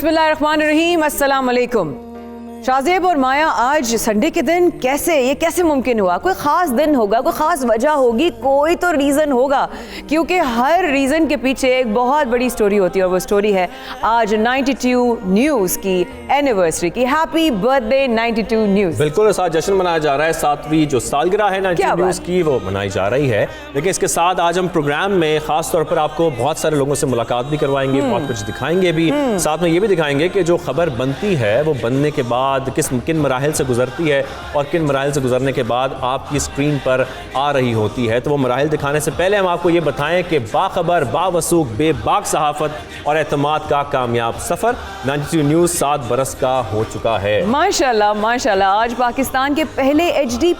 बिस्मिल्लाहिर्रहमानिर्रहीम, अस्सलाम वालेकुम। शाज़ेब और माया, आज संडे के दिन कैसे मुमकिन हुआ? कोई ख़ास दिन होगा, कोई ख़ास वजह होगी, कोई तो रीज़न होगा, क्योंकि हर रीज़न के पीछे एक बहुत बड़ी स्टोरी होती है और वो स्टोरी है आज 92 न्यूज़ की एनिवर्सरी की। Happy birthday 92 news. बिल्कुल, साथ जश्न मनाया जा रहा है, 7वीं जो सालगिरह है 92 न्यूज़ की वो मनाई जा रही है। लेकिन इसके साथ आज हम प्रोग्राम में ख़ास तौर पर आपको बहुत सारे लोगों से मुलाकात भी करवाएंगे, बहुत कुछ दिखाएंगे भी, साथ में ये भी दिखाएंगे कि जो खबर बनती है वो बनने के बाद किन मराहिल से गुजरती है और किन मराहिल से गुजरने के बाद आपकी स्क्रीन पर आ रही होती है। तो वो मराहिल दिखाने से पहले हम आपको ये बताएं कि बाखबर, बावसूख, बेबाक सहाफ़त और एतमाद का कामयाब सफ़र 92 न्यूज़ 7 बरस का हो चुका है। माशाल्लाह माशाल्लाह, आज पाकिस्तान के पहले HD+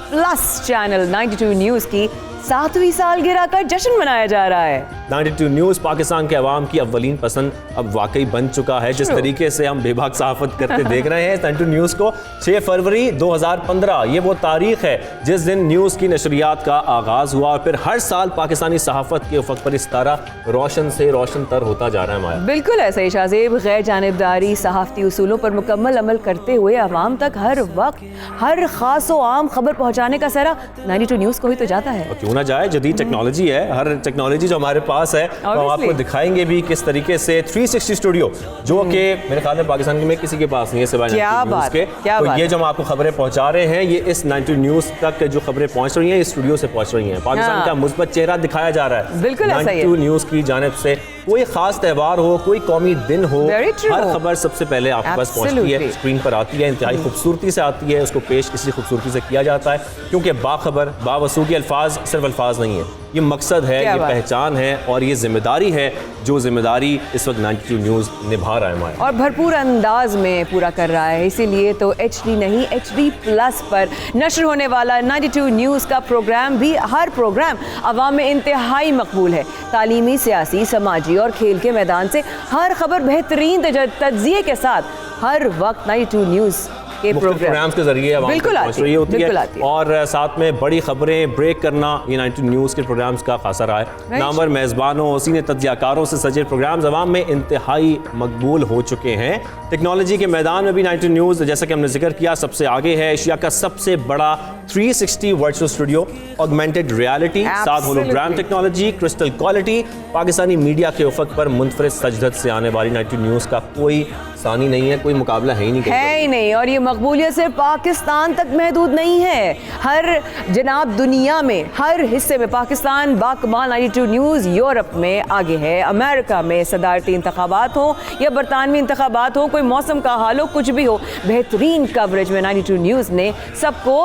चैनल 92 न्यूज़ की 7वीं सालगिरह का जश्न मनाया जा रहा है। 92 न्यूज़ पाकिस्तान के अवाम की अव्वलीन पसंद अब वाकई बन चुका है। जिस तरीके से हम बेबाक सहाफ़त करते देख रहे हैं 92 न्यूज़ को, 6 फरवरी 2015 ये वो तारीख है जिस दिन न्यूज़ की नशरियात का आगाज़ हुआ और फिर हर साल पाकिस्तानी सहाफ़त के उफ़क़ पर इस तरह रोशन से रोशन तर होता जा रहा है। माया, बिल्कुल ऐसा ही शाज़ेब, गैर जानिबदारी सहाफ़ती उसूलों पर मुकम्मल अमल करते हुए अवाम तक हर वक्त हर ख़ास व आम खबर पहुँचाने का सारा 92 न्यूज़ को ही तो जाता है। क्यों ना जाए, जदीद टेक्नोलॉजी है, हर टेक्नोलॉजी जो हमारे पास है तो हम आपको दिखाएंगे भी किस तरीके से 360 स्टूडियो जो कि मेरे ख्याल में पाकिस्तान में किसी के पास नहीं है सिवाय 92 न्यूज़ के। तो ये जो हम आपको खबरें पहुंचा रहे हैं ये इस 92 न्यूज़ तक जो खबरें पहुंच रही हैं इस स्टूडियो से पहुंच रही हैं। पाकिस्तान का मुस्बत चेहरा दिखाया जा रहा है। बिल्कुल 92 न्यूज़ की जानिब से कोई खास त्यौहार हो, कोई कौमी दिन हो, हर खबर सबसे पहले आपके पास पहुंचती है, स्क्रीन पर आती है, इंतहाई खूबसूरती से आती है, उसको पेश इसी खूबसूरती से किया जाता है क्योंकि बाखबर, बावसूख के अल्फाज सिर्फ अल्फाज नहीं है, ये मकसद है, ये पहचान है और ये जिम्मेदारी है जो जिम्मेदारी इस वक्त 92 न्यूज़ निभा रहा है हमारा और भरपूर अंदाज में पूरा कर रहा है। इसीलिए तो HD नहीं HD+ पर नशर होने वाला 92 न्यूज़ का प्रोग्राम भी हर प्रोग्राम अवाम में इंतहाई मकबूल है। तालीमी, सियासी, समाजी और खेल के मैदान से हर खबर बेहतरीन तज्ज़िये के साथ हर वक्त 92 न्यूज़ के प्रोग्राम्स के जरिए बिल्कुल पहुंच रही होती है और साथ में बड़ी खबरें ब्रेक करना ये 92 न्यूज़ के प्रोग्राम्स का खासा रहा है। नामवर मेज़बानों, सीनियर तज्ज़ियाकारों से सजे प्रोग्राम्स अवाम में इंतहाई मकबूल हो चुके हैं। टेक्नोलॉजी के मैदान में भी 92 न्यूज़ जैसा कि हमने जिक्र किया सबसे आगे है। एशिया का सबसे बड़ा 360 वर्चुअल स्टूडियो, ऑगमेंटेड रियलिटी, साथ hologram technology, crystal quality, Pakistani media के उफ़क़ पर मुनफरिद सजदत से आने वाली 92 न्यूज़ का कोई सानी नहीं है, कोई मुकाबला है ही नहीं। और ये मकबूलियत सिर्फ पाकिस्तान तक महदूद नहीं है, हर जनाब दुनिया में हर हिस्से में पाकिस्तान बाकमाल 92 न्यूज़ यूरोप में आगे है। अमेरिका में सदारती इंतखाबात हो या बरतानवी इंतखाबात हो, कोई मौसम का हाल हो, कुछ भी हो, बेहतरीन कवरेज में 92 न्यूज़ ने सबको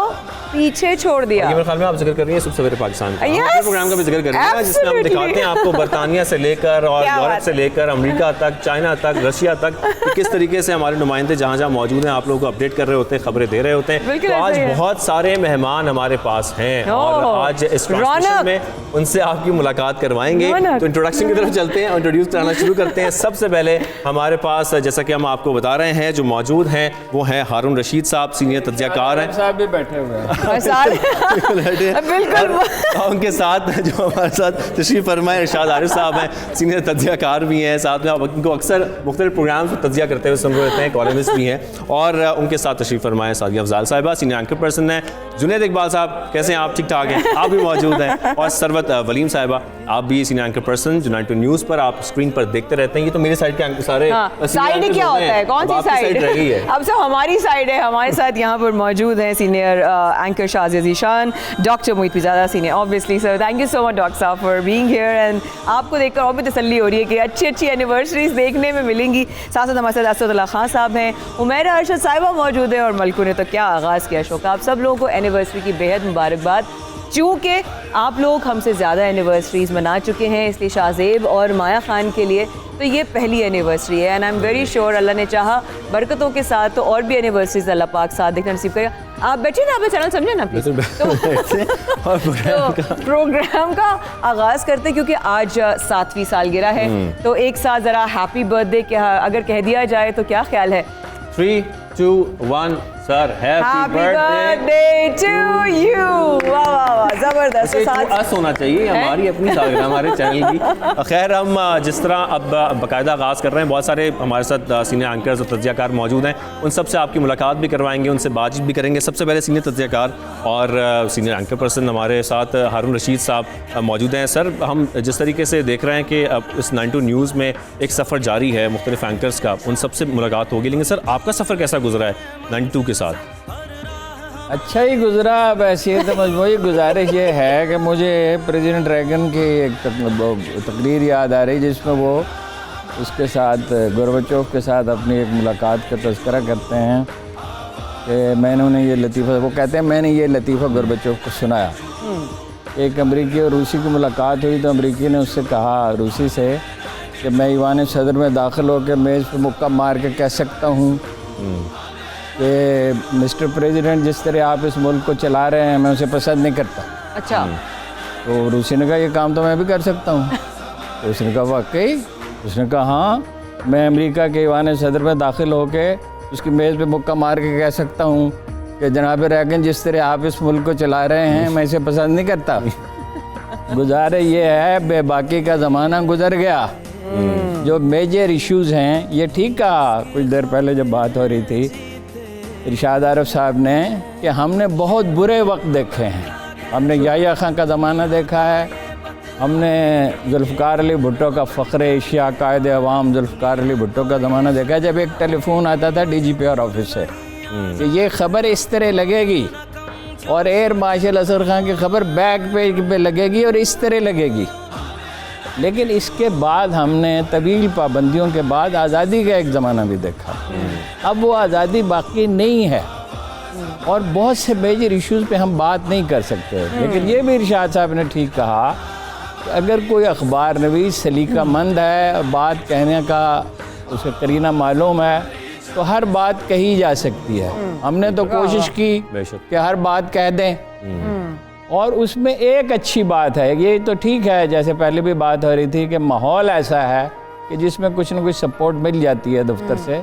पीछे छोड़ दिया। मेरे ख्याल में आप जिक्र कर रही हैं सुबह सवेरे पाकिस्तान का प्रोग्राम का भी जिक्र कर रही हैं जिसमें हम दिखाते हैं आपको बरतानिया से लेकर और यूरोप से लेकर अमेरिका तक, चाइना तक, रशिया तक, किस तरीके से हमारे नुमाइंदे जहाँ जहाँ मौजूद हैं आप लोगों को अपडेट कर रहे होते हैं, खबरें दे रहे होते हैं। तो आज बहुत सारे मेहमान हमारे पास हैं और आज इस ट्रांसमिशन में उनसे आपकी मुलाकात करवाएंगे। तो इंट्रोडक्शन की तरफ चलते हैं, इंट्रोड्यूस कराना शुरू करते हैं। सबसे पहले हमारे पास जैसा कि हम आपको बता रहे हैं जो मौजूद हैं वो है हारून रशीद साहब, सीनियर तज्ज़ियाकार हैं। साहब भी बैठे हुए हैं बिल्कुल। उनके साथ जो हमारे साथ तशरीफ फरमाए इरशाद आरिफ साहब हैं, सीनियर तज्ज़ियाकार भी हैं, साथ में आप उनको अक्सर मुख्तलिफ प्रोग्राम में तज्ज़िया करते हुए सुन रहे होते हैं, कॉलमिस्ट भी हैं। और उनके साथ तशरीफ फरमाए सादिया अफजाल साहिबा, सीनियर एंकर पर्सन हैं। जुनैद इकबाल साहब कैसे हैं आप? ठीक ठाक हैं, आप भी मौजूद हैं। और सरवत वलीम साहिबा, आप भी सीनियर एंकर पर्सन जो 92 न्यूज़ पर आप स्क्रीन पर देखते रहते हैं। ये तो मेरी साइड के एंकर सारे साइड क्या होता है, कौन सी साइड रही है? अब सब हमारी साइड है। हमारे साथ यहाँ पर मौजूद हैं senior anchor Shazia Zeeshan, doctor Mohit Pirzada senior, obviously sir thank you so much doctor साहब फॉर बीइंग हियर एंड आपको देखकर और भी तसल्ली हो रही है कि अच्छी एनिवर्सरीज देखने में मिलेंगी। साथ साथ हमारे साथ असदुल्लाह खान साहब हैं, उमैरा अरशद साहिबा मौजूद है और मलकू ने तो क्या आगाज़ किया शो का। आप सब लोगों को एनिवर्सरी की बेहद मुबारकबाद। चूँकि आप लोग हमसे ज़्यादा एनिवर्सरीज मना चुके हैं इसलिए शाज़ेब और माया खान के लिए तो ये पहली एनिवर्सरी है and I am very sure अल्लाह ने चाहा बरकतों के साथ तो और भी एनिवर्सरीज अल्लाह पाक साथ देखना नसीब करेगा। आप बैठिए ना, आप चैनल समझे ना प्लीज। तो प्रोग्राम का आगाज़ करते हैं क्योंकि आज 7वीं सालगिरह है तो एक साथ ज़रा हैप्पी बर्थडे क्या अगर कह दिया जाए तो क्या ख्याल है? 3, 2, 1 sir happy birthday to you. वाह वाह वाह, जबरदस्त। अस होना चाहिए, हमारी अपनी सालगिरह हमारे चैनल की। खैर, हम जिस तरह अब बाकायदा आगाज़ कर रहे हैं, बहुत सारे हमारे साथ सीनियर एंकर्स और तज्ज़ियाकार मौजूद हैं, उन सब से आपकी मुलाकात भी करवाएंगे, उनसे बातचीत भी करेंगे। सबसे पहले सीनियर तज्ज़ियाकार और सीनियर एंकर पर्सन हमारे साथ हारून रशीद साहब मौजूद हैं। सर, हम जिस तरीके से देख रहे हैं कि अब इस 92 न्यूज़ में एक सफ़र जारी है मुख्तलिफ एंकर्स का, उन सब से मुलाकात होगी, लेकिन सर आपका सफ़र कैसा गुजरा है 92 के साथ? अच्छा ही गुजरा। वैसे तो मजमूई गुजारिश ये है कि मुझे प्रेसिडेंट रैगन की एक तकरीर याद आ रही जिसमें वो उसके साथ गोरबचोव के साथ अपनी एक मुलाकात का तज़किरा करते हैं कि मैंने उन्हें ये लतीफ़ा, वो कहते हैं मैंने ये लतीफ़ा गोरबचोव को सुनाया। एक अमरीकी और रूसी की मुलाकात हुई तो अमरीकी ने उससे कहा, रूसी से, कि मैं ईवान सदर में दाखिल होकर मेज़ पर मुक्का मार के कह सकता हूँ कि मिस्टर प्रेसिडेंट जिस तरह आप इस मुल्क को चला रहे हैं मैं उसे पसंद नहीं करता। अच्छा। तो रूसी ने कहा ये काम तो मैं भी कर सकता हूँ। तो उसने कहा वाकई? उसने कहा हाँ, मैं अमेरिका के ईवान सदर में दाखिल होके उसकी मेज़ पे मुक्का मार के कह सकता हूँ कि जनाब रैगन जिस तरह आप इस मुल्क को चला रहे हैं मैं इसे पसंद नहीं करता। गुजारे ये है बेबाकी का ज़माना गुजर गया। जो मेजर इश्यूज़ हैं, ये ठीक कहा कुछ देर पहले जब बात हो रही थी इरशाद आरिफ साहब ने कि हमने बहुत बुरे वक्त देखे हैं। हमने याह्या खां का ज़माना देखा है, हमने जुल्फ़िकार अली भुट्टो का फ़ख्र एशिया कायद अवाम जुल्फ़िकार अली भुट्टो का ज़माना देखा है, जब एक टेलीफोन आता था DGPR ऑफिस से कि ये ख़बर इस तरह लगेगी और एयर मार्शल असगर खां की ख़बर बैक पेज पे लगेगी और इस तरह लगेगी। लेकिन इसके बाद हमने तवील पाबंदियों के बाद आज़ादी का एक ज़माना भी देखा। अब वो आज़ादी बाकी नहीं है और बहुत से मेजर इश्यूज़ पे हम बात नहीं कर सकते। लेकिन ये भी इरशाद साहब ने ठीक कहा कि अगर कोई अखबार नवीस सलीकामंद है और बात कहने का उसे करीना मालूम है तो हर बात कही जा सकती है। हमने तो कोशिश की कि हर बात कह दें और उसमें एक अच्छी बात है, ये तो ठीक है, जैसे पहले भी बात हो रही थी कि माहौल ऐसा है कि जिसमें कुछ न कुछ सपोर्ट मिल जाती है दफ्तर से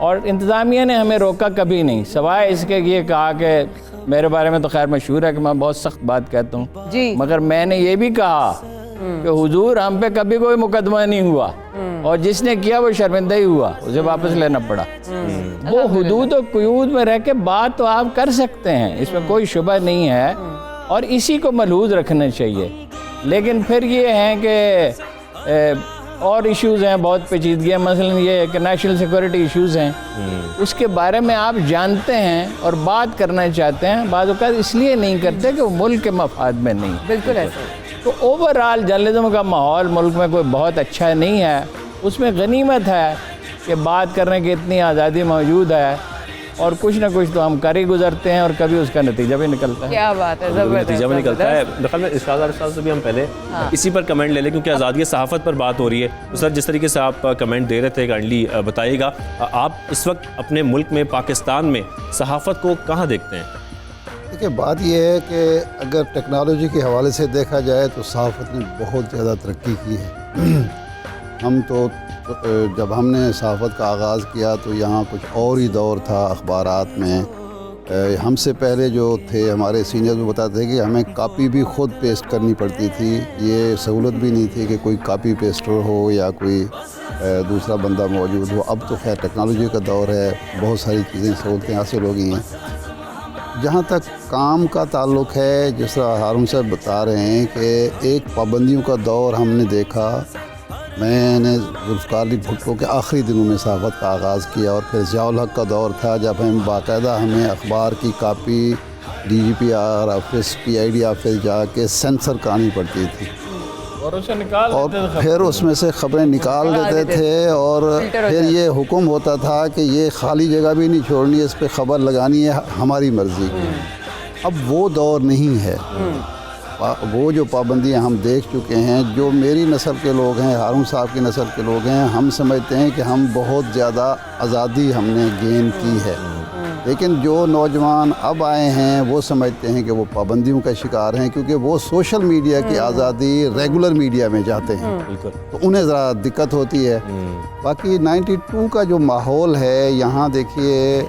और इंतज़ामिया ने हमें रोका कभी नहीं, सवाए इसके ये कहा कि मेरे बारे में तो खैर मशहूर है कि मैं बहुत सख्त बात कहता हूँ जी, मगर मैंने ये भी कहा कि हुजूर हम पे कभी कोई मुकदमा नहीं हुआ और जिसने किया वो शर्मिंदा ही हुआ, उसे वापस लेना पड़ा। वो हुदूद और कुयूद में रह के बात तो आप कर सकते हैं, इसमें कोई शुबा नहीं है और इसी को मलहूज़ रखना चाहिए। लेकिन फिर ये हैं कि और इश्यूज़ हैं, बहुत पेचीदगियाँ, मसलन ये कि नेशनल सिक्योरिटी इश्यूज़ हैं, उसके बारे में आप जानते हैं और बात करना चाहते हैं, बाज़ औक़ात इसलिए नहीं करते कि वो मुल्क के मफाद में नहीं। बिल्कुल ऐसा। तो ओवरऑल जर्नलिज्म का माहौल मुल्क में कोई बहुत अच्छा नहीं है। उसमें गनीमत है कि बात करने की इतनी आज़ादी मौजूद है और कुछ ना कुछ तो हम कर ही गुजरते हैं और कभी उसका नतीजा भी निकलता है। क्या बात है, ज़बरदस्त नतीजा भी निकलता है। दरअसल में इरशाद आरिफ साहब से भी हम पहले इसी पर कमेंट ले लें क्योंकि आज़ादी सहाफ़त पर बात हो रही है। तो सर जिस तरीके से आप कमेंट दे रहे थे काइंडली बताइएगा, आप इस वक्त अपने मुल्क में पाकिस्तान में सहाफ़त को कहाँ देखते हैं? देखिए बात यह है कि अगर टेक्नोलॉजी के हवाले से देखा जाए तो सहाफ़त ने बहुत ज़्यादा तरक्की की है। हम तो जब हमने सहाफ़त का आगाज़ किया तो यहाँ कुछ और ही दौर था अखबारात में। हमसे पहले जो थे हमारे सीनियर्स वो बताते थे कि हमें कापी भी ख़ुद पेस्ट करनी पड़ती थी, ये सहूलत भी नहीं थी कि कोई कापी पेस्टर हो या कोई दूसरा बंदा मौजूद हो। अब तो खैर टेक्नोलॉजी का दौर है, बहुत सारी चीज़ें सहूलतें हासिल हो गई हैं। जहाँ तक काम का ताल्लुक़ है, जिस तरह हारून साहब बता रहे हैं कि एक पाबंदियों का दौर हमने देखा। मैंने जुल्फ़िकार अली भुट्टो के आखिरी दिनों में सहाफ़त का आगाज़ किया और फिर ज़ियाउल हक़ का दौर था जब हम बाकायदा हमें अखबार की copy DGPR office PID office जाके सेंसर करानी पड़ती थी और उसे निकाल और फिर उसमें से ख़बरें निकाल देते थे और फिर ये हुक्म होता था कि ये खाली जगह भी नहीं छोड़नी है, इस पर ख़बर लगानी है हमारी मर्ज़ी। अब वो दौर नहीं है। वो जो पाबंदियां हम देख चुके हैं, जो मेरी नस्ल के लोग हैं, हारून साहब की नस्ल के लोग हैं, हम समझते हैं कि हम बहुत ज़्यादा आज़ादी हमने गेन की है। लेकिन जो नौजवान अब आए हैं वो समझते हैं कि वो पाबंदियों का शिकार हैं, क्योंकि वो सोशल मीडिया की आज़ादी रेगुलर मीडिया में जाते हैं, तो उन्हें ज़रा दिक्कत होती है। बाकी 92 का जो माहौल है यहाँ देखिए,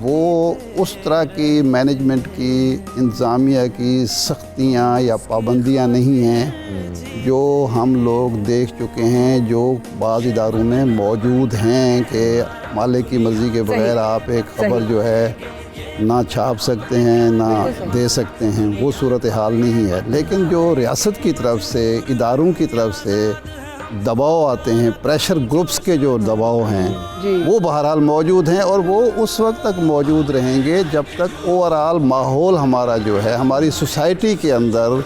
वो उस तरह की मैनेजमेंट की, इंतज़ामिया की सख्तियाँ या पाबंदियाँ नहीं हैं जो हम लोग देख चुके हैं, जो बाज़ इदारों में मौजूद हैं कि मालिक की मर्ज़ी के बगैर आप एक ख़बर जो है ना छाप सकते हैं ना दे सकते हैं, वो सूरत हाल नहीं है। लेकिन जो रियासत की तरफ से, इदारों की तरफ से दबाव आते हैं, प्रेशर ग्रुप्स के जो दबाव हैं वो बहरहाल मौजूद हैं, और वो उस वक्त तक मौजूद रहेंगे जब तक ओवरऑल माहौल हमारा जो है, हमारी सोसाइटी के अंदर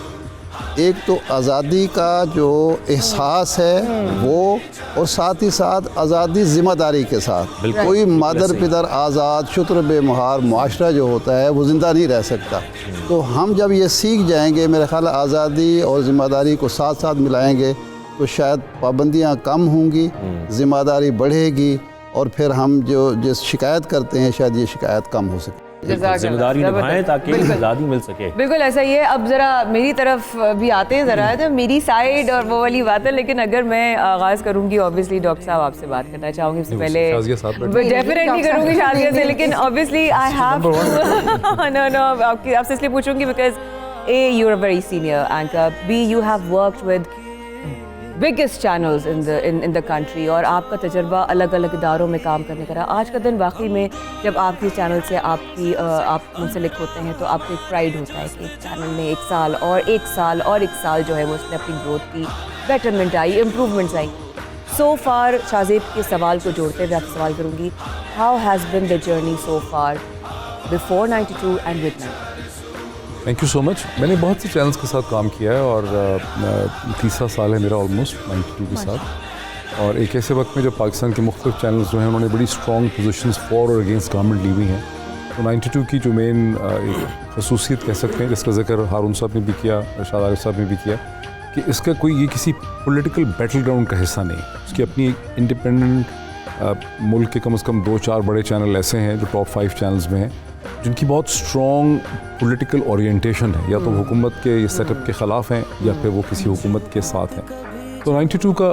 एक तो आज़ादी का जो एहसास है वो, और साथ ही साथ आज़ादी ज़िम्मेदारी के साथ। कोई मादर पिदर आज़ाद शुत्र बेमुहार मुआशरा जो होता है वो ज़िंदा नहीं रह सकता। तो हम जब ये सीख जाएंगे, मेरा ख्याल है आज़ादी और ज़िम्मेदारी को साथ साथ मिलाएंगे तो शायद पाबंदियाँ कम होंगी, ज़िम्मेदारी बढ़ेगी, और फिर हम जो शिकायत करते हैं शायद ये शिकायत कम हो सके। जिम्मेदारी निभाएं ताकि आज़ादी मिल सके। बिल्कुल ऐसा ही है। अब ज़रा मेरी तरफ भी आते हैं, ज़रा तो मेरी साइड और वो वाली बात है, लेकिन अगर मैं आगाज़ करूंगी ऑब्वियसली डॉक्टर साहब आपसे बात करना चाहूँगी। उससे पहले डेफिनेटली करूँगी शाजिया से, लेकिन ऑब्वियसली आई हैव नो आपसे इसलिए पूछूंगी because A, you're a very senior anchor. B, you have worked with biggest channels in the country, और आपका तजर्बा अलग अलग इदारों में काम करने का रहा। आज का दिन वाकई में जब आपकी चैनल से आप मुंसलिक होते हैं तो आपको एक प्राइड होता है कि एक चैनल ने एक साल जो है वो उसने अपनी ग्रोथ की, बेटरमेंट आई, इम्प्रूवमेंट्स आई। सो फार शाज़ेब के सवाल को जोड़ते हुए आपसे सवाल करूँगी, how has been the journey so far before 92 and with 92? Thank you so much. मैंने बहुत से चैनल्स के साथ काम किया है, और तीसरा साल है मेरा ऑलमोस्ट 92 के साथ। और एक ऐसे वक्त में जब पाकिस्तान के मुख्तलिफ चैनल्स जो हैं उन्होंने बड़ी स्ट्रॉन्ग पोजीशंस फॉर और अगेंस्ट गवर्नमेंट ली हुई हैं, तो 92 की जो मेन एक खसूसियत कह सकते हैं, जिसका जिक्र हारून साहब ने भी किया, इरशाद आरिफ साहब ने भी किया, कि इसका कोई ये किसी पॉलिटिकल बैटल ग्राउंड का हिस्सा नहीं। उसकी अपनी एक इंडिपेंडेंट मुल्क के कम से कम 2-4 बड़े चैनल ऐसे हैं जो टॉप 5 चैनल्स में हैं, जिनकी बहुत स्ट्रॉन्ग पॉलिटिकल ओरिएंटेशन है, या तो हुकूमत के ये सेटअप के ख़िलाफ़ हैं या फिर वो किसी हुकूमत के साथ हैं। तो 92 का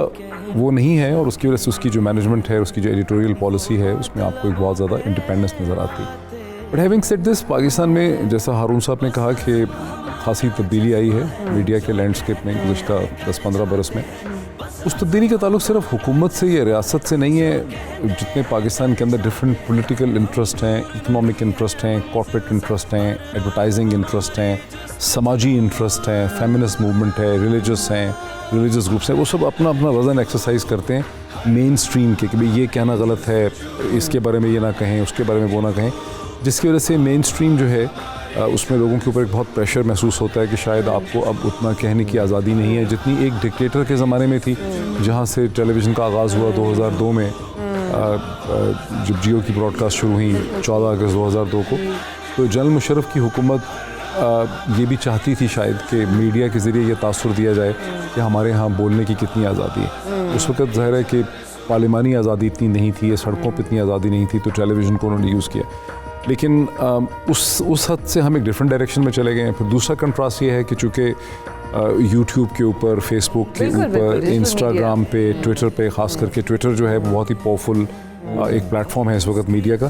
वो नहीं है, और उसकी वजह से उसकी जो मैनेजमेंट है, उसकी जो एडिटोरियल पॉलिसी है, उसमें आपको एक बहुत ज़्यादा इंडिपेंडेंस नज़र आती है। But having said this, Pakistan में जैसा हारून साहब ने कहा कि खासी तब्दीली आई है मीडिया के लैंडस्केप में गुज़श्ता 10-15 बरस में। उस तब्दीली का ताल्लुक सिर्फ हुकूमत से या रियासत से नहीं है। जितने पाकिस्तान के अंदर डिफरेंट पॉलिटिकल इंटरेस्ट हैं, इकोनॉमिक इंटरेस्ट हैं, कॉर्पोरेट इंटरेस्ट हैं, एडवर्टाइजिंग इंटरेस्ट हैं, समाजी इंटरेस्ट हैं, फेमिनिस्ट मूवमेंट है, रिलीजियस ग्रुप्स हैं, वो सब अपना अपना वज़न एक्सरसाइज करते हैं मेन स्ट्रीम के, कि भाई ये कहना गलत है, इसके बारे में ये ना कहें, उसके बारे में वो ना कहें, जिसकी वजह से मेन स्ट्रीम जो है उसमें लोगों के ऊपर एक बहुत प्रेशर महसूस होता है कि शायद आपको अब उतना कहने की आज़ादी नहीं है जितनी एक डिक्टेटर के ज़माने में थी, जहाँ से टेलीविज़न का आगाज़ हुआ 2002 में, जब जियो की ब्रॉडकास्ट शुरू हुई 14 अगस्त 2002 को। तो जनरल मुशर्रफ की हुकूमत ये भी चाहती थी शायद कि मीडिया के ज़रिए ये तासुर दिया जाए कि हमारे यहाँ बोलने की कितनी आज़ादी है। उस वक्त ज़ाहिर है कि पार्लिमानी आज़ादी इतनी नहीं थी, सड़कों पर इतनी आज़ादी नहीं थी, तो टेलीविज़न को उन्होंने यूज़ किया। लेकिन उस हद से हम एक डिफरेंट डायरेक्शन में चले गए हैं। फिर दूसरा कंट्रास्ट ये है कि चूँकि यूट्यूब के ऊपर, फेसबुक के ऊपर, इंस्टाग्राम पे, ट्विटर पे, ख़ास करके ट्विटर जो है बहुत ही पावरफुल एक प्लेटफॉर्म है इस वक्त मीडिया का,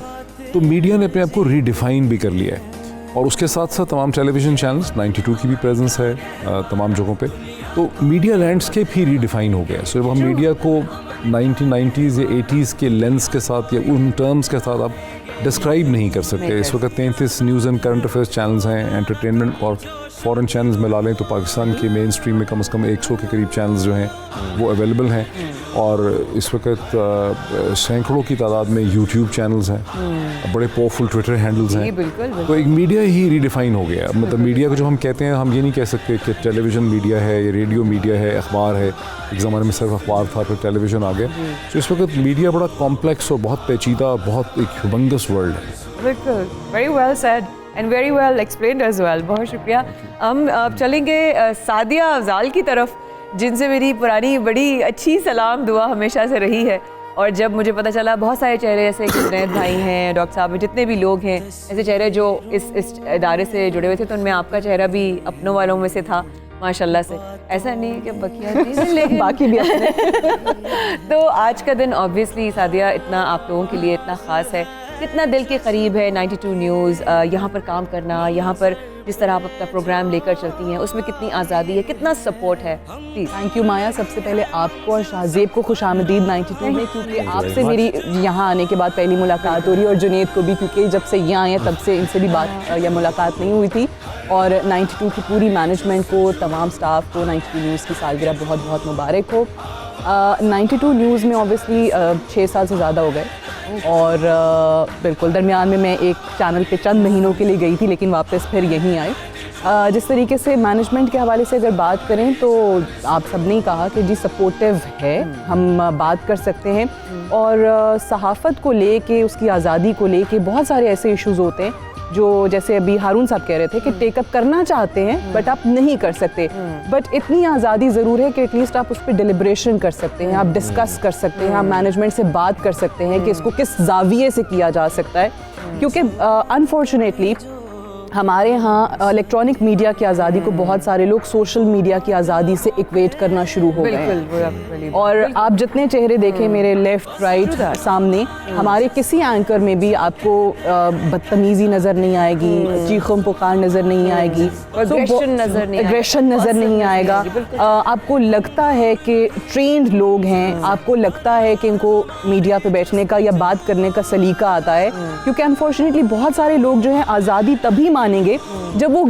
तो मीडिया ने अपने आप को रीडिफ़ाइन भी कर लिया है। और उसके साथ साथ तमाम टेलीविज़न चैनल्स, 92 की भी प्रेजेंस है तमाम जगहों पे, तो मीडिया लैंडस्केप ही रीडिफ़ाइन हो गया। सो जब हम मीडिया को 1990s या 80s के लेंस के साथ या उन टर्म्स के साथ आप डिस्क्राइब नहीं कर सकते। इस वक्त 33 news and current affairs channels हैं, एंटरटेनमेंट और फॉरेन चैनल्स मिला लें तो पाकिस्तान के मेन स्ट्रीम में कम से कम 100 के करीब चैनल्स जो हैं वो अवेलेबल हैं। और इस वक्त सैकड़ों की तादाद में यूट्यूब चैनल्स हैं, बड़े पावरफुल ट्विटर हैंडल्स हैं। तो एक मीडिया ही रीडिफाइन हो गया। मतलब मीडिया को जो हम कहते हैं, हम ये नहीं कह सकते कि टेलीविज़न मीडिया है या रेडियो मीडिया है, अखबार है। एक ज़माने में सिर्फ अखबार था, फिर टेलीविज़न आ गया। तो इस वक्त मीडिया बड़ा कॉम्प्लेक्स और बहुत पेचीदा, बहुत एक ह्यूमंगस वर्ल्ड है। बिल्कुल, very well said and very well explained as well. बहुत शुक्रिया। हम अब चलेंगे सादिया अफजाल की तरफ, जिनसे मेरी पुरानी बड़ी अच्छी सलाम दुआ हमेशा से रही है। और जब मुझे पता चला बहुत सारे चेहरे ऐसे कि जुनैद भाई हैं, डॉक्टर साहब हैं, जितने भी लोग हैं ऐसे चेहरे जो इस इदारे से जुड़े हुए थे, तो उनमें आपका चेहरा भी अपनों वालों में से था माशाल्लाह से। ऐसा नहीं कि बकिया थी लेकिन बाकी भी अपने। तो आज का दिन ऑब्वियसली सादिया इतना आप लोगों के लिए इतना ख़ास है, कितना दिल के करीब है 92 न्यूज़, यहाँ पर काम करना, यहाँ पर जिस तरह आप अपना प्रोग्राम लेकर चलती हैं, उसमें कितनी आज़ादी है, कितना सपोर्ट है। प्लीज़। थैंक यू माया, सबसे पहले आपको और शाहजेब को खुशामदीद 92 में, क्योंकि आपसे मेरी यहाँ आने के बाद पहली मुलाकात हो रही है, और जुनैद को भी, क्योंकि जब से यहाँ आए तब से इनसे भी बात या मुलाकात नहीं हुई थी। और 92 की पूरी मैनेजमेंट को, तमाम स्टाफ को 92 न्यूज़ की सालगिरह बहुत बहुत मुबारक हो। 92 न्यूज़ में ऑब्वियसली 6 साल से ज़्यादा हो गए, और बिल्कुल दरमियान में मैं एक चैनल पे चंद महीनों के लिए गई थी, लेकिन वापस फिर यहीं आई। जिस तरीके से मैनेजमेंट के हवाले से अगर बात करें तो आप सब ने कहा कि जी सपोर्टिव है, हम बात कर सकते हैं। और सहाफ़त को लेके, उसकी आज़ादी को लेके बहुत सारे ऐसे इश्यूज़ होते हैं जो, जैसे अभी हारून साहब कह रहे थे कि टेकअप करना चाहते हैं बट आप नहीं कर सकते, बट इतनी आज़ादी ज़रूर है कि एटलीस्ट आप उस पर डिलिब्रेशन कर सकते हैं, आप डिस्कस कर सकते हैं, आप मैनेजमेंट से बात कर सकते हैं कि इसको किस जाविये से किया जा सकता है। क्योंकि अनफॉर्चुनेटली हमारे यहाँ इलेक्ट्रॉनिक मीडिया की आज़ादी को बहुत सारे लोग सोशल मीडिया की आज़ादी से इक्वेट करना शुरू हो गए हैं। और आप जितने चेहरे देखें मेरे लेफ्ट राइट सामने, हमारे किसी एंकर में भी आपको बदतमीज़ी नज़र नहीं आएगी, चीखों पुकार नज़र नहीं आएगी, एग्रेशन नज़र नहीं आएगा। आपको लगता है कि ट्रेंड लोग हैं, आपको लगता है कि इनको मीडिया पे बैठने का या बात करने का सलीका आता है। क्योंकि अनफॉर्चुनेटली बहुत सारे लोग जो हैं आज़ादी तभी मानेंगे जब वो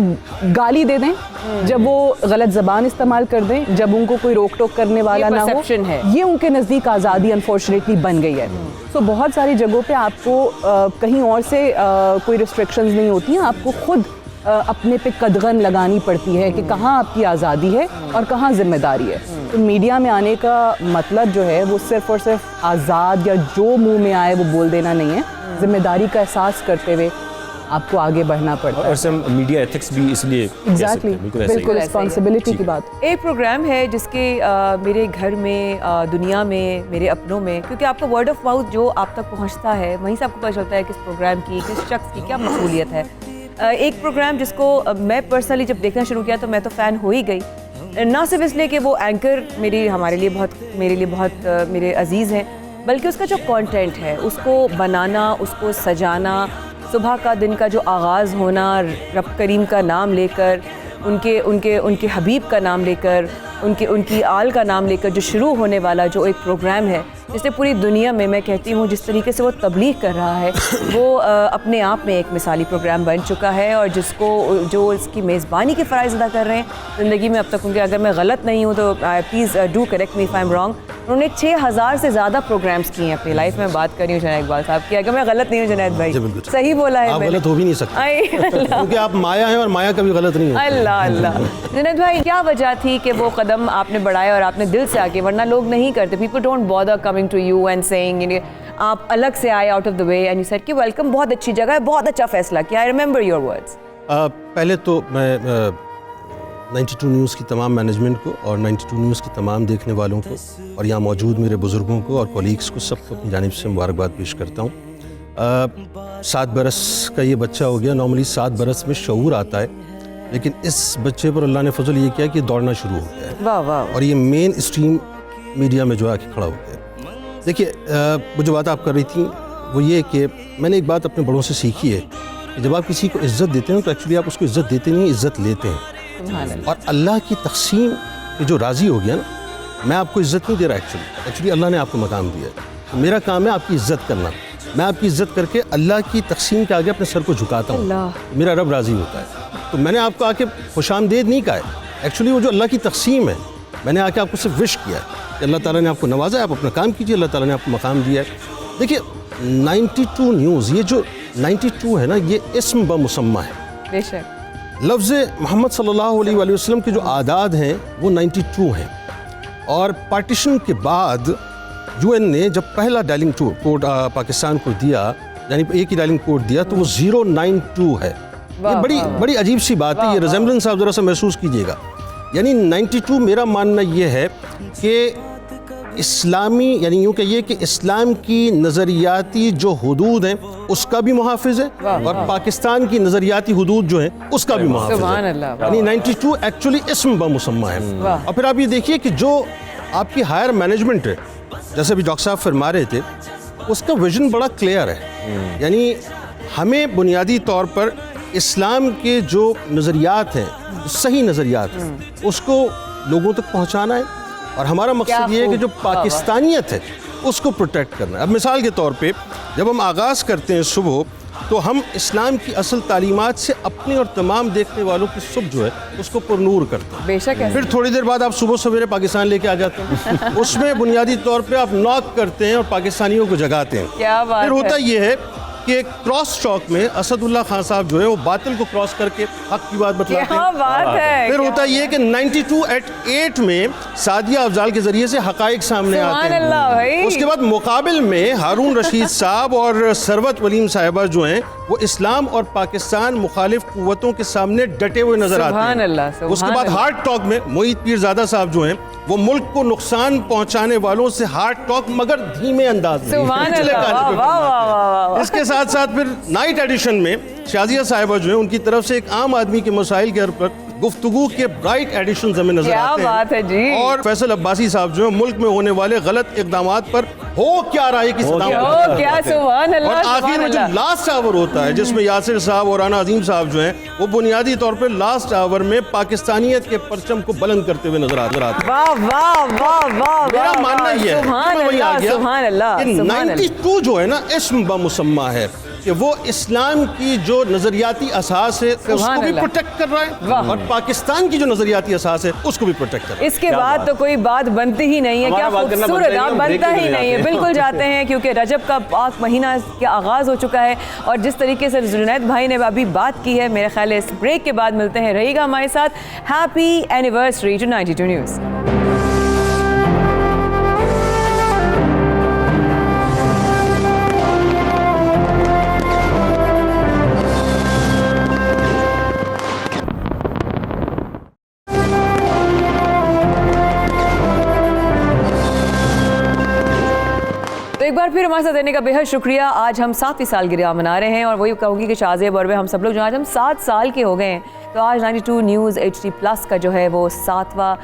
गाली दे दें, जब वो गलत ज़बान इस्तेमाल कर दें, जब उनको कोई रोक टोक करने वाला ना हो। ये उनके नज़दीक आज़ादी अनफॉर्चुनेटली बन गई है। तो बहुत सारी जगहों पे आपको कहीं और से कोई रिस्ट्रिक्शंस नहीं होती हैं, आपको खुद अपने पे कदगन लगानी पड़ती है कि कहाँ आपकी आज़ादी है और कहाँ जिम्मेदारी है। तो मीडिया में आने का मतलब जो है वो सिर्फ और सिर्फ आज़ाद या जो मुंह में आए वो बोल देना नहीं है, जिम्मेदारी का एहसास करते हुए आपको आगे बढ़ना पड़ता है। और सम मीडिया एथिक्स भी इसलिए एग्जैक्टली, बिल्कुल रिस्पॉन्सिबिलिटी की बात। एक प्रोग्राम है जिसके मेरे घर में, दुनिया में, मेरे अपनों में, क्योंकि आपका वर्ड ऑफ माउथ जो आप तक पहुंचता है वहीं से आपको पता चलता है किस प्रोग्राम की, किस शख्स की क्या मसूलियत है। एक प्रोग्राम जिसको मैं पर्सनली जब देखना शुरू किया तो मैं तो फ़ैन हो ही गई, ना सिर्फ इसलिए कि वो एंकर मेरे लिए बहुत मेरे अजीज़ हैं, बल्कि उसका जो कंटेंट है उसको बनाना, उसको सजाना, सुबह का दिन का जो आगाज़ होना रब करीम का नाम लेकर, उनके हबीब का नाम लेकर, उनकी आल का नाम लेकर जो शुरू होने वाला जो एक प्रोग्राम है, जिससे पूरी दुनिया में मैं कहती हूँ जिस तरीके से वो तबलीग कर रहा है वो अपने आप में एक मिसाली प्रोग्राम बन चुका है। और जो इसकी मेज़बानी के फ़राइज़ अदा कर रहे हैं ज़िंदगी में अब तक उनके, अगर मैं गलत नहीं हूँ तो please do correct me if I am wrong, उन्होंने 6000 से ज़्यादा प्रोग्राम्स किए हैं अपनी लाइफ में। बात कर रही हूँ जुनैद इकबाल साहब की, अगर मैं गलत नहीं हूँ जुनैद भाई, सही बोला है, आप गलत हो भी नहीं सकते क्योंकि आप माया हैं और माया कभी गलत नहीं होती। अल्लाह अल्लाह। जुनैद भाई, क्या वजह थी कि वो कदम आपने बढ़ाया और आपने दिल से आके, वरना लोग नहीं करते, people don't bother coming to you and saying, आप अलग से आए out of the way and you said कि वेलकम, बहुत अच्छी जगह है, बहुत अच्छा फैसला किया, आई रिमेंबर योर वर्ड्स। पहले तो मैं 92 न्यूज़ की तमाम मैनेजमेंट को और 92 न्यूज़ की तमाम देखने वालों को और यहाँ मौजूद मेरे बुज़ुर्गों को और कोलीग्स को सबको अपनी जानिब से मुबारकबाद पेश करता हूँ। 7 बरस का ये बच्चा हो गया, नॉर्मली 7 बरस में शऊर आता है, लेकिन इस बच्चे पर अल्लाह ने फजल ये किया कि दौड़ना शुरू हो गया है। वाह वाह। और ये मेन स्ट्रीम मीडिया में जो आके खड़ा हो गया। देखिए, वो जो बात आप कर रही थी वो ये कि मैंने एक बात अपने बड़ों से सीखी है कि जब आप किसी को इज़्ज़त देते हैं तो एक्चुअली आप उसको इज़्ज़त देते नहीं, इज़्ज़त लेते हैं। और अल्लाह की तक़सीम पे जो राज़ी हो गया ना, मैं आपको इज़्ज़त नहीं दे रहा, एक्चुअली अल्लाह ने आपको मकाम दिया है, तो मेरा काम है आपकी इज़्ज़त करना। मैं आपकी इज़्ज़त करके अल्लाह की तक़सीम के आगे अपने सर को झुकाता हूँ, मेरा रब राज़ी होता है। तो मैंने आपको आके खुशामदीद नहीं कहा है, एक्चुअली वो जो अल्लाह की तक़सीम है, मैंने आके आपको सिर्फ विश किया है कि अल्लाह ताला ने आपको नवाजा है, आप अपना काम कीजिए, अल्लाह ताला ने आपको मकाम दिया है। देखिए 92 न्यूज़, ये जो 92 है ना, ये इस्म ब मुसम्मा है। बेशक लफ्ज़ मोहम्मद सल्लल्लाहु अलैहि वसल्लम के जो आदाद हैं वो 92 हैं। और पार्टीशन के बाद यूएन ने जब पहला डायलिंग कोड पाकिस्तान को दिया, यानी एक ही डायलिंग कोड दिया, तो वो 092 है। ये बड़ी अजीब सी बात है, ये रिजेम्बलेंस आप ज़रा सा महसूस कीजिएगा। यानी 92, मेरा मानना ये है कि इस्लामी यानी यूँ कहिए कि इस्लाम की नज़रियाती जो हुदूद हैं उसका भी मुहाफिज है और पाकिस्तान की नज़रियाती हुदूद जो है उसका भी मुहाफिज सुभान है। अल्लाह। यानी 92 एक्चुअली इसम बमुसम्मा है। और फिर आप ये देखिए कि जो आपकी हायर मैनेजमेंट है, जैसे भी डॉक्टर साहब फरमा रहे थे, उसका विजन बड़ा क्लियर है। यानी हमें बुनियादी तौर पर इस्लाम के जो नज़रियात हैं, सही नज़रियात हैं, उसको लोगों तक पहुंचाना है और हमारा मकसद ये है कि जो पाकिस्तानियत है उसको प्रोटेक्ट करना है। अब मिसाल के तौर पे जब हम आगाज़ करते हैं सुबह, तो हम इस्लाम की असल तालीमात से अपने और तमाम देखने वालों की सुबह जो है उसको पुरनूर करते हैं। बेशक है। फिर थोड़ी देर बाद आप सुबह सवेरे पाकिस्तान लेके आ जाते हैं उसमें बुनियादी तौर पे आप नॉक करते हैं और पाकिस्तानियों को जगाते हैं। क्या बात फिर होता है। ये है कि क्रॉस चौक में असदुल्ला खान साहब जो है वो बातिल को क्रॉस करके हक की बात बतलाते क्या हैं। बात है। फिर होता ये कि 92@8 में सादिया अफजाल के जरिए से हकाइक सामने आते सुभान अल्लाह भाई। हैं। उसके बाद मुकाबिल में हारून रशीद साहब और सरवत वलीम साहिबा जो हैं वो इस्लाम और पाकिस्तान मुखालिफ कुव्वतों के सामने डटे हुए नजर आते सुभान हैं। अल्लाह, सुभान उसके बाद अल्लाह। हार्ट टॉक में मोहित पीरजादा साहब जो हैं वो मुल्क को नुकसान पहुंचाने वालों से हार्ट टॉक मगर धीमे अंदाज में सुभान पिछले अल्लाह, गाने पे वाह, वाह, फरमाते हैं। वाह, वाह। इसके साथ साथ फिर नाइट एडिशन में शाजिया साहिबा जो है उनकी तरफ से एक आम आदमी के मसाइल के पर गुफ्तगू के ब्राइट एडिशन हमें नजर क्या आते हैं। बात है जी। और फैसल अब्बासी साहब जो है मुल्क में होने वाले गलत इकदामात पर हो क्या रहा है की सदाम ओ क्या सुभान अल्लाह। और आखिर सुभान में जो अल्लाह। लास्ट आवर होता है जिसमें यासिर साहब और राना अजीम साहब जो हैं वो बुनियादी तौर पर लास्ट आवर में पाकिस्तानियत के परचम को बुलंद करते हुए नजर आते हैं। वाह वाह वाह वाह। मेरा मानना ये है सुभान मैं वही आ अल्लाह, गया सुभान अल्लाह, कि सुभान अल्लाह। 92 जो है ना इस्म बमुसम्मा है कि वो इस्लाम की जो नजरियाती असास है उसको भी अल्लाह। प्रोटेक्ट कर रहा है और पाकिस्तान की जो नजरियाती असास है उसको भी प्रोटेक्ट कर रहा है। इसके बाद तो कोई बात बनती ही नहीं है। क्या हमारा बात करना खूबसूरत, बनता ही आप नहीं, हम बनता break ही पे नहीं है। जाते हैं। बिल्कुल जाते हैं क्योंकि रजब का पाक महीना का आगाज हो चुका है और जिस तरीके से जुनैद भाई ने अभी बात की है, मेरे ख्याल है इस ब्रेक के बाद मिलते हैं। रहिएगा हमारे साथ। Happy anniversary to 92 news. तो एक बार फिर हमारे साथ रहने का बेहद शुक्रिया। आज हम 7वीं सालगिरह मना रहे हैं और वही कहूँगी कि शाज़ेब और हम सब लोग जो आज हम 7 साल के हो गए हैं, तो आज 92 न्यूज़ HD+ का जो है वो 7वां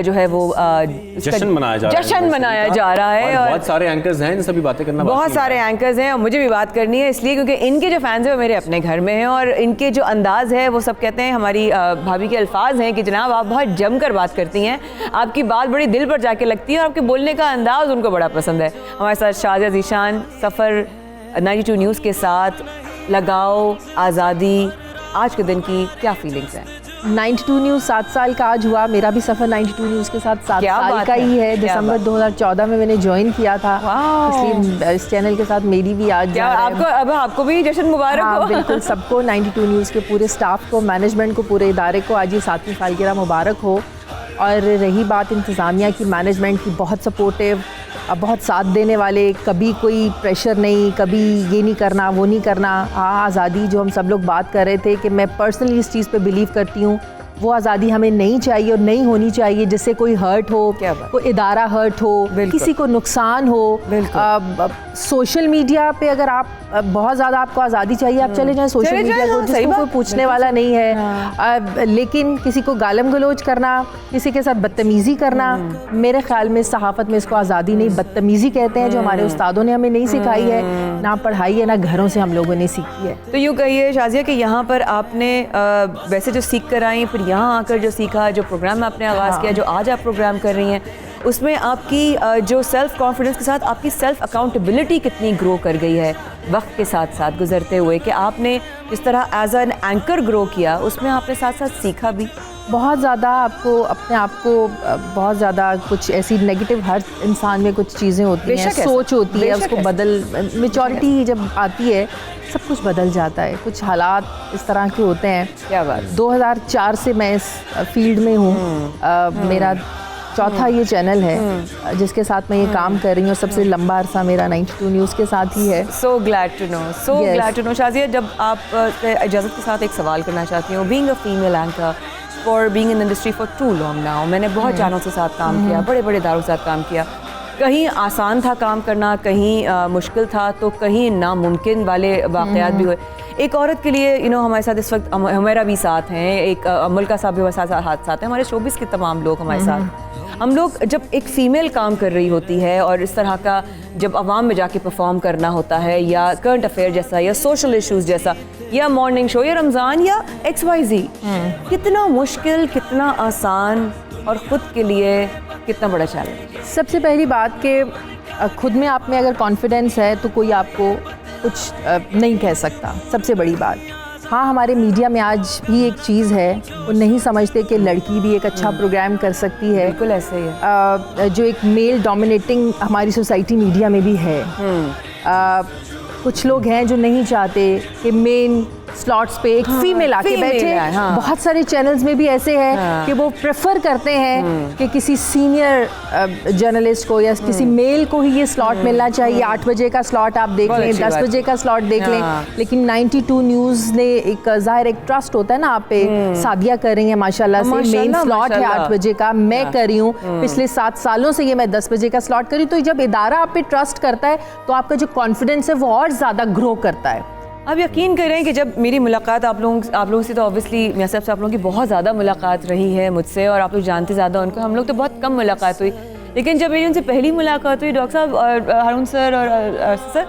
जो है वो जश्न मनाया जा रहा है। जश्न मनाया जा रहा है और और बहुत सारे एंकर्स हैं जिनसे भी बातें करना बहुत बाकी है। सारे एंकर्स हैं और मुझे भी बात करनी है इसलिए क्योंकि इनके जो फैंस हैं वो मेरे अपने घर में हैं और इनके जो अंदाज़ है वो सब कहते हैं, हमारी भाभी के अल्फाज हैं कि जनाब आप बहुत जमकर बात करती हैं, आपकी बात बड़ी दिल पर जाके लगती है और आपके बोलने का अंदाज़ उनको बड़ा पसंद है। हमारे साथ शाजिया ज़ीशान सफ़र 92 न्यूज़ के साथ लगाओ आज़ादी, आज के दिन की क्या फीलिंग्स हैं? 92 न्यूज़ 7 साल का आज हुआ। मेरा भी सफ़र 92 न्यूज़ के साथ 7 क्या साल बात का है, ही है। क्या दिसंबर बात। 2014 में मैंने ज्वाइन किया था, वाह। इसलिए इस चैनल के साथ मेरी भी आज क्या जा रहा है। आपको अब आपको भी जश्न मुबारक हाँ हो। बिल्कुल, सबको 92 न्यूज़ के पूरे स्टाफ को, मैनेजमेंट को, पूरे इदारे को आज ये 7वीं सालगिरह मुबारक हो। और रही बात इंतज़ामिया की, मैनेजमेंट की, बहुत सपोर्टिव, बहुत साथ देने वाले, कभी कोई प्रेशर नहीं, कभी ये नहीं करना वो नहीं करना। हाँ, आज़ादी जो हम सब लोग बात कर रहे थे कि मैं पर्सनली इस चीज़ पे बिलीव करती हूँ, वो आज़ादी हमें नहीं चाहिए और नहीं होनी चाहिए जिससे कोई हर्ट हो, क्या बात। कोई इदारा हर्ट हो, किसी को नुकसान हो। सोशल मीडिया पे अगर आप बहुत ज़्यादा आपको आज़ादी चाहिए, आप चले जाएं सोशल चले मीडिया जाएं, को, हाँ, सही जिसको कोई बात। पूछने वाला नहीं है। लेकिन किसी को गालम गलोच करना, किसी के साथ बदतमीज़ी करना, मेरे ख्याल में सहाफ़त में इसको आज़ादी नहीं बदतमीज़ी कहते हैं, जो हमारे उस्तादों ने हमें नहीं सिखाई है, ना पढ़ाई है, ना घरों से हम लोगों ने सीखी है। तो यूँ कहिए शाजिया कि यहाँ पर आपने वैसे जो सीख कर आई, फिर यहाँ आकर जो सीखा, जो प्रोग्राम आपने आगाज़ किया, जो आज आप प्रोग्राम कर रही हैं, उसमें आपकी जो सेल्फ़ कॉन्फिडेंस के साथ आपकी सेल्फ़ अकाउंटेबिलिटी कितनी ग्रो कर गई है वक्त के साथ साथ गुजरते हुए, कि आपने जिस तरह एज एन एंकर ग्रो किया उसमें आपने साथ साथ सीखा भी? बहुत ज़्यादा आपको अपने आप को बहुत ज़्यादा कुछ ऐसी नेगेटिव, हर इंसान में कुछ चीज़ें होती हैं, बेशक है, सोच होती है, बेशक उसको है। बदल, मेचॉरिटी जब आती है सब कुछ बदल जाता है। कुछ हालात इस तरह के होते हैं। क्या बात। 2004 से मैं इस फील्ड में हूँ। मेरा चौथा ये चैनल है जिसके साथ मैं ये काम कर रही हूँ। सबसे लंबा अरसा मेरा 92 न्यूज़ के साथ ही है। So glad to know, so Yes. Glad to know. Shazia, जब आप इजाज़त के साथ एक सवाल करना चाहती हूँ, being a female anchor for being in industry for too long now, मैंने बहुत चैनल के साथ काम किया, बड़े बड़े इदारों के साथ काम किया, कहीं आसान था काम करना, कहीं मुश्किल था, तो कहीं नामुमकिन वाले वाक़यात भी हुए। एक औरत के लिए हमारे साथ इस वक्त हमारा भी साथ हैं, एक मुल्का साहब भी हमारे साथ हैं, हमारे शोबिस के तमाम लोग हमारे साथ। हम लोग जब एक फ़ीमेल काम कर रही होती है और इस तरह का जब आवाम में जाके परफॉर्म करना होता है, या करंट अफेयर जैसा, या सोशल इश्यूज़ जैसा, या मॉर्निंग शो, या रमज़ान, या XYZ, कितना मुश्किल, कितना आसान, और ख़ुद के लिए कितना बड़ा चैलेंज। सबसे पहली बात कि खुद में आप में अगर कॉन्फिडेंस है तो कोई आपको कुछ नहीं कह सकता, सबसे बड़ी बात। हाँ, हमारे मीडिया में आज भी एक चीज़ है, वो नहीं समझते कि लड़की भी एक अच्छा प्रोग्राम कर सकती है। बिल्कुल ऐसे ही है। जो एक मेल डोमिनेटिंग हमारी सोसाइटी मीडिया में भी है। कुछ लोग हैं जो नहीं चाहते कि मेन स्लॉट्स पे एक फीमेल आके बैठे। हाँ। बहुत सारे चैनल्स में भी ऐसे हैं कि वो प्रेफर करते हैं कि किसी सीनियर जर्नलिस्ट को या किसी मेल को ही ये स्लॉट मिलना चाहिए। 8 बजे का स्लॉट आप देख लें, 10 बजे का स्लॉट देख लें। लेकिन 92 न्यूज़ ने एक ज़ाहिर एक ट्रस्ट होता है ना आप पे, सादिया कर रही हैं माशाल्लाह से, मेन स्लॉट है 8 बजे का, मैं कर रही हूँ पिछले 7 सालों से, ये मैं 10 बजे का स्लॉट करी। तो जब इदारा आप पे ट्रस्ट करता है तो आपका जो कॉन्फिडेंस है वो और ज़्यादा ग्रो करता है। आप यकीन करें कि जब मेरी मुलाकात आप लोगों से, तो ऑब्वियसली मियां साहब से आप लोगों की बहुत ज़्यादा मुलाकात रही है मुझसे, और आप लोग जानते ज़्यादा उनको, हम लोग तो बहुत कम मुलाकात हुई। लेकिन जब मेरी उनसे पहली मुलाकात हुई, डॉक्टर साहब और हारून सर और सर,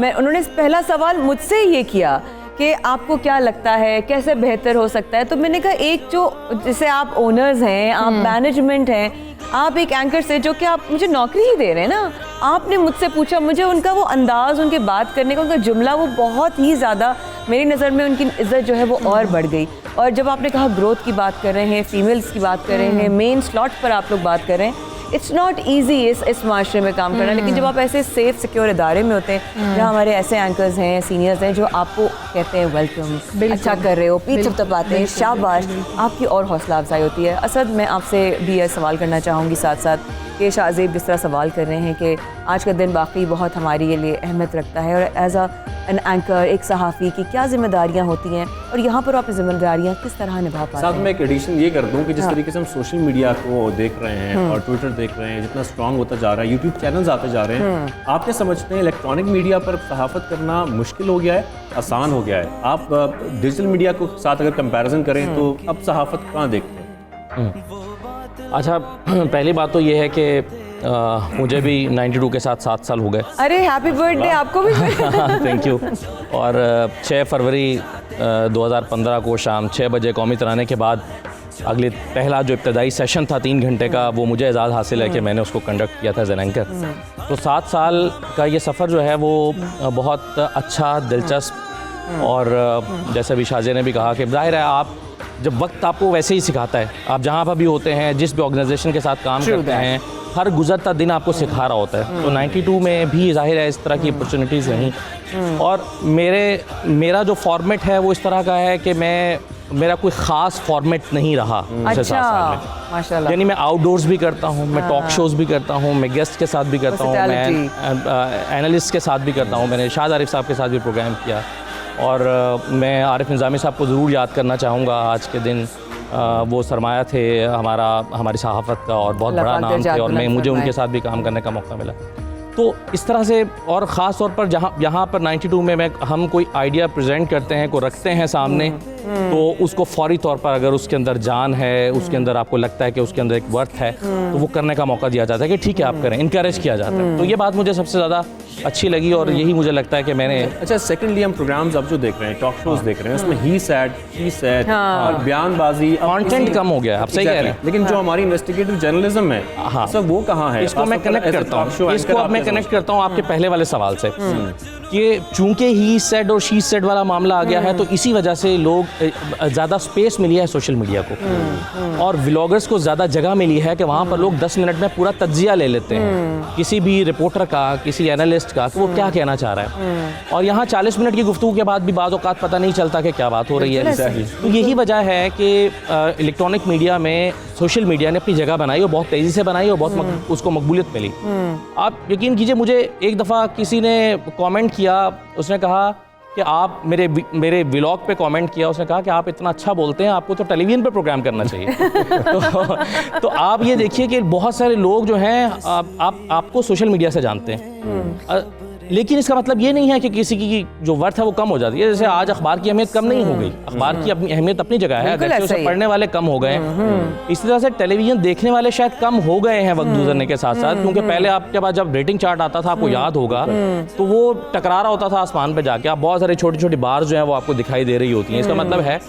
उन्होंने पहला सवाल मुझसे ये किया कि आपको क्या लगता है, कैसे बेहतर हो सकता है। तो मैंने कहा, एक जो जैसे आप ओनर्स हैं, आप मैनेजमेंट हैं, आप एक एंकर से, जो कि आप मुझे नौकरी ही दे रहे हैं ना, आपने मुझसे पूछा, मुझे उनका वो अंदाज़, उनके बात करने का, उनका जुमला, वो बहुत ही ज़्यादा मेरी नज़र में उनकी इज़्ज़त जो है वो और बढ़ गई। और जब आपने कहा ग्रोथ की बात कर रहे हैं, फीमेल्स की बात कर रहे हैं, मेन स्लॉट पर आप लोग बात कर रहे हैं, इट्स नॉट ईजी इस माशरे में काम करना। लेकिन जब आप ऐसे सेफ सिक्योर इदारे में होते हैं, जहाँ हमारे ऐसे एंकर्स हैं, सीनियर्स हैं, जो आपको कहते हैं वेलकम, अच्छा कर रहे हो, पीठ थपथपाते हैं, शाबाश, आपकी और हौसला अफजाई होती है। असद, मैं आपसे भी यह सवाल करना चाहूँगी साथ साथ कि शाहज़ेब जिस तरह सवाल कर रहे हैं कि आज का दिन वाकई बहुत हमारे लिए अहमियत रखता है, और एज एन एंकर, एक सहाफ़ी की क्या जिम्मेदारियाँ होती हैं, और यहाँ पर आप जिम्मेदारियाँ किस तरह निभा पाते हैं? साथ में एक एडिशन ये कर दूँ कि जिस तरीके से हम सोशल मीडिया को देख रहे हैं और ट्विटर देख रहे हैं, जितना स्ट्रॉन्ग होता जा रहा है, यूट्यूब चैनल्स आते जा रहे हैं, आप क्या समझते हैं इलेक्ट्रॉनिक मीडिया पर सहाफ़त करना मुश्किल हो गया है, आसान हो गया है? आप डिजिटल मीडिया को साथ अगर कंपैरिजन करें तो अब सहाफ़त कहाँ देखते हैं? अच्छा, पहली बात तो ये है कि मुझे भी 92 के साथ 7 साल हो गए। अरे हैप्पी बर्थडे आपको भी। Thank you. और 6 फरवरी 2015 को शाम 6 बजे कौमी तराने के बाद अगले पहला जो इब्तदाई सेशन था 3 घंटे का, वो मुझे एजाज़ हासिल है कि मैंने उसको कंडक्ट किया था एज एन एंकर। तो 7 साल का ये सफ़र जो है वो बहुत अच्छा, दिलचस्प, और जैसे अभी शाहजे ने भी कहा कि जाहिर है आप जब वक्त आपको वैसे ही सिखाता है, आप जहाँ पर भी होते हैं, जिस भी ऑर्गेनाइजेशन के साथ काम करते हैं, हर गुजरता दिन आपको सिखा रहा होता है। तो 92 में भी जाहिर है इस तरह की अपॉर्चुनिटीज़ रहीं, और मेरा जो फॉर्मेट है वो इस तरह का है कि मेरा कोई ख़ास फॉर्मेट नहीं रहा पिछले 7 साल में। माशाल्लाह। यानी मैं आउटडोर्स भी करता हूँ, मैं टॉक शोज़ भी करता हूँ, मैं गेस्ट के साथ भी करता हूँ, मैं एनालिस्ट के साथ भी करता हूँ, मैंने शाहद आरिफ साहब के साथ भी प्रोग्राम किया। और मैं आरिफ निज़ामी साहब को ज़रूर याद करना चाहूँगा आज के दिन। वो सरमाया थे हमारी सहाफ़त का, और बहुत बड़ा नाम थे, और मुझे उनके साथ भी काम करने का मौका मिला। तो इस तरह से, और ख़ास तौर पर यहाँ पर 92 में हम कोई आइडिया प्रेजेंट करते हैं, को रखते हैं सामने, तो उसको फौरी तौर पर अगर उसके अंदर जान है, उसके अंदर आपको लगता है कि उसके अंदर एक वर्थ है, तो वो करने का मौका दिया जाता है कि ठीक है आप करें, इनकरेज किया जाता है। तो ये बात मुझे सबसे ज़्यादा अच्छी लगी, और यही मुझे लगता है कि मैंने। अच्छा, सेकेंडली हम प्रोग्राम्स अब जो देख रहे हैं, टॉक शोज देख रहे हैं, उसमें ही सैड, शी सैड और बयानबाजी, कंटेंट कम हो गया, आप सही कह रहे हैं। लेकिन जो हमारी इन्वेस्टिगेटिव जर्नलिज्म है, हाँ, सब वो कहाँ है? इसको मैं कनेक्ट करता हूँ आपके पहले वाले सवाल से, कि चूंकि ही सेड और शी सेड वाला मामला आ गया है, तो इसी वजह से लोग ज़्यादा स्पेस मिली है सोशल मीडिया को, और व्लॉगर्स को ज़्यादा जगह मिली है कि वहाँ पर लोग 10 मिनट में पूरा तज्जिया ले लेते हैं किसी भी रिपोर्टर का, किसी एनालिस्ट का, कि वो क्या कहना चाह रहा है। और यहाँ 40 मिनट की गुफ्तगू के बाद भी बाज़ औक़ात पता नहीं चलता कि क्या बात हो रही है। तो यही वजह है कि इलेक्ट्रॉनिक मीडिया में सोशल मीडिया ने अपनी जगह बनाई, और बहुत तेज़ी से बनाई, और बहुत उसको मकबूलियत मिली। आप यकीन कीजिए, मुझे एक दफ़ा किसी ने कमेंट किया, उसने कहा कि आप मेरे व्लॉग पे कमेंट किया, उसने कहा कि आप इतना अच्छा बोलते हैं, आपको तो टेलीविज़न पे प्रोग्राम करना चाहिए। तो आप ये देखिए कि बहुत सारे लोग जो हैं आपको सोशल मीडिया से जानते हैं, लेकिन इसका मतलब ये नहीं है कि किसी की जो वर्थ है वो कम हो जाती है। जैसे आज अखबार की अहमियत कम नहीं हो गई, अखबार की अपनी अहमियत अपनी जगह है, अगर उसे पढ़ने वाले कम हो गए हैं, इसी तरह से टेलीविज़न देखने वाले शायद कम हो गए हैं वक्त गुजरने के साथ साथ, क्योंकि पहले आपके पास जब रेटिंग चार्ट आता था, आपको याद होगा, तो वो टकरा रहा होता था आसमान पे जाके। आप बहुत सारी छोटी छोटी बार जो है वो आपको दिखाई दे रही होती हैं। इसका मतलब है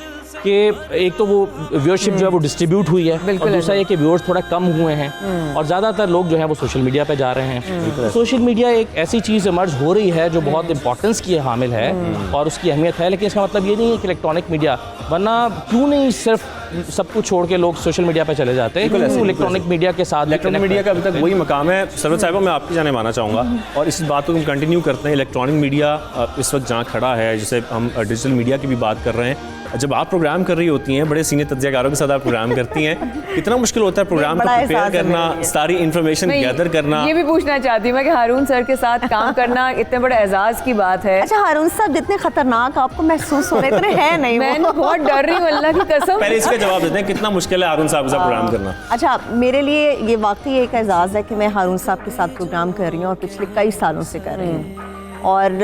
कि एक तो वो व्यूअरशिप जो है वो डिस्ट्रीब्यूट हुई है, और दूसरा ये कि व्यूअर्स थोड़ा कम हुए हैं, और ज़्यादातर लोग जो हैं वो सोशल मीडिया पे जा रहे हैं। सोशल मीडिया एक ऐसी चीज़ इमर्ज हो रही है जो बहुत इंपॉर्टेंस की हामिल है और उसकी अहमियत है, लेकिन इसका मतलब ये नहीं है कि इलेक्ट्रॉनिक मीडिया, वरना क्यों नहीं सिर्फ सब कुछ छोड़ के लोग सोशल मीडिया पे चले जाते हैं, क्यों इलेक्ट्रॉनिक मीडिया के साथ इलेक्ट्रॉनिक मीडिया का अभी तक वही मकाम है। सरवत साहिबा, मैं आपकी जाने मानना चाहूँगा और इस बात को हम कंटिन्यू करते हैं। इलेक्ट्रॉनिक मीडिया इस वक्त जहाँ खड़ा है, जैसे हम डिजिटल मीडिया की भी बात कर रहे हैं, जब आप प्रोग्राम कर रही होती हैं, बड़े सीनियर तज्ज़ियाकारों के साथ आप प्रोग्राम करती हैं, कितना मुश्किल होता है प्रोग्राम को प्रिपेयर करना, सारी इन्फॉर्मेशन गैदर करना। ये भी पूछना चाहती हूँ मैं कि हारून सर के साथ काम करना इतने बड़े एजाज की बात है। अच्छा, हारून साहब जितने खतरनाक आपको महसूस हो रहे इतने हैं नहीं, मैं बहुत डर रही हूँ, अल्लाह की कसम। पहले इसका जवाब देते हैं, कितना मुश्किल है हारून साहब के साथ प्रोग्राम करना? अच्छा, मेरे लिए ये वाकई एक एजाज़ है कि मैं हारून साहब के साथ प्रोग्राम कर रही हूँ और पिछले कई सालों से कर रही हूँ, और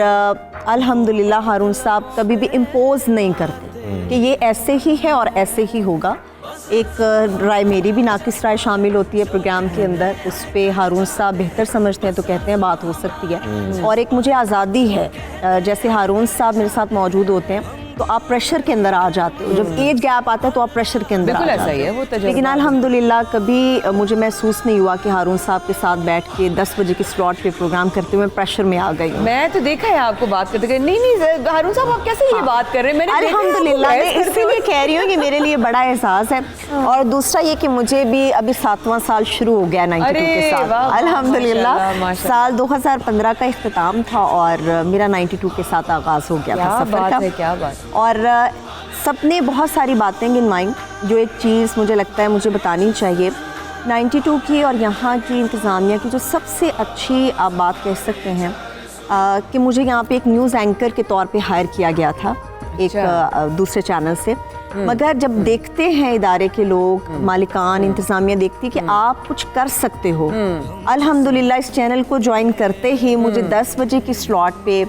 अल्हम्दुलिल्लाह हारून साहब कभी भी इम्पोज नहीं करते कि ये ऐसे ही है और ऐसे ही होगा। एक राय मेरी भी नाकिस राय शामिल होती है प्रोग्राम के अंदर, उस पर हारून साहब बेहतर समझते हैं तो कहते हैं बात हो सकती है, और एक मुझे आज़ादी है। जैसे हारून साहब मेरे साथ मौजूद होते हैं तो आप प्रेशर के अंदर आ जाते हो, जब एज गैप आता है तो आप प्रेशर के अंदर आ जाते हो। लेकिन अल्हम्दुलिल्लाह कभी मुझे महसूस नहीं हुआ कि हारून साहब के साथ बैठ के 10 बजे के स्लॉट पे प्रोग्राम करते हुए प्रेशर में आ गई हूँ। मैं तो देखा है आपको बात करते, नहीं हारून साहब आप कैसे ये बात कर रहे हैं? मैंने अल्हम्दुलिल्लाह, मैं इसीलिए कह रही हूँ कि मेरे लिए बड़ा एहसास है। और दूसरा ये कि मुझे भी अभी 7वां साल शुरू हो गया 92 के साथ, अल्हम्दुलिल्लाह। साल 2015 का इख्तिताम था और मेरा 92 के साथ आगाज़ हो गया था सफ़र का। क्या बात। और सबने बहुत सारी बातें गिनवाई, जो एक चीज़ मुझे लगता है मुझे बतानी चाहिए 92 की और यहाँ की इंतज़ामिया की, जो सबसे अच्छी आप बात कह सकते हैं कि मुझे यहाँ पे एक न्यूज़ एंकर के तौर पे हायर किया गया था एक दूसरे चैनल से। मगर जब देखते हैं इदारे के लोग, मालिकान, इंतज़ामिया देखती कि आप कुछ कर सकते हो, अल्हम्दुलिल्लाह इस चैनल को ज्वाइन करते ही मुझे 10 बजे की स्लॉट पे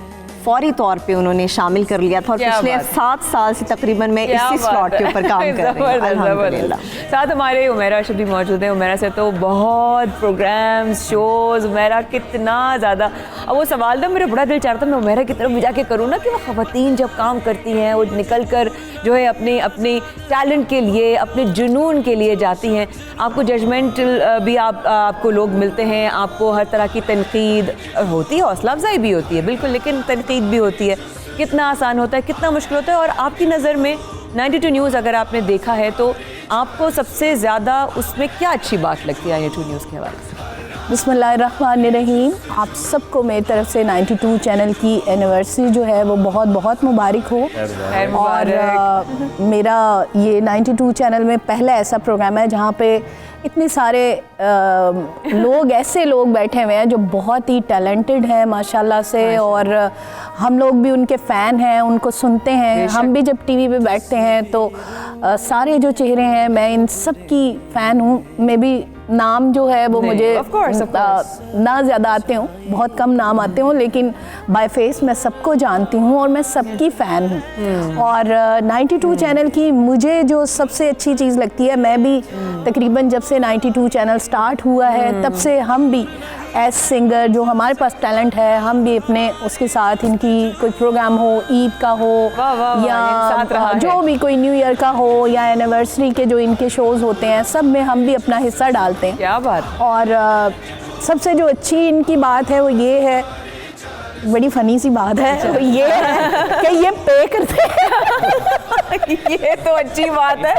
फौरी तौर पे उन्होंने शामिल कर लिया था, और पिछले 7 साल से तकरीबन मैं इसी स्लॉट के ऊपर काम कर रही हूँ अल्हम्दुलिल्लाह। साथ हमारे उमेरा अर्शद भी मौजूद है। उमेरा से तो बहुत प्रोग्राम्स, शोज़, उमेरा कितना ज़्यादा, अब वो सवाल था मेरा बड़ा दिल चाहता मैं उमेरा की तरफ भी जाके करूँ ना, कि वो ख़वातीन जब काम करती हैं वो निकल कर जो है अपने टैलेंट के लिए, अपने जुनून के लिए जाती हैं। आपको जजमेंटल भी आपको लोग मिलते हैं, आपको हर तरह की तनकीद होती है, हौसला अफजाई भी होती है बिल्कुल, लेकिन तनकीद भी होती है। कितना आसान होता है, कितना मुश्किल होता है। और आपकी नज़र में 92 न्यूज़ अगर आपने देखा है तो आपको सबसे ज़्यादा उसमें क्या अच्छी बात लगती है 92 न्यूज़ के हवाले से? बिस्मिल्लाहिर्रहमानिर्रहीम। आप सबको मेरी तरफ से 92 चैनल की एनिवर्सरी जो है वो बहुत बहुत मुबारक हो। और मेरा ये 92 चैनल में पहला ऐसा प्रोग्राम है जहाँ पे इतने सारे लोग, ऐसे लोग बैठे हुए हैं जो बहुत ही टैलेंटेड हैं माशाल्लाह से, और हम लोग भी उनके फ़ैन हैं, उनको सुनते हैं। हम भी जब टीवी पे बैठते हैं तो सारे जो चेहरे हैं, मैं इन सब की फ़ैन हूँ। मैं भी नाम जो है वो मुझे ना ज़्यादा आते हूँ, बहुत कम नाम आते हूँ, लेकिन बाय फेस मैं सबको जानती हूँ और मैं सबकी फ़ैन हूँ। और 92 चैनल की मुझे जो सबसे अच्छी चीज़ लगती है, मैं भी तकरीबन जब से 92 चैनल स्टार्ट हुआ है तब से हम भी एज सिंगर जो हमारे पास टैलेंट है, हम भी अपने उसके साथ इनकी कोई प्रोग्राम हो, ईद का हो या जो भी कोई न्यू ईयर का हो या एनिवर्सरी के जो इनके शोज़ होते हैं, सब में हम भी अपना हिस्सा डालते हैं। क्या बात। और सबसे जो अच्छी इनकी बात है वो ये है, बड़ी फनी सी बात है, वो ये है कि ये पे करते हैं। ये तो अच्छी बात है,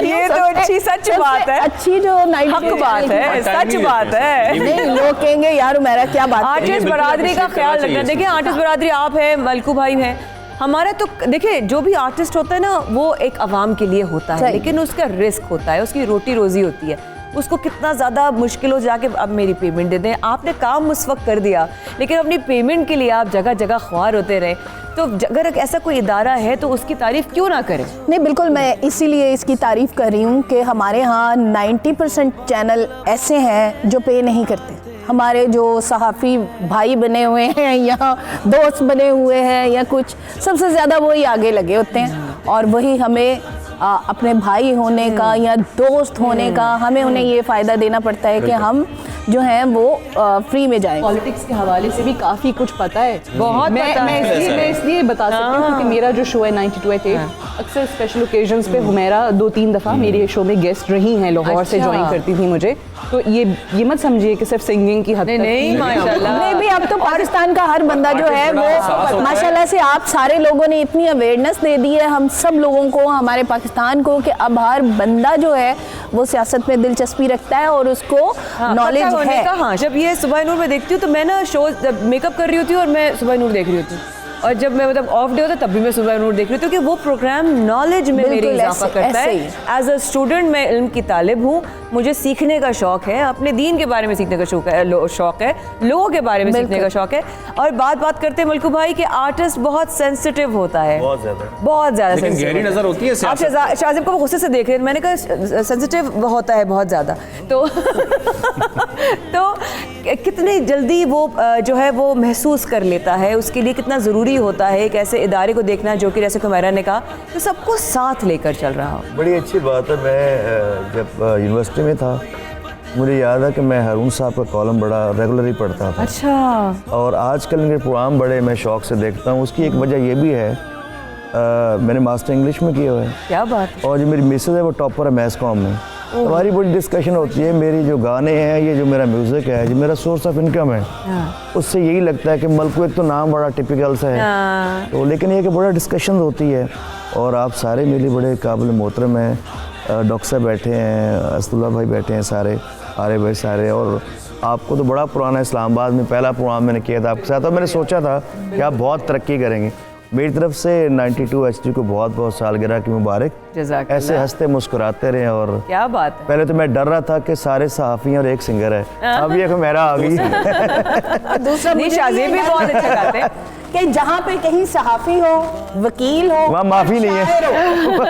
ये तो अच्छी सच बात है, अच्छी जो हक बात है, सच बात है। नहीं, लोग कहेंगे यार मेरा क्या बात। आर्टिस्ट बरादरी का ख्याल रखना। देखिए आर्टिस्ट बरादरी आप है, मलकू भाई हैं, हमारा तो देखिए जो भी आर्टिस्ट होता है ना वो एक आवाम के लिए होता है, लेकिन उसका रिस्क होता है, उसकी रोटी रोजी होती है, उसको कितना ज़्यादा मुश्किल हो जाके अब मेरी पेमेंट दे दें। आपने काम उस वक्त कर दिया, लेकिन अपनी पेमेंट के लिए आप जगह जगह ख्वार होते रहे। तो अगर ऐसा कोई इदारा है तो उसकी तारीफ क्यों ना करें? नहीं, बिल्कुल, मैं इसीलिए इसकी तारीफ़ कर रही हूँ कि हमारे यहाँ 90% चैनल ऐसे हैं जो पे नहीं करते। हमारे जो सहाफ़ी भाई बने हुए हैं या दोस्त बने हुए हैं या कुछ, सबसे ज़्यादा वही आगे लगे होते हैं और वही हमें अपने भाई होने का या दोस्त होने का, हमें उन्हें ये फ़ायदा देना पड़ता है कि हम जो हैं वो फ्री में जाएं। पॉलिटिक्स के हवाले से भी काफ़ी कुछ पता है, बहुत पता है। मैं इसलिए बता सकती हूँ क्योंकि मेरा जो शो है 92 अक्सर स्पेशल ओकेजन्स पे हुमैरा 2-3 दफ़ा मेरे शो में गेस्ट रही हैं, लाहौर से ज्वाइन करती थी मुझे। तो ये मत समझिए कि सिर्फ सिंगिंग की हद तक। नहीं, माशाल्लाह। नहीं भी, अब तो पाकिस्तान का हर बंदा जो है वो माशाल्लाह से आप सारे लोगों ने इतनी अवेयरनेस दे दी है हम सब लोगों को, हमारे पाकिस्तान को, कि अब हर बंदा जो है वो सियासत में दिलचस्पी रखता है और उसको नॉलेज है। हाँ, जब ये सुबह नूर में देखती हूँ तो मैं ना शो जब मेकअप कर रही होती हूँ और मैं सुबह नूर देख रही होती हूँ, और जब मैं मतलब ऑफ डे होता तब भी मैं सुबह नूर देख रही हूँ, क्योंकि वो प्रोग्राम नॉलेज में मेरी इजाफा करता है। एज अ स्टूडेंट मैं इल्म की तालिब हूँ, मुझे सीखने का शौक़ है, अपने दीन के बारे में सीखने का शौक़ है, लोगों के बारे में सीखने का शौक़ है। और बात करते हैं मलकू भाई कि आर्टिस्ट बहुत सेंसिटिव होता है, बहुत ज़्यादा गहरी नज़र होती है। आप शाजिब को गुस्से से देख रहे हैं, मैंने कहा सेंसिटिव होता है बहुत ज़्यादा, तो कितनी जल्दी वो जो है वो महसूस कर लेता है, उसके लिए कितना ज़रूरी होता है एक ऐसे इदारे को देखना जो कि जैसे हुमैरा ने कहा कि सबको साथ लेकर चल रहा हो। बड़ी अच्छी बात है। मैं जब यूनिवर्सिटी में था मुझे याद है कि मैं हारून साहब का कॉलम बड़ा रेगुलरली पढ़ता था। अच्छा। और आजकल इनके प्रोग्राम बड़े मैं शौक़ से देखता हूँ। उसकी एक वजह ये भी है, मैंने मास्टर इंग्लिश में किया हुआ है। क्या बात। और जो मेरी मिसेज है वो टॉपर है मैथ्स कॉम में। हमारी बड़ी डिस्कशन होती है, मेरी जो गाने हैं, ये जो मेरा म्यूज़िक है, जो मेरा सोर्स ऑफ इनकम है, उससे यही लगता है कि मलकू, एक तो नाम बड़ा टिपिकल सा है, तो लेकिन ये कि बड़ा डिस्कशन होती है। और आप सारे मेरे बड़े काबिल मोहतरम हैं, डॉक्टर साहब बैठे हैं, असदुल्ला भाई बैठे हैं, सारे आरे भाई सारे, और आपको तो बड़ा पुराना इस्लामाबाद में पहला प्रोग्राम मैंने किया था आपके साथ, और मैंने सोचा था कि आप बहुत तरक्की करेंगे। मेरी तरफ से 92 HD को बहुत बहुत सालगिरह की मुबारक। ऐसे हंसते मुस्कुराते रहे। और क्या बात है। पहले तो मैं डर रहा था कि सारे सहाफ़ी और एक सिंगर है, अब ये मेरा आ गई। दूसरा शाजिब भी बहुत अच्छा गाते हैं कि जहाँ पे कहीं सहाफ़ी हो, वकील हो, वहाँ माफ़ी नहीं है,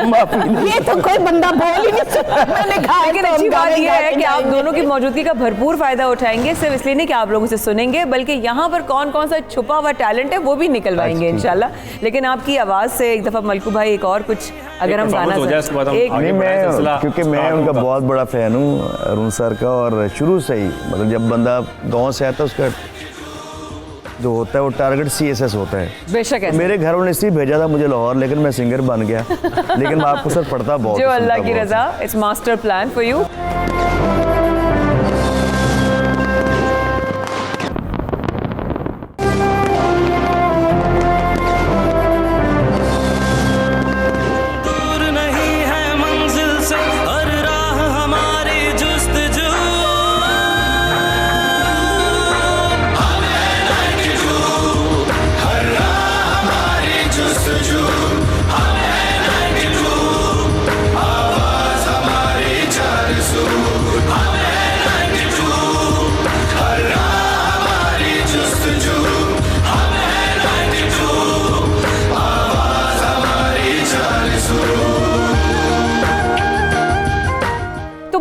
माफ़ी नहीं। ये तो कोई बंदा बोल ही नहीं सकता। मैंने कहा, लेकिन अच्छी बात यह है कि आप दोनों की मौजूदगी का भरपूर फायदा उठाएंगे, सिर्फ इसलिए नहीं कि आप लोगों से सुनेंगे, बल्कि यहाँ पर कौन कौन सा छुपा हुआ टैलेंट है वो भी निकलवाएंगे इंशाल्लाह। लेकिन आपकी आवाज़ से एक दफ़ा मलकू भाई एक और कुछ अगर हम गाना नहीं, मैं क्योंकि मैं उनका बहुत बड़ा फ़ैन हूँ अरुण सर का, और शुरू से ही मतलब जब बंदा गाँव से आता है उसका जो होता है वो टारगेट CSS होता है। बेशक है। मेरे घर वाले इसलिए भेजा था मुझे लाहौर, लेकिन मैं सिंगर बन गया। लेकिन मैं आपको सर पढ़ता बहुत, जो अल्लाह की रज़ा, it's master plan for you.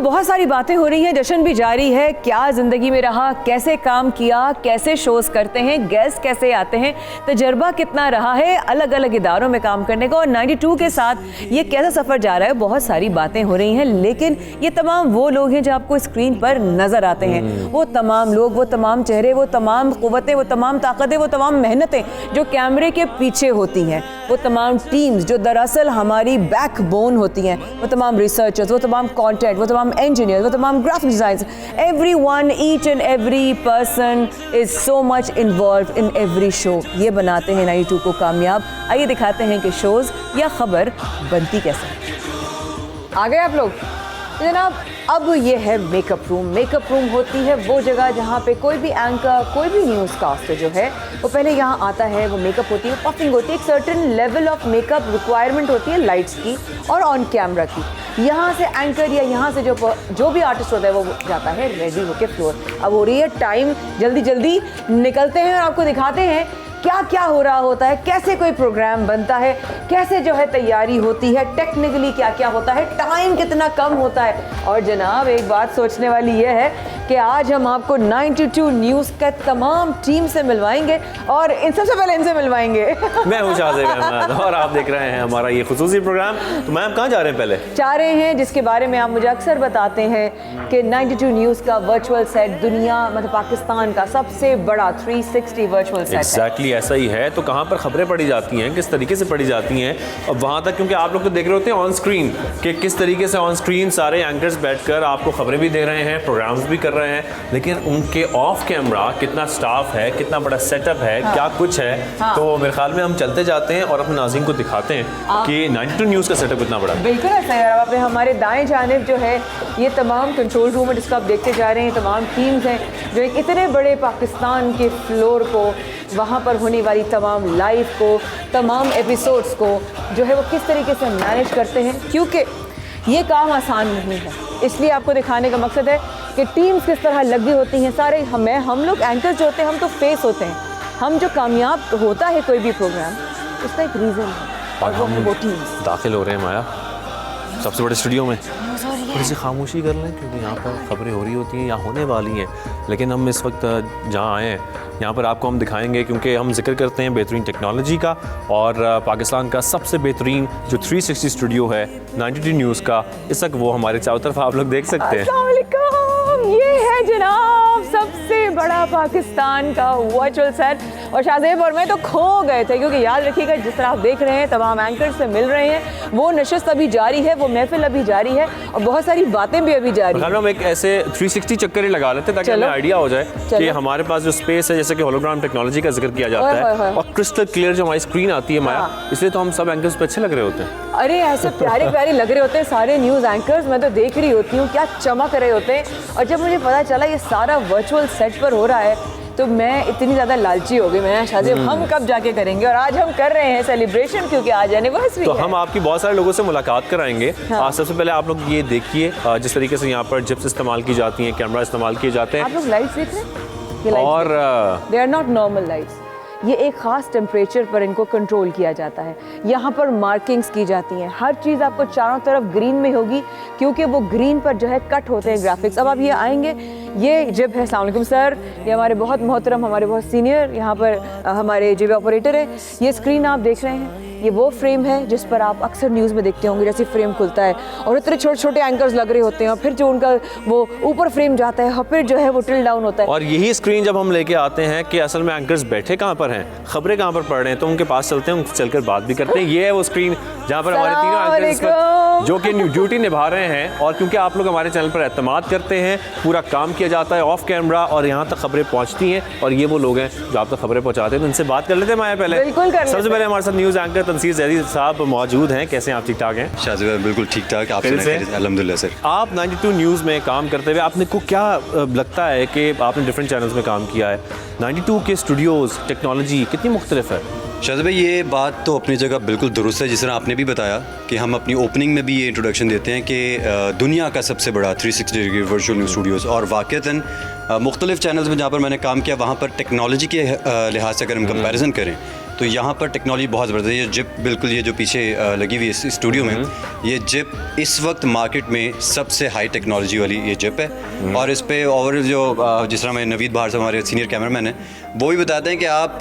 बहुत सारी बातें हो रही हैं, जश्न भी जारी है। क्या ज़िंदगी में रहा, कैसे काम किया, कैसे शोज़ करते हैं, गेस्ट कैसे आते हैं, तजर्बा कितना रहा है अलग अलग इदारों में काम करने का, और 92 के साथ ये कैसा सफ़र जा रहा है। बहुत सारी बातें हो रही हैं, लेकिन ये तमाम वो लोग हैं जो आपको स्क्रीन पर नज़र आते हैं। वो तमाम लोग, वो तमाम चेहरे, वो तमाम क़ुव्वतें, वो तमाम ताकतें, वो तमाम मेहनतें जो कैमरे के पीछे होती हैं, वो तमाम टीम्स जो दरअसल हमारी बैकबोन होती हैं, वो तमाम रिसर्चर्स, वो तमाम कॉन्टेंट, वो तमाम engineers, वो तमाम graphic designers, everyone, each and every person is so much involved in every show। ये बनाते हैं 92 को कामयाब। आइए दिखाते हैं कि शोज़ या खबर बनती कैसे। आ गए आप लोग? जनाब, अब ये है मेकअप रूम। मेकअप रूम होती है वो जगह जहाँ पे कोई भी एंकर, कोई भी न्यूज़ कास्टर जो है वो पहले यहाँ आता है, वो मेकअप होती है, पफिंग होती है, एक certain level of makeup requirement होती है लाइट्स की और ऑन कैमरा की। यहाँ से एंकर या यहाँ से जो भी आर्टिस्ट होता है वो जाता है रेडी होकर फ्लोर। अब हो रही है टाइम, जल्दी जल्दी निकलते हैं और आपको दिखाते हैं क्या क्या हो रहा होता है, कैसे कोई प्रोग्राम बनता है, कैसे जो है तैयारी होती है, टेक्निकली क्या क्या होता है, टाइम कितना कम होता है। और जनाब एक बात सोचने वाली ये है कि आज हम आपको 92 न्यूज़ का तमाम टीम से मिलवाएंगे और इन सबसे पहले इनसे मिलवाएंगे। मैं हूं शाहज़ेब अहमद और आप देख रहे हैं हमारा ये खुसूसी प्रोग्राम। तो मैम कहाँ जा रहे हैं? पहले जा रहे हैं जिसके बारे में आप मुझे अक्सर बताते हैं कि 92 न्यूज़ का वर्चुअल सेट दुनिया मतलब पाकिस्तान का सबसे बड़ा 360 वर्चुअल सेट एग्जैक्टली ऐसा ही है। तो कहाँ पर खबरें पढ़ी जाती हैं, किस तरीके से पढ़ी जाती हैं, और वहाँ तक क्योंकि आप लोग तो देख रहे होते हैं ऑन स्क्रीन कि किस तरीके से ऑन स्क्रीन सारे एंकर्स बैठकर आपको खबरें भी दे रहे हैं, प्रोग्राम्स भी कर रहे हैं, लेकिन उनके ऑफ कैमरा कितना स्टाफ है, कितना बड़ा सेटअप है, क्या कुछ है। तो मेरे ख्याल में हम चलते जाते हैं और अपने नाज़रीन को दिखाते हैं कि 92 न्यूज़ का सेटअप कितना बड़ा है। बिल्कुल ऐसा है। आप हमारे दाएं जानिब जो है ये तमाम कंट्रोल रूम है जिसको आप देखते जा रहे हैं, तमाम टीम्स हैं जो एक इतने बड़े पाकिस्तान के फ्लोर को, वहाँ पर होने वाली तमाम लाइव को, तमाम एपिसोड्स को जो है वो किस तरीके से मैनेज करते हैं, क्योंकि ये काम आसान नहीं है। इसलिए आपको दिखाने का मकसद है कि टीम्स किस तरह लगी होती हैं। सारे हम लोग एंकर्स जो होते हैं हम तो फेस होते हैं, हम जो कामयाब होता है कोई भी प्रोग्राम उसका एक रीज़न है और वो टीम्स। दाखिल हो रहे हैं माया सबसे बड़े स्टूडियो में। थोड़ी सी खामोशी कर लें क्योंकि यहाँ पर खबरें हो रही होती हैं या होने वाली हैं, लेकिन हम इस वक्त जहाँ आए हैं यहाँ पर आपको हम दिखाएंगे क्योंकि हम जिक्र करते हैं बेहतरीन टेक्नोलॉजी का और पाकिस्तान का सबसे बेहतरीन जो 360 स्टूडियो है 92 न्यूज़ का, इस वक्त वो हमारे चारों तरफ आप लोग देख सकते हैं। अस्सलाम वालेकुम, ये है जनाब सबसे बड़ा पाकिस्तान का वर्चुअल सेट। और शाहज़ेब और मैं तो खो गए थे क्योंकि याद रखिएगा जिस तरह आप देख रहे हैं तमाम एंकर से मिल रहे हैं, वो नशस्त अभी जारी है, वो महफिल अभी जारी है और बहुत सारी बातें भी अभी जारी हैं। हम एक ऐसे 360 चक्कर ही लगा लेते हैं ताकि हमें आइडिया हो जाए कि हमारे पास जो स्पेस है, जैसे कि होलोग्राम टेक्नोलॉजी का जिक्र किया जाता है और क्रिस्टल क्लियर जो हमारी स्क्रीन आती है माया, इसलिए तो हम सब एंकर्स पे अच्छे लग रहे होते हैं। अरे ऐसे प्यारे प्यारे लग रहे होते हैं सारे न्यूज़ एंकर्स, मैं तो देख रही होती हूँ क्या चमक रहे होते हैं। और जब मुझे पता चला ये सारा वर्चुअल सेट पर हो रहा है तो मैं इतनी ज़्यादा लालची हो गई। मैं शाहज़ेब हम कब जाके करेंगे, और आज हम कर रहे हैं सेलिब्रेशन क्योंकि आज एनिवर्सरी तो है। हम आपकी बहुत सारे लोगों से मुलाकात कराएंगे। सबसे पहले आप लोग ये देखिए जिस तरीके से यहाँ पर जिप्स इस्तेमाल की जाती हैं, कैमरा इस्तेमाल किए जाते हैं। आप लोग लाइट्स देख रहे हैं और they are not normal lights, ये एक ख़ास टेम्परेचर पर इनको कंट्रोल किया जाता है। यहाँ पर मार्किंग्स की जाती हैं, हर चीज़ आपको चारों तरफ ग्रीन में होगी क्योंकि वो ग्रीन पर जो है कट होते हैं ग्राफिक्स। अब आप ये आएंगे, ये जिप है, अस्सलाम वालेकुम सर, ये हमारे बहुत मोहतरम, हमारे बहुत सीनियर यहाँ पर हमारे जिप ऑपरेटर है। ये स्क्रीन आप देख रहे हैं, ये वो फ्रेम है जिस पर आप अक्सर न्यूज़ में देखते होंगे, जैसे फ्रेम खुलता है और इतने छोटे छोटे एंकर्स लग रहे होते हैं और फिर जो उनका वो ऊपर फ्रेम जाता है और फिर जो है वो टिल डाउन होता है। और यही स्क्रीन जब हम लेके आते हैं कि असल में एंकर्स बैठे कहाँ पर हैं, खबरें कहाँ पर पढ़ रहे हैं, तो उनके पास चलते हैं, उनसे चलकर बात भी करते हैं। ये है वो स्क्रीन जहाँ पर हमारे तीनों एंकर्स जो कि ड्यूटी निभा रहे हैं। और क्योंकि आप लोग हमारे चैनल पर एतमाद करते हैं, पूरा काम किया जाता है ऑफ कैमरा और यहाँ तक खबरें पहुँचती हैं, और ये वो लोग हैं जो आप तक खबरें पहुँचाते हैं। तो इनसे बात कर लेते हैं माया पहले। बिल्कुल कर लेते हैं। सबसे पहले हमारे साथ न्यूज़ एंकर तनसीर जैदी साहब मौजूद हैं। कैसे हैं आप? ठीक ठाक हैं? शाहज़ेब बिल्कुल ठीक ठाक, आप सुनाइए? अल्हम्दुलिल्लाह सर। आप 92 न्यूज़ में काम करते हुए आपने को क्या लगता है कि आपने डिफरेंट चैनल्स में काम किया है, 92 के स्टूडियोज़ टेक्नोलॉजी कितनी मुख्तलिफ है? शाहज़ेब भाई ये बात तो अपनी जगह बिल्कुल दुरुस्त है, जिस तरह आपने भी बताया कि हम अपनी ओपनिंग में भी ये इंट्रोडक्शन देते हैं कि दुनिया का सबसे बड़ा 360 डिग्री वर्चुअल न्यूज़ स्टूडियोज़, और वाक़तन मुख्तलिफ चैनल्स में जहाँ पर मैंने काम किया वहाँ पर टेक्नोलॉजी के लिहाज से अगर हम कंपैरिजन करें तो यहाँ पर टेक्नोलॉजी बहुत ज़बरदस्त है। ये जिप बिल्कुल ये जो पीछे लगी हुई है इस स्टूडियो में, ये जिप इस वक्त मार्केट में सबसे हाई टेक्नोलॉजी वाली ये जिप है। और इस पे ओवरऑल जो जिस तरह मैं नवीद बाहर से हमारे सीनियर कैमरामैन हैं वो भी बताते हैं कि आप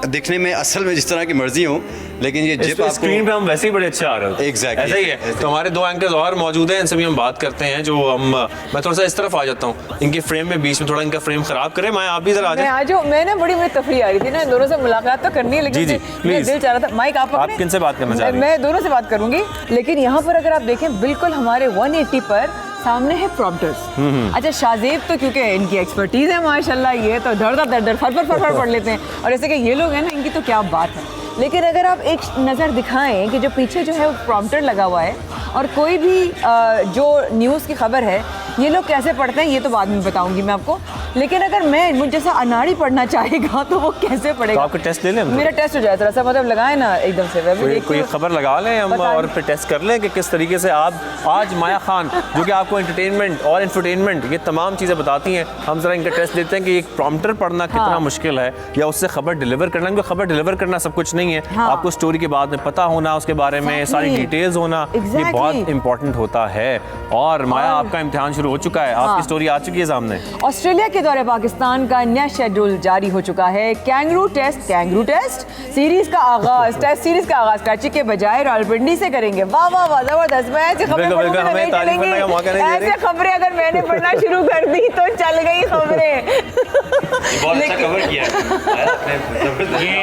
दिखने में असल में जिस तरह की मर्जी हो, लेकिन ये जिप आपको स्क्रीन पे हम वैसे ही बड़े अच्छे आ रहे हैं। एग्जैक्टली ऐसा ही है। तो हमारे दो एंकर्स और मौजूद हैं, इनसे भी हम बात करते हैं। जो हम मैं थोड़ा सा इस तरफ आ जाता हूँ, इनके फ्रेम में बीच में थोड़ा इनका फ्रेम खराब करें। मैं आप भी जरा आ जाओ। मैं ना बड़ी तफरी आ रही थी ना, दोनों से मुलाकात तो करनी है, लेकिन जी, मेरा दिल चाह रहा था माइक आप किनसे बात करना चाह रही हैं? मैं दोनों से बात करूंगी, लेकिन यहाँ पर अगर आप देखें बिल्कुल हमारे 180 पर सामने है प्रॉम्प्टर्स। अच्छा शाहज़ेब तो क्योंकि इनकी एक्सपर्टीज़ है माशाल्लाह, ये तो धड़ फट पढ़ लेते हैं, और जैसे कि ये लोग हैं ना, इनकी तो क्या बात है। लेकिन अगर आप एक नज़र दिखाएं कि जो पीछे जो है वो प्रॉम्प्टर लगा हुआ है और कोई भी जो न्यूज़ की खबर है ये लोग कैसे पढ़ते हैं, ये तो बाद में बताऊंगी मैं आपको। लेकिन अगर मैं मुझे जैसा अनाड़ी पढ़ना चाहेगा तो वो कैसे तो पढ़ेगा? आपका टेस्ट ले लें हम? मेरा टेस्ट हो जाए थोड़ा सा, मतलब लगाए ना एकदम से, मैं भी देखती कोई हूँ। खबर लगा लें हम बता और फिर टेस्ट कर लें कि किस तरीके से आप आज माया खान जो कि आपको एंटरटेनमेंट और इंफरटेनमेंट ये तमाम चीज़ें बताती हैं, हम ज़रा इनका टेस्ट लेते हैं कि एक प्रॉम्प्टर पढ़ना कितना मुश्किल है या उससे खबर डिलीवर करना, क्योंकि खबर डिलीवर करना सब कुछ नहीं है। आपको स्टोरी के बाद में पता होना, उसके बारे में सारी डिटेल्स होना, ये बहुत इंपॉर्टेंट होता है। और माया आपका इम्तिहान शुरू हो चुका है, आपकी स्टोरी आ चुकी है सामने। ऑस्ट्रेलिया के दौरे पाकिस्तान का नया शेड्यूल जारी हो चुका है। कैंगरू टेस्ट सीरीज का आगाज, टेस्ट सीरीज का आगाज कराची के बजाय रावलपिंडी से करेंगे। वाह वाह वाह, जबरदस्त। मैं ऐसी खबरें पढ़ूंगी तो नहीं चलेंगी, ऐसे खबरें अगर मैंने पढ़ना शुरू कर दी तो चल गई खबरें। बहुत अच्छा कवर किया है ये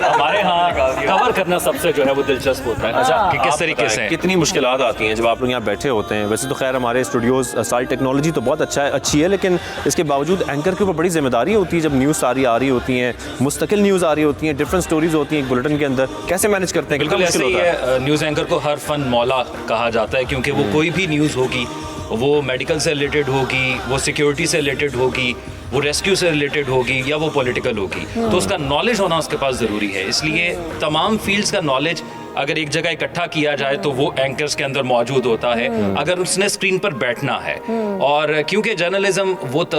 हमारे यहाँ कवर करना सबसे जो है वो दिलचस्प होता है। अच्छा कि किस तरीके से कितनी मुश्किलात आती हैं जब आप लोग यहाँ बैठे होते हैं। वैसे तो खैर हमारे स्टूडियोज़ सारी टेक्नोलॉजी तो बहुत अच्छी है, लेकिन इसके बावजूद एंकर के ऊपर बड़ी जिम्मेदारी होती है। जब न्यूज़ सारी आ रही होती हैं, मुस्तकिल न्यूज़ आ रही होती हैं, डिफरेंट स्टोरीज होती हैं एक बुलेटिन के अंदर, कैसे मैनेज करते हैं? बिल्कुल ऐसे ही है। न्यूज़ एंकर को हर फन मौला कहा जाता है, क्योंकि वो कोई भी न्यूज़ होगी, वो मेडिकल से रिलेटेड होगी, वो सिक्योरिटी से रिलेटेड होगी, वो रेस्क्यू से रिलेटेड होगी या वो पॉलिटिकल होगी, तो उसका नॉलेज होना उसके पास ज़रूरी है। इसलिए तमाम फील्ड्स का नॉलेज अगर एक जगह इकट्ठा किया जाए तो वो एंकर्स के अंदर मौजूद होता है, अगर उसने स्क्रीन पर बैठना है। और क्योंकि जर्नलिज्म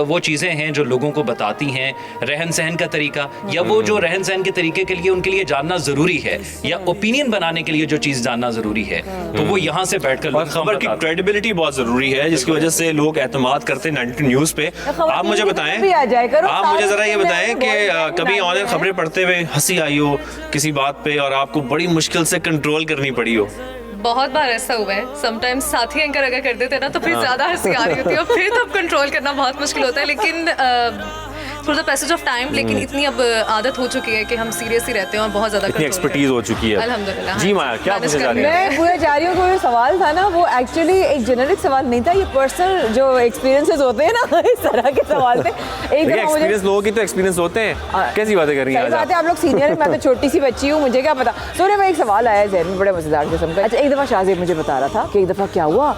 वो चीज़ें हैं जो लोगों को बताती हैं, रहन सहन का तरीका या वो जो रहन सहन के तरीके के लिए उनके लिए जानना ज़रूरी है या ओपिनियन बनाने के लिए जो चीज़ जानना ज़रूरी है, तो वो यहाँ से बैठकर और खबर की क्रेडिबिलिटी बहुत ज़रूरी है, जिसकी वजह से लोग एतमाद करते हैं 92 न्यूज़ पे। आप मुझे बताएं, आप मुझे ज़रा ये बताएं कि कभी ऑनलाइन खबरें पढ़ते हुए हंसी आई हो किसी बात पे और आपको बड़ी मुश्किल से कंट्रोल करनी पड़ी हो? बहुत बार ऐसा हुआ है। समटाइम्स साथी एंकर अगर कर देते हैं ना तो फिर ज़्यादा हंसी आ रही होती है और फिर तब कंट्रोल करना बहुत मुश्किल होता है, लेकिन through the passage of time, लेकिन इतनी अब आदत हो चुकी है कि हम सीरियस ही रहते हैं और बहुत ज़्यादा इतनी एक्सपर्टीज हो चुकी है अल्हम्दुलिल्लाह। जी माया, क्या पूछना चाह रही हैं? मैं पूछना चाह रही हूँ कि वो सवाल था ना, वो एक्चुअली एक जेनरिक सवाल नहीं था, ये पर्सनल जो एक्सपीरियंसेस होते हैं ना, इस तरह के सवाल थे। एक दफा मुझे एक्सपीरियंस लोगों की तो एक्सपीरियंस होते हैं, कैसी बातें कर रही हैं सही बात है, आप लोग सीनियर, मैं तो छोटी सी बच्ची हूँ, मुझे क्या पता। सोने में एक सवाल आया जहन में, बड़े मजेदार किस्म का। अच्छा, एक दफ़ा शाहजेब मुझे बता रहा था कि एक दफ़ा क्या हुआ,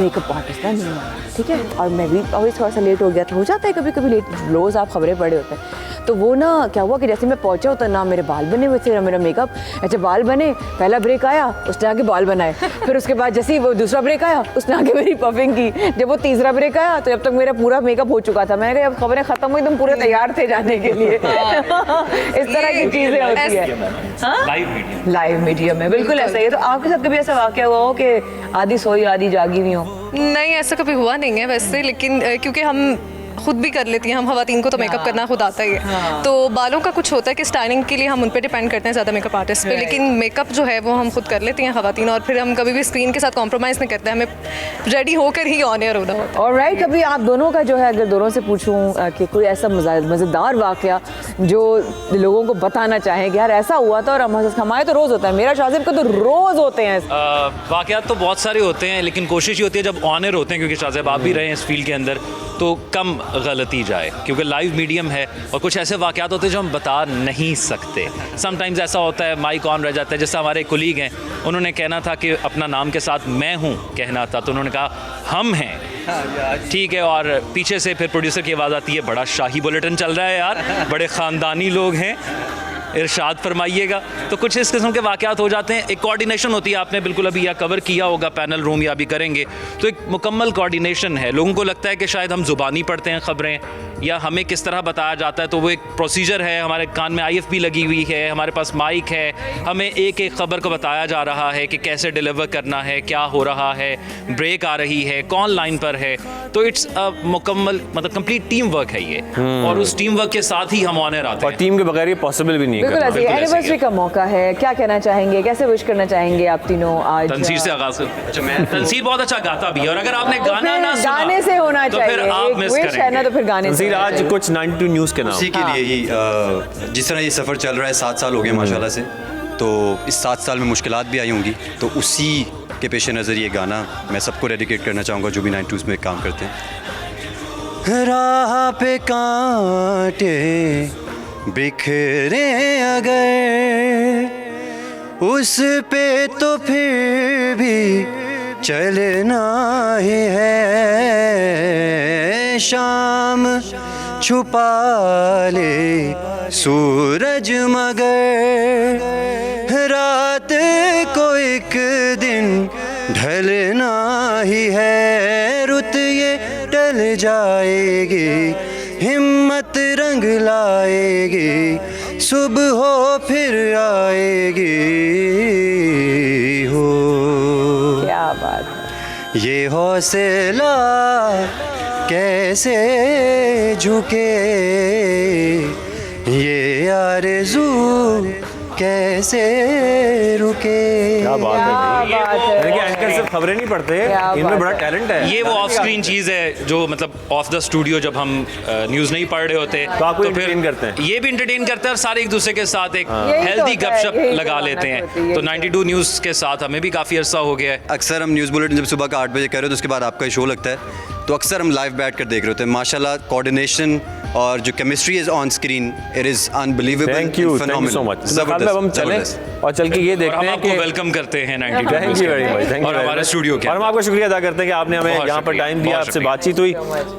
मेकअप आर्टिस्ट नहीं आया, ठीक है, और मैं भी थोड़ा सा लेट हो गया था, हो जाता है कभी कभी लेट, रोज़ आप खबरें पढ़े होते हैं। तो वो ना क्या हुआ कि जैसे मैं पहुंचा तो ना मेरे बाल बने हुए थे ना मेरा मेकअप। अच्छा, बाल बने, पहला ब्रेक आया, उसने आके बाल बनाए, फिर उसके बाद जैसे ही वो दूसरा ब्रेक आया उसने आके मेरी पफिंग की, जब वो तीसरा ब्रेक आया तो जब तक मेरा पूरा मेकअप हो चुका था, मैंने कहा अब खबरें खत्म हुई तुम पूरे तैयार थे जाने के लिए। इस तरह की चीज़ें होती है लाइव मीडिया में, बिल्कुल ऐसा ही है। तो आपके साथ कभी ऐसा वाकया हुआ हो कि आधी सोई आधी जागी हुई हो? नहीं, ऐसा कभी हुआ नहीं है वैसे, लेकिन क्योंकि हम खुद भी कर लेती हैं, हम खवातीन को तो मेकअप करना खुद आता ही है, तो बालों का कुछ होता है कि स्टाइलिंग के लिए हम उन पे डिपेंड करते हैं ज़्यादा मेकअप आर्टिस्ट पे, लेकिन मेकअप जो है वो हम खुद कर लेती हैं खवातीन, और फिर हम कभी भी स्क्रीन के साथ कॉम्प्रोमाइज़ नहीं करते, हमें रेडी होकर ही ऑन एयर होना होता है। और राइट, कभी आप दोनों का जो है, अगर दोनों से पूछूं कि कोई ऐसा मज़ेदार वाकया जो लोगों को बताना चाहें कि यार ऐसा हुआ था, और हमारे तो रोज़ होता है, मेरा शाहजेब को तो रोज़ होते हैं वाकयात तो बहुत सारे होते हैं, लेकिन कोशिश ये होती है जब ऑन एयर होते हैं, क्योंकि शाहजेब आप भी रहे हैं इस फील्ड के अंदर, तो कम गलती जाए, क्योंकि लाइव मीडियम है और कुछ ऐसे वाकयात होते हैं जो हम बता नहीं सकते। समटाइम्स ऐसा होता है माइक ऑन रह जाता है, जैसे हमारे कोलीग हैं, उन्होंने कहना था कि अपना नाम के साथ मैं हूँ कहना था, तो उन्होंने कहा हम हैं, ठीक है, और पीछे से फिर प्रोड्यूसर की आवाज़ आती है बड़ा शाही बुलेटिन चल रहा है यार, बड़े ख़ानदानी लोग हैं, इरशाद फरमाइएगा। तो कुछ इस किस्म के वाक़यात हो जाते हैं। एक कोऑर्डिनेशन होती है, आपने बिल्कुल अभी यह कवर किया होगा पैनल रूम या अभी करेंगे, तो एक मुकम्मल कोऑर्डिनेशन है। लोगों को लगता है कि शायद हम ज़ुबानी पढ़ते हैं ख़बरें या हमें किस तरह बताया जाता है, तो वो एक प्रोसीजर है, हमारे कान में IFP लगी हुई है, हमारे पास माइक है, हमें एक एक ख़बर को बताया जा रहा है कि कैसे डिलीवर करना है, क्या हो रहा है, ब्रेक आ रही है, कौन लाइन पर है, तो इट्स अ मुकम्मल मतलब कंप्लीट टीम वर्क है ये, और उस टीम वर्क के साथ ही हम ऑन एयर आते हैं, और टीम के बगैर ये पॉसिबल भी नहीं है। बिल्कुल ऐसे ही। एनिवर्सरी का मौका है, क्या कहना चाहेंगे, कैसे विश करना चाहेंगे आप तीनों आज? तंसीर से आगाज़ करते हैं। अच्छा, मैं तंसीर बहुत अच्छा गाता भी है, और अगर आपने गाना ना सुना गाने से होना तो चाहिए, फिर आप मिस करेंगे। तो फिर गाने से आज कुछ 92 न्यूज़ के नाम उसी के लिए ही जिस तरह ये सफ़र चल रहा है 7 साल हो गए माशाल्लाह से, तो इस 7 साल में मुश्किलात भी आई होंगी, तो उसी के पेश नज़र ये गाना मैं सबको डेडिकेट करना चाहूँगा जो भी 92s में काम करते हैं। राह पे कांटे बिखरे अगर उस पे तो फिर भी चलना ही है, शाम छुपा ले सूरज मगर रात को एक दिन ढलना ही है, रुत ये टल जाएगी, हिम्मत रंग लाएगी, सुबह हो फिर आएगी हो। क्या बात है। ये हौसला कैसे झुके, ये आरज़ू कैसे रुके। क्या बात है भाई। देखिए एंकर सिर्फ खबरें नहीं पढ़ते, इनमें बड़ा टैलेंट है। ये वो ऑफ स्क्रीन चीज़ है जो मतलब ऑफ द स्टूडियो जब हम न्यूज़ नहीं पढ़ रहे होते तो आपको एंटरटेन करते हैं। ये भी एंटरटेन करते हैं और सारे एक दूसरे के साथ एक यही हेल्दी तो होता है, गपशप यही लगा तो लेते हैं। होती है, तो यही 92 न्यूज़ के साथ हमें भी काफ़ी अरसा हो गया है। अक्सर हम न्यूज़ बुलेटिन जब सुबह का 8 बजे कर रहे हो तो उसके बाद आपका शो लगता है, तो अक्सर हम लाइव बैठ कर देख रहे होते हैं। माशाल्लाह कोऑर्डिनेशन और जो chemistry is on screen, it is unbelievable. Thank you so much. अब हम चलें और चल के ये देखते हैं कि वेलकम करते हैं 92 thank you very much, thank you और हमारे स्टूडियो के। और हम आपका शुक्रिया अदा करते हैं कि आपने हमें यहाँ पर टाइम दिया, आपसे बातचीत हुई।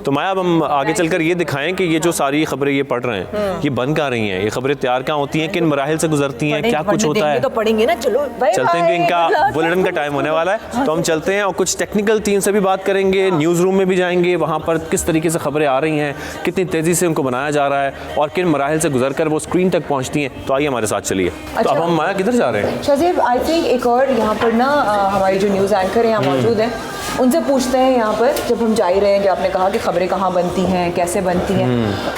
तो माया अब हम आगे चलकर ये दिखाएं कि ये जो सारी खबरें ये पढ़ रहे हैं ये बन कहाँ रही हैं, ये खबरें तैयार कहाँ होती हैं, किन मराहिल से गुजरती हैं, क्या कुछ होता है। तो पढ़ेंगे ना, चलो चलते हैं, इनका बुलेटिन का टाइम होने वाला है तो हम चलते हैं और कुछ टेक्निकल टीम से भी बात करेंगे, न्यूज़ रूम में भी जाएंगे, वहाँ पर किस तरीके से खबरें आ रही हैं, कितनी तेज़ी से उनको बनाया जा रहा है और किन मराहिल से गुजरकर वो स्क्रीन तक पहुँचती हैं। तो आइए हमारे साथ चलिए। तो अब हम माया किधर जा रहे हैं? शाज़ेब, आई थिंक एक और यहाँ पर ना हमारी जो न्यूज़ एंकर हैं यहाँ मौजूद हैं, उनसे पूछते हैं यहाँ पर, जब हम जा ही रहे हैं कि आपने कहा कि खबरें कहाँ बनती हैं, कैसे बनती हैं,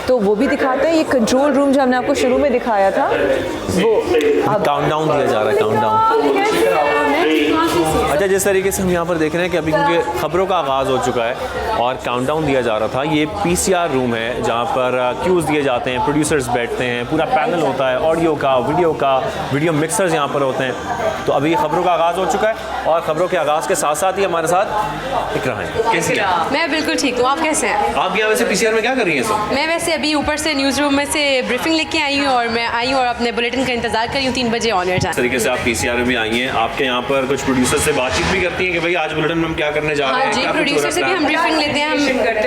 तो वो भी दिखाते हैं। ये कंट्रोल रूम जो हमने आपको शुरू में दिखाया था वो अब काउंटडाउन दिया जा रहा है, काउंटडाउन। अच्छा, जिस तरीके से हम यहाँ पर देख रहे हैं कि अभी क्योंकि खबरों का आगाज़ हो चुका है और काउंटडाउन दिया जा रहा था, ये पीसीआर रूम है जहाँ पर क्यूज़ दिए जाते हैं, प्रोड्यूसर्स बैठते हैं, पूरा पैनल होता है ऑडियो का, वीडियो मिक्सर्स यहाँ पर होते हैं। तो अभी खबरों का आगाज़ हो चुका है और खबरों के आगाज़ के साथ साथ ही हमारे साथ इकरा है। कैसी हैं? मैं बिल्कुल ठीक हूँ, आप कैसे हैं? आप यहाँ वैसे पीसीआर में क्या कर रही हैं सब? मैं वैसे अभी ऊपर से न्यूज़ रूम में से ब्रीफिंग लेके आई हूँ और मैं आई हूँ और अपने बुलेटिन का इंतजार कर रही हूँ 3 बजे ऑन एयर जाने। इस तरीके से आप पीसीआर में भी आई हैं, आपके यहाँ पर कुछ प्रोड्यूसर से बातचीत भी करती हैं कि भाई आज बुलेटिन में हम क्या करने जा रहे हैं? हाँ जी, प्रोड्यूसर से भी हम ब्रीफिंग लेते हैं।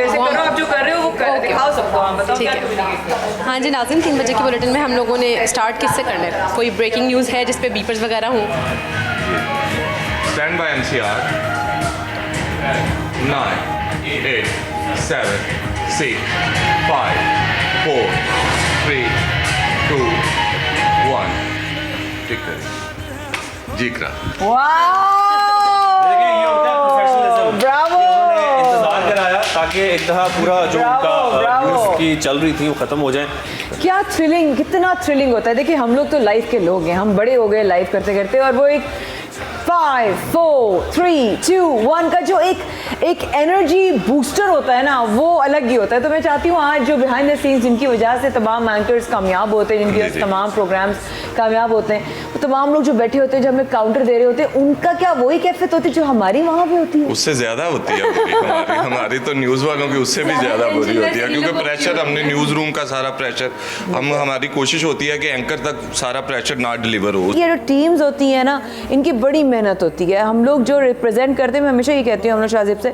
हम आप जो कर रहे हो वो दिखाओ सबको, हाँ बताओ क्या कर रही हैं। हाँ जी नाज़रीन, 3 बजे के बुलेटिन में हम लोगों ने स्टार्ट किससे करना है? कोई ब्रेकिंग न्यूज़ है जिस पे बीपर्स वगैरह हों? Stand by NCR. 9, 8, 7, 6, 5, 4, 3, 2, 1. ठीक है। जिक्रा। इंतजार कराया ताकि एक दफ़ा पूरा जो उनका न्यूज़ की चल रही थी वो ख़त्म हो जाए। क्या थ्रिलिंग, कितना थ्रिलिंग होता है। देखिए हम लोग तो लाइफ के लोग हैं, हम बड़े हो गए लाइफ करते करते, और वो एक 5, 4, 3, 2, 1 का जो एक एनर्जी बूस्टर होता है ना, वो अलग ही होता है। तो मैं चाहती हूँ आज जो बिहाइंड द सीन्स जिनकी वजह से तमाम एंकर्स कामयाब होते हैं, जिनकी वजह से तमाम प्रोग्राम्स कामयाब होते हैं, वो तमाम लोग जो बैठे होते हैं, जो हमें काउंटर दे रहे होते हैं, उनका क्या वही कैफियत होती है जो हमारी वहाँ पे होती है? उससे ज़्यादा होती है हमारी तो न्यूज़ वालों की उससे भी ज़्यादा बुरी होती है, क्योंकि प्रेशर, हमने न्यूज़ रूम का सारा प्रेशर, हमारी कोशिश होती है कि एंकर तक सारा प्रेशर ना डिलीवर हो। ये जो टीम्स होती है ना, इनकी बड़ी मेहनत होती है। हम लोग जो रिप्रेजेंट करते हैं, मैं हमेशा ये कहती हूँ हम लोग शाज़ेब से,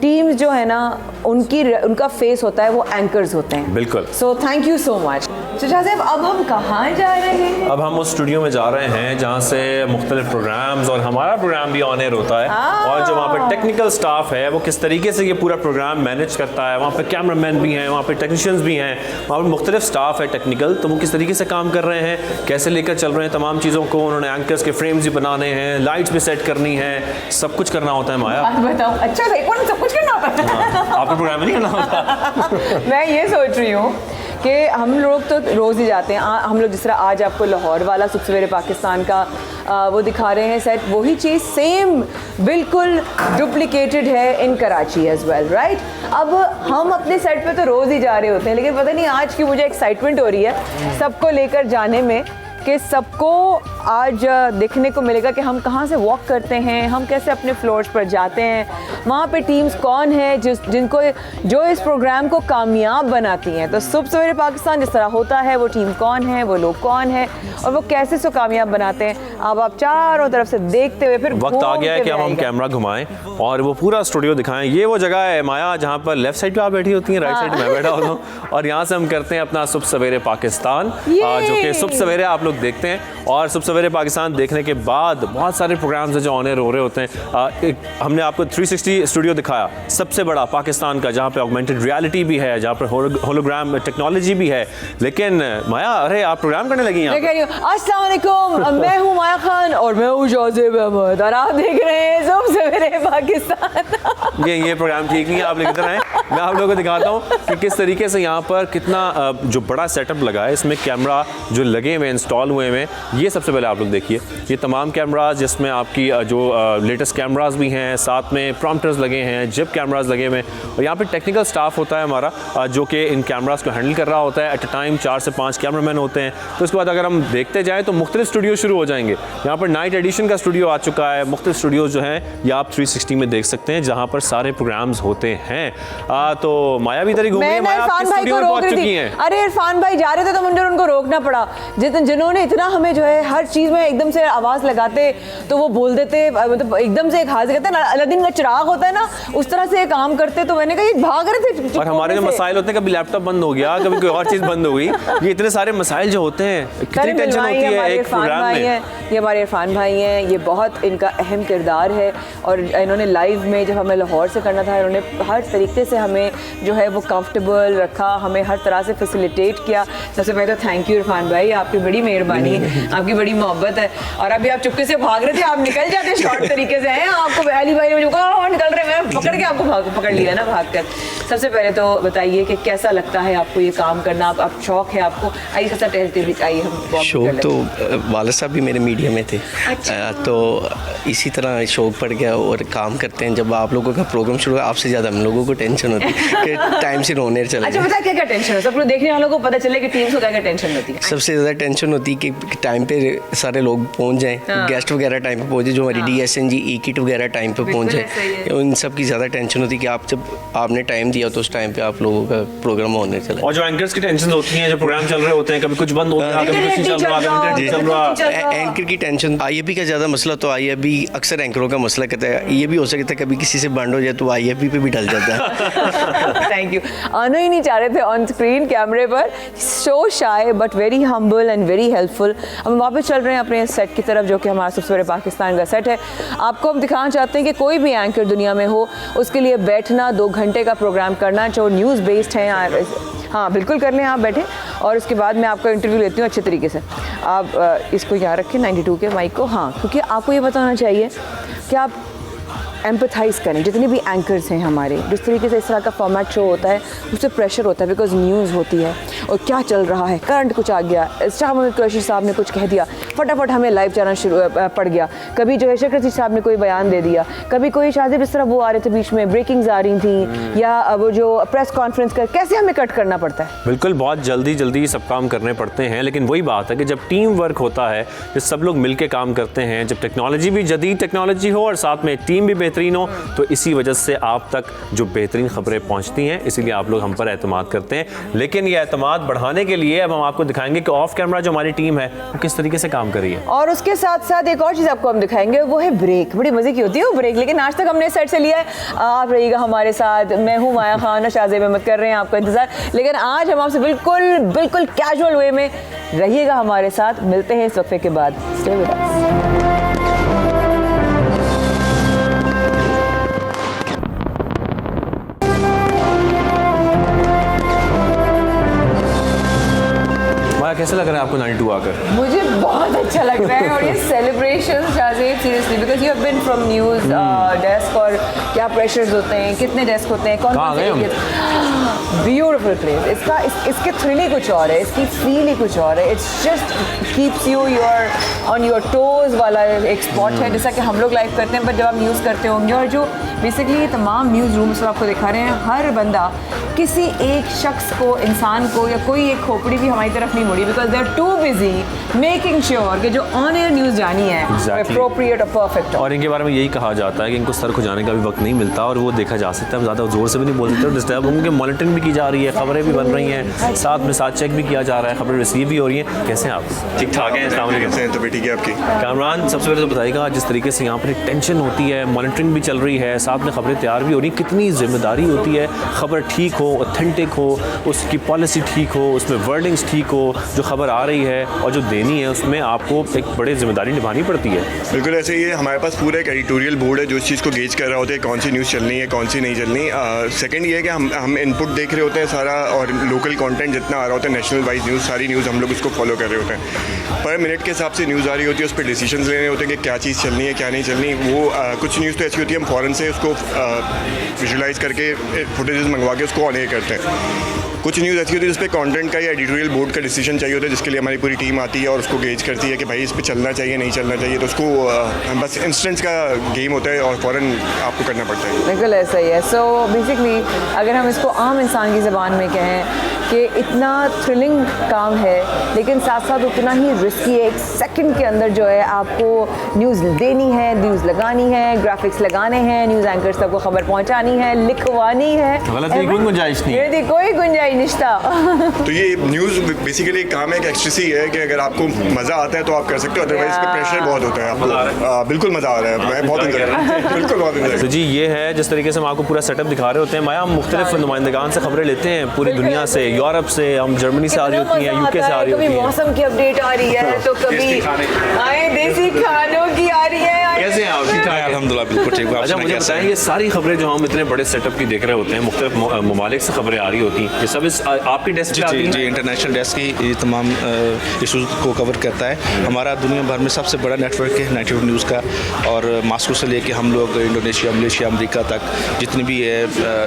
टीम्स जो है ना उनका फेस होता है, वो एंकर्स होते हैं। बिल्कुल। So thank you so much. तो शाज़ेब अब हम कहाँ जा रहे हैं? अब हम उस स्टूडियो में जा रहे हैं जहाँ से मुख्तलिफ प्रोग्राम्स और हमारा प्रोग्राम भी ऑन एयर होता है, और जो वहाँ पर टेक्निकल स्टाफ है वो किस तरीके से ये पूरा प्रोग्राम मैनेज करता है। वहाँ पर कैमरामैन भी हैं, वहाँ पर टेक्नीशियंस भी हैं, वहाँ पर मुख्तलिफ स्टाफ है टेक्निकल, तो वो किस तरीके से काम कर रहे हैं, कैसे लेकर चल रहे हैं तमाम चीज़ों को। उन्होंने एंकर्स के फ्रेम्स भी बनाने हैं, लाइट्स भी सेट करनी है, सब कुछ करना होता है। माया बताओ, अच्छा सब कुछ करना होता है। आपके प्रोग्राम में नहीं करना होता? मैं ये सोच रही हूँ कि हम लोग तो रोज़ ही जाते हैं, हम लोग जिस तरह आज आपको लाहौर वाला सुबह सवेरे पाकिस्तान का वो दिखा रहे हैं सेट, वही चीज़ सेम बिल्कुल डुप्लिकेटेड है इन कराची एज वेल, राइट। अब हम अपने सेट पे तो रोज़ ही जा रहे होते हैं, लेकिन पता नहीं आज की मुझे एक्साइटमेंट हो रही है सबको लेकर जाने में, कि सबको आज देखने को मिलेगा कि हम कहाँ से वॉक करते हैं, हम कैसे अपने फ्लोर्स पर जाते हैं, वहाँ पे टीम्स कौन है जो इस प्रोग्राम को कामयाब बनाती हैं। तो सुबह सवेरे पाकिस्तान जिस तरह होता है, वो टीम कौन है, वो लोग कौन है और वो कैसे इसको कामयाब बनाते हैं। अब आप चारों तरफ से देखते हुए फिर वक्त आ गया है कि हम कैमरा घुमाएं और वो पूरा स्टूडियो दिखाएं। ये वो जगह है माया जहाँ पर लेफ्ट साइड पे आप बैठी होती हैं, राइट साइड मैं बैठा होता हूँ और यहाँ से हम करते हैं अपना सुबह सवेरे पाकिस्तान, जो कि सुबह सवेरे आप लोग देखते हैं। और सुबह सवेरे पाकिस्तान देखने के बाद बहुत सारे प्रोग्राम्स हैं जो ऑन एयर हो रहे होते हैं। हमने आपको 360 स्टूडियो दिखाया, सबसे बड़ा पाकिस्तान का, जहाँ पे ऑगमेंटेड रियलिटी भी है, जहाँ पर होलोग्राम टेक्नोलॉजी भी है। लेकिन माया, अरे आप प्रोग्राम करने लगी हैं। अस्सलाम वालेकुम, मैं हूँ माया खान और मैं हूँ शाज़ेब अहमद और आप देख रहे हैं सुबह सवेरे पाकिस्तान। ये प्रोग्राम ठीक नहीं है, आप लेकर आए। मैं आप लोगों को दिखाता हूँ कि किस तरीके से यहाँ पर कितना जो बड़ा सेटअप लगा है, इसमें कैमरा जो लगे हुए इंस्टॉल हुए हैं। ये सबसे पहले आप लोग देखिए, ये तमाम कैमराज जिसमें आपकी जो लेटेस्ट कैमराज भी हैं, साथ में प्रॉम्प्टर्स लगे हैं, जिप कैमराज लगे हुए हैं और यहाँ पे टेक्निकल स्टाफ होता है हमारा जो कि इन कैमराज को हैंडल कर रहा होता है। एट अ टाइम 4 से 5 कैमरामैन होते हैं। तो उसके बाद अगर हम देखते जाएँ तो मुख्तलिफ स्टूडियो शुरू हो जाएंगे। यहाँ पर नाइट एडिशन का स्टूडियो आ चुका है, मुख्तलिफ स्टूडियोज जो हैं ये आप 360 में देख सकते हैं, जहाँ पर सारे प्रोग्राम्स होते हैं। तो माया भी इधर ही घूम रही है। माया इरफान भाई को रोक रही थी। अरे इरफान भाई जा रहे थे तो मुझे उनको रोकना पड़ा। जिन्होंने इतना हमें जो है हर चीज़ में एकदम से आवाज़ लगाते तो वो बोल देते, मतलब एकदम से एक हाथ से कहते हैं ना अलादीन का चिराग होता है ना, उस तरह से काम करते। तो मैंने कहा ये भाग रहे थे। और हमारे जो मसाइल होते हैं, कभी लैपटॉप बंद हो गया, कभी कोई और चीज़ बंद हो गई, ये इतने सारे मसाइल जो होते हैं, कितनी टेंशन होती है एक प्रोग्राम में। ये हमारे इरफान भाई हैं, ये बहुत इनका अहम किरदार है और इन्होंने लाइव में जब हमें लाहौर से करना था, इन्होंने हर तरीके से हमें जो है वो कंफर्टेबल रखा, हमें हर तरह से फैसिलिटेट किया। सबसे पहले तो थैंक यू इरफान भाई, आपकी बड़ी मेहरबानी है, आपकी बड़ी मोहब्बत है। और अभी आप चुपके से भाग रहे थे, आप निकल जाते शॉर्ट तरीके से हैं। आपको अली भाई ने मुझे निकल रहे, मैं पकड़ के आपको पकड़ लिया ना भाग कर। सबसे पहले तो बताइए कि कैसा लगता है आपको ये काम करना, आप शौक है आपको? आइए सबसे टहलते भी आइए हम। शौक तो वालिद साहब भी मेरे मीडिया में थे। अच्छा। तो इसी तरह शौक पड़ गया और काम करते हैं। जब आप लोगों का प्रोग्राम शुरू हुआ, आपसे ज़्यादा हम लोगों को टेंशन होती है कि टाइम से रोने चले। अच्छा बता क्या टेंशन है? सब लोग देखने वालों को पता चले कि टीम्स को क्या टेंशन होती है? सबसे ज़्यादा टेंशन होती है कि टाइम पे सारे लोग पहुंच जाएं, गेस्ट वगैरह टाइम पे पहुंचे, जो हमारी DSNG ई किट वगैरह टाइम पे पहुंच जाए। उन सब की ज़्यादा टेंशन होती है कि आप जब आपने टाइम दिया तो उस टाइम पे आप लोगों का प्रोग्राम होने चला। और जो एंकर्स की टेंशन होती है, जो प्रोग्राम चल रहे होते हैं, कभी कुछ बंद हो गया, कभी कुछ नहीं चल रहा। एंकर की टेंशन, IFB का ज़्यादा मसला तो IFB अक्सर एंकरों का मसला कहता है। ये भी हो सकता है कभी किसी से बंद हो जाए तो IFB पे भी डल जाता है। Thank you. आना ही नहीं चाह रहे थे ऑन स्क्रीन कैमरे पर, so shy but very humble and very helpful. अब हम वापस चल रहे हैं अपने सेट की तरफ, जो कि हमारा सबसे बड़े पाकिस्तान का सेट है। आपको हम दिखाना चाहते हैं कि कोई भी एंकर दुनिया में हो, उसके लिए बैठना 2 घंटे का प्रोग्राम करना जो न्यूज़ बेस्ड है। हाँ बिल्कुल कर लें, आप बैठें और उसके बाद मैं आपका इंटरव्यू लेती हूँ अच्छे तरीके से। आप इसको यहाँ रखें 92 के माइक को। हाँ, क्योंकि आपको ये बताना चाहिए कि आप एम्पथाइज़ करें। जितने भी एंकर्स हैं हमारे, जिस तरीके से इस तरह का फॉर्मेट शो होता है, उससे प्रेशर होता है बिकॉज न्यूज़ होती है और क्या चल रहा है, करंट कुछ आ गया, शाह महमूद कुरैशी साहब ने कुछ कह दिया, फटाफट हमें लाइव चैनल शुरू पड़ गया। कभी जो है शेख रशीद साहब ने कोई बयान दे दिया, कभी कोई शाज़ेब इस तरह वो आ रहे थे बीच में, ब्रेकिंग्स आ रही थी, या वो जो प्रेस कॉन्फ्रेंस कर, कैसे हमें कट करना पड़ता है। बिल्कुल, बहुत जल्दी सब काम करने पड़ते हैं। लेकिन वही बात है कि जब टीम वर्क होता है, जब सब लोग मिल के काम करते हैं, जब टेक्नोलॉजी भी जदीद टेक्नोलॉजी हो और साथ में टीम भी बेहतरीन हो, तो इसी वजह से आप तक जो बेहतरीन खबरें पहुंचती हैं। इसीलिए आप लोग हम पर एतमाद करते हैं। लेकिन ये एतमाद बढ़ाने के लिए अब हम आपको दिखाएंगे कि ऑफ कैमरा जो हमारी टीम है वो किस तरीके से काम कर रही है। और उसके साथ साथ एक और चीज़ आपको हम दिखाएंगे, वो है ब्रेक। बड़ी मज़े की होती है वो ब्रेक, लेकिन आज तक हमने सेट से लिया है। आप रहिएगा हमारे साथ, मैं हूँ माया खान और शाज़ेब अहमद कर रहे हैं आपका इंतज़ार। लेकिन आज हम आपसे बिल्कुल कैजुअल वे में रहिएगा हमारे साथ। मिलते हैं इस वक्फे के बाद। स्टे विद अस। कैसा लग रहा है आपको 92 आकर? मुझे बहुत अच्छा लग रहा है और ये celebration Shazeb seriously because you have been from news desk, और क्या प्रेशर्स होते हैं, कितने डेस्क होते हैं, कौन ब्यूटीफुल प्लेस। इसके थ्रिल ही कुछ और है, इसकी फील ही कुछ और है। It's just keeps you on your toes वाला एक स्पॉट है, जैसा कि हम लोग लाइव करते हैं, बट जब आप न्यूज़ करते होंगे। और जो बेसिकली ये तमाम न्यूज़ रूम्स आपको दिखा रहे हैं, हर बंदा किसी एक शख्स को, इंसान को, या कोई एक खोपड़ी भी हमारी तरफ नहीं मुड़ी because they are too busy making sure कि जो ऑन एयर न्यूज़ जानी है अप्रोप्रिएट और परफेक्ट। और इनके बारे में यही कहा जाता है कि इनको सर खुजाने का भी वक्त नहीं मिलता और वो देखा जा सकता है, ज़्यादा ज़ोर से भी नहीं बोल सकते और डिस्टर्ब होंगे। मॉनिटरिंग भी की जा रही है, खबरें भी बन रही हैं, साथ में साथ चेक भी किया जा रहा है, खबरें रिसीव भी हो रही हैं। कैसे हैं आप? ठीक ठाक हैं? अस्सलाम वालेकुम। तो भी ठीक है आपकी। कामरान, सबसे पहले तो बताइएगा जिस तरीके से यहाँ पर एक टेंशन होती है, मॉनिटरिंग भी चल रही है, साथ में खबरें तैयार भी हो रही हैं, कितनी जिम्मेदारी होती है खबर ठीक हो, ऑथेंटिक हो, उसकी पॉलिसी ठीक हो, उसमें वर्डिंग्स ठीक हो, जो खबर आ रही है और जो देनी है उसमें आपको एक बड़ी जिम्मेदारी निभानी पड़ती है। बिल्कुल ऐसे ही है, हमारे पास पूरा एक एडिटोरियल बोर्ड है जो इस चीज़ को गेज कर रहा होता है कौन सी न्यूज़ चलनी है कौन सी नहीं चलनी। सेकंड ये है कि हम इनपुट देख रहे होते हैं सारा, और लोकल कंटेंट जितना आ रहा होता है, नेशनल वाइज न्यूज़, सारी न्यूज़ हम लोग उसको फॉलो कर रहे होते हैं। पर मिनट के हिसाब से न्यूज़ आ रही होती है, उस पर डिसीजंस लेने होते हैं कि क्या चीज़ चलनी है क्या नहीं चलनी। वो कुछ न्यूज़ तो ऐसी होती है हम फ़ौरन से उसको विजुलाइज करके फुटेजेस मंगवा के उसको ऑन एयर करते हैं। कुछ न्यूज़ ऐसी होती है जिस पे कंटेंट का या एडिटोरियल बोर्ड का डिसीजन चाहिए होता है, जिसके लिए हमारी पूरी टीम आती है और उसको गेज करती है कि भाई इस पे चलना चाहिए नहीं चलना चाहिए। तो उसको बस इंस्टेंट्स का गेम होता है और फ़ौरन आपको करना पड़ता है। बिल्कुल ऐसा ही है। सो बेसिकली अगर हम इसको आम इंसान की ज़बान में कहें कि इतना थ्रिलिंग काम है लेकिन साथ साथ उतना ही रिस्की है। एक सेकंड के अंदर जो है आपको न्यूज़ देनी है, न्यूज़ लगानी है, ग्राफिक्स लगाने हैं, न्यूज़ एंकर्स तक वो खबर पहुंचानी है, लिखवानी है। गलती कोई गुंजाइश नहीं है, कोई गुंजाइश निश्ता। तो ये न्यूज़ बेसिकली एक काम है, एक एक्सट्रेसी है कि अगर आपको मज़ा आता है तो आप कर सकते हो, अदरवाइज पे प्रेशर बहुत होता है आपको। बिल्कुल मज़ा आ रहा है, मैं बहुत इंजॉय कर रहा हूं, बिल्कुल बहुत इंजॉय। तो जी ये है जिस तरीके से हम आपको पूरा सेटअप दिखा रहे होते हैं। माया, हम मुख्तलिफ नुमाइंदगान से खबरें लेते हैं पूरी दुनिया से, यूरोप से, हम जर्मनी से आ रही होती हैं, यूके से आ रही होती हैं, कभी मौसम की अपडेट आ रही है तो कभी आए देसी खानों की आ रही है। कैसे हैं आप? ठीक ठाक? अल्हम्दुलिल्लाह बिल्कुल ठीक। अच्छा मुझे बताएं, ये सारी खबरें जो हम इतने बड़े सेटअप की देख रहे होते हैं, मुख्तलिफ ममालिक से खबरें आ रही होती हैं, ये सब इस आपकी डेस्क पे आती हैं? जी, इंटरनेशनल डेस्क ही ये तमाम इशूज़ को कवर करता है। हमारा दुनिया भर में सबसे बड़ा नेटवर्क है 92 न्यूज़ का, और मास्को से लेके हम लोग इंडोनेशिया, मलेशिया, अमेरिका तक जितनी भी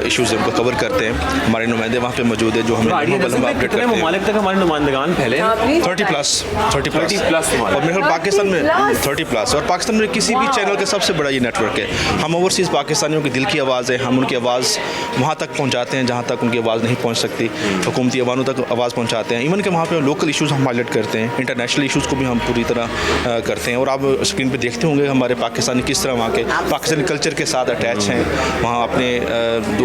इशूज़ हैं उनको कवर करते हैं। हमारे नुमाइंदे वहाँ पे मौजूद है जो हमें अपडेट करते हैं। ममालिक तक हमारे नुमाइंदगान फैले 30 प्लस और मेरे पाकिस्तान में 30 प्लस, और पाकिस्तान में किसी भी चैनल का सबसे बड़ा ये नेटवर्क है। हम ओवरसीज़ पाकिस्तानियों की दिल की आवाज़ है, हम उनकी आवाज़ वहाँ तक पहुँचाते हैं जहाँ तक उनकी आवाज़ नहीं पहुँच सकती, हुकूमती अवानों तक आवाज़ पहुँचाते हैं। इवन के वहाँ पे लोकल इशूज़ हम हाईलाइट करते हैं, इंटरनेशनल इशूज़ को भी हम पूरी तरह करते हैं। और आप स्क्रीन पे देखते होंगे हमारे पाकिस्तानी किस तरह वहाँ के पाकिस्तानी कल्चर के साथ अटैच हैं, वहाँ अपने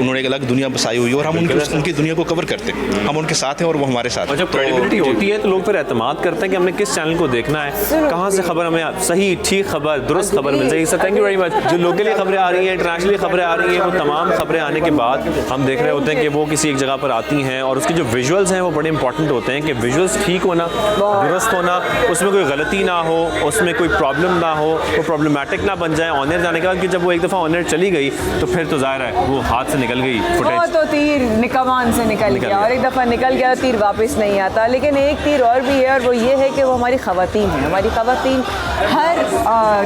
उन्होंने एक अलग दुनिया बसाई हुई है और हम उनकी दुनिया को कवर करते हैं, हम उनके साथ हैं और वो हमारे साथ। जब क्रेडिबिलिटी होती है तो लोग फिर एतमाद करते हैं कि हमने किस चैनल को देखना है, कहाँ से खबर हमें सही ठीक खबर दुरुस्त खबर मिल जाएगी। Sir thank you very much. जो लोकली खबरें आ रही हैं, इंटरनेशनली खबरें आ रही हैं, वो तमाम खबरें आने के बाद हम देख रहे होते हैं कि वो किसी एक जगह पर आती हैं और उसके जो विजुअल्स हैं वो बड़े इंपॉर्टेंट होते हैं कि विजुअल्स ठीक होना, दुरुस्त होना, उसमें कोई गलती ना हो, उसमें कोई प्रॉब्लम ना हो, वो प्रॉब्लमैटिक ना बन जाए ऑन एयर जाने के बाद। कि जब वो एक दफ़ा ऑन एयर चली गई तो फिर तो ज़ाहिर है वो हाथ से निकल गई फुटेज, तो तीर कमान से निकल गया और एक दफ़ा निकल गया तीर वापस नहीं आता। लेकिन एक तीर और भी है और वो ये है कि वो हमारी ख़वातीन हैं। हमारी ख़वातीन हर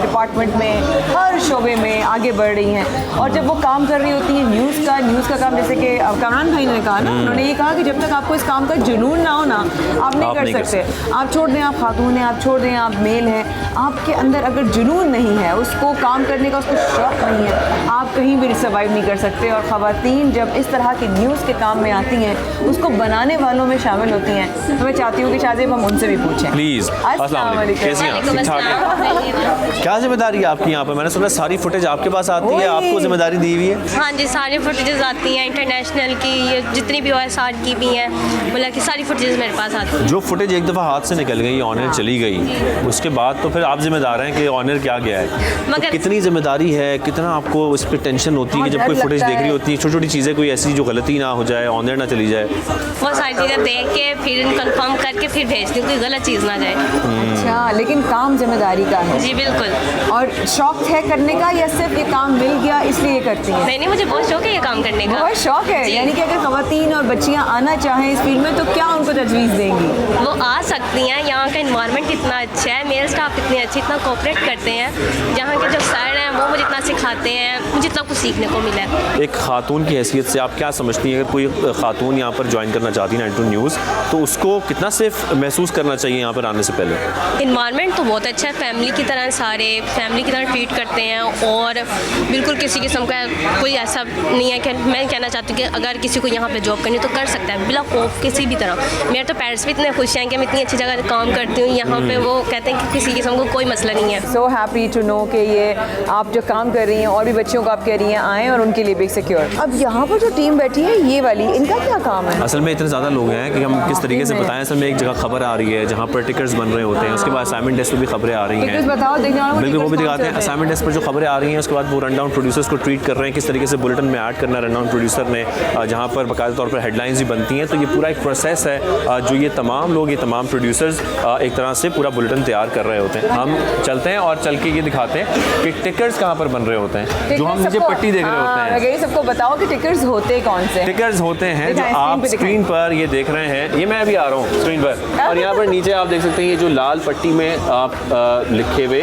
डिपार्टमेंट में, हर शोबे में आगे बढ़ रही हैं और जब वो काम कर रही होती हैं न्यूज़ का काम, जैसे कि कामरान भाई ने कहा ना, उन्होंने ये कहा कि जब तक आपको इस काम का जुनून ना हो ना आप नहीं कर सकते। आप छोड़ दें आप खातून हैं, आप छोड़ दें आप मेल हैं, आपके अंदर अगर जुनून नहीं है, उसको काम करने का उसको शौक़ नहीं है, आप कहीं भी सर्वाइव नहीं कर सकते। और ख़वातीन जब इस तरह की न्यूज़ के काम में आती हैं, उसको बनाने वालों में शामिल होती हैं, तो मैं चाहती हूँ कि शाहज़ेब हम उनसे भी पूछें प्लीज़। अस्सलाम वालेकुम, कैसी हैं आप? ठीक ठाक है? क्या जिम्मेदारी है आपकी यहाँ पे? मैंने सुना सारी फुटेज आपके पास आती है, आपको जिम्मेदारी दी हुई है? हाँ जी, सारी फुटेजेस आती हैं, इंटरनेशनल की ये जितनी भी OSR की भी हैं, मतलब कि सारी फुटेजेस मेरे पास आती हैं। जो फुटेज एक दफ़ा हाथ से निकल गई, ऑन एयर चली गई, उसके बाद तो फिर आप जिम्मेदार हैं कि ऑन एयर क्या गया है। तो कितनी जिम्मेदारी है, कितना आपको इस पर टेंशन होती है कि जब कोई फुटेज देख रही होती है, छोटी छोटी चीज़ें कोई ऐसी जो गलती ना हो जाए, ऑन एयर ना चली जाए? वो सारी चीज़ें देख के फिर कंफर्म करके फिर भेजती हूँ, कोई गलत चीज़ ना जाए। अच्छा, लेकिन काम जिम्मेदारी का है? जी बिल्कुल। और शौक है करने का या सिर्फ ये काम मिल गया इसलिए करती हैं? नहीं, मुझे बहुत शौक है ये काम करने का। बहुत शौक है, यानी कि अगर ख़वातीन और बच्चियाँ आना चाहें इस फील्ड में तो क्या उनको तजवीज़ देंगी? वो आ सकती हैं, यहाँ का इन्वायरमेंट इतना अच्छा है, मेल स्टाफ इतने अच्छे, इतना कोऑपरेट करते हैं, यहाँ के जो सर हैं वो मुझे इतना दिखाते हैं, मुझे इतना कुछ सीखने को मिला है। एक खातून की हैसियत से आप क्या समझती हैं, अगर कोई खातून यहाँ पर ज्वाइन करना चाहती है 92 न्यूज़, तो उसको कितना सेफ महसूस करना चाहिए यहाँ पर आने से पहले? इन्वायरमेंट तो बहुत अच्छा है, फैमिली की तरह सारे फैमिली की तरह ट्रीट करते हैं और बिल्कुल किसी किस्म का कोई ऐसा नहीं है कि मैं कहना चाहती हूँ कि अगर किसी को यहाँ पे जॉब करनी तो कर सकता है बिला खौफ किसी भी तरह। मेरे तो पेरेंट्स भी इतने खुश हैं कि मैं इतनी अच्छी जगह काम करती हूँ, यहाँ पे वो कहते हैं कि किसी किस्म को कोई मसला नहीं है। सो हैप्पी टू नो कि ये आप जो काम कर रही हैं और भी बच्चियों को आप कह रही हैं आएँ और उनके लिए भी सिक्योर। अब यहाँ पर जो टीम बैठी है ये वाली, इनका क्या काम है? असल में इतने ज़्यादा लोग हैं कि हम किस तरीके से बताएं। असल में एक जगह खबर आ रही है जहाँ पर टिकर्स बन रहे होते हैं, उसके बाद असाइनमेंट डेस्क पर भी खबरें आ रही हैं, बिल्कुल वो भी दिखाते हैं। असाइनमेंट डेस्क पर जो खबरें आ रही हैं उसके बाद वो रन डाउन प्रोड्यूसर्स को ट्रीट कर रहे हैं, किस तरीके से बुलेटिन में ऐड करना रन डाउन प्रोड्यूसर ने, जहाँ पर बाकायदा तौर पर हेडलाइंस भी बनती हैं। तो ये पूरा एक प्रोसेस है जो ये तमाम लोग, ये तमाम प्रोड्यूसर्स एक तरह से पूरा बुलेटिन तैयार कर रहे होते हैं। हम चलते हैं और चल के ये दिखाते हैं कि टिकर्स कहाँ पर बन रहे होते हैं, जो हम नीचे पट्टी देख रहे होते हैं। मैं सबको बताओ कि टिकर्स होते कौन से? टिकर्स होते हैं जो आप स्क्रीन पर ये देख रहे हैं, ये मैं अभी आ रहा हूँ स्क्रीन पर, और यहाँ पर नीचे आप देख सकते हैं ये जो लाल पट्टी में आप लिखे हुए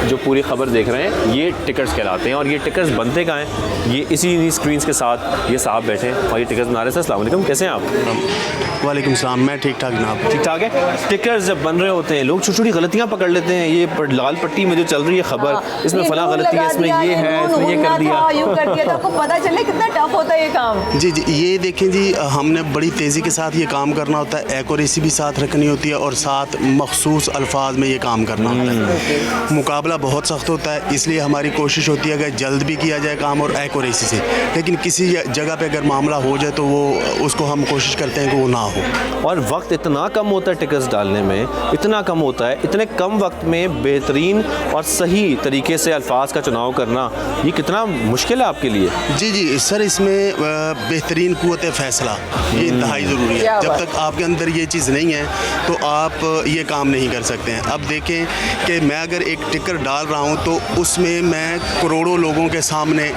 जो पूरी खबर देख रहे हैं ये टिकर्स कहलाते हैं। और ये टिकर्स बनते कहाँ हैं, ये इसी स्क्रीन के साथ ये साहब बैठे हैं और ये टिकर्स बना रहे हैं। अस्सलाम वालेकुम, कैसे हैं आप? वालेकुम सलाम, मैं ठीक ठाक जनाब। ठीक ठाक है। टिकर्स जब बन रहे होते हैं लोग छोटी छोटी गलतियाँ पकड़ लेते हैं, ये लाल पट्टी में जो चल रही है खबर, इसमें फला गलती है, इसमें ये है, इसमें ये कर दिया, यूं कर दिया, तो आपको पता चले कितना टफ होता है ये काम। जी जी, ये देखें जी, हमने बड़ी तेज़ी के साथ ये काम करना होता है, एक्यूरेसी भी साथ रखनी होती है और साथ मखसूस अल्फाज में ये काम करना होता है। मुकाबला बहुत सख्त होता है, इसलिए हमारी कोशिश होती है कि जल्द भी किया जाए काम और एक्यूरेसी से, लेकिन किसी जगह पे अगर मामला हो जाए तो वो उसको हम कोशिश करते हैं कि वो ना हो। और वक्त इतना कम होता है टिकर्स डालने में, इतना कम होता है, इतने कम वक्त में बेहतरीन और सही तरीके से अल्फाज का चुनाव करना, ये कितना मुश्किल है आपके लिए? जी जी सर, इसमें बेहतरीन क़ुव्वत फ़ैसला ये इंतहाई ज़रूरी है। जब तक आपके अंदर ये चीज़ नहीं है तो आप ये काम नहीं कर सकते हैं। अब देखें कि मैं अगर एक टिकर डाल रहा हूँ तो उसमें मैं करोड़ों लोगों के सामने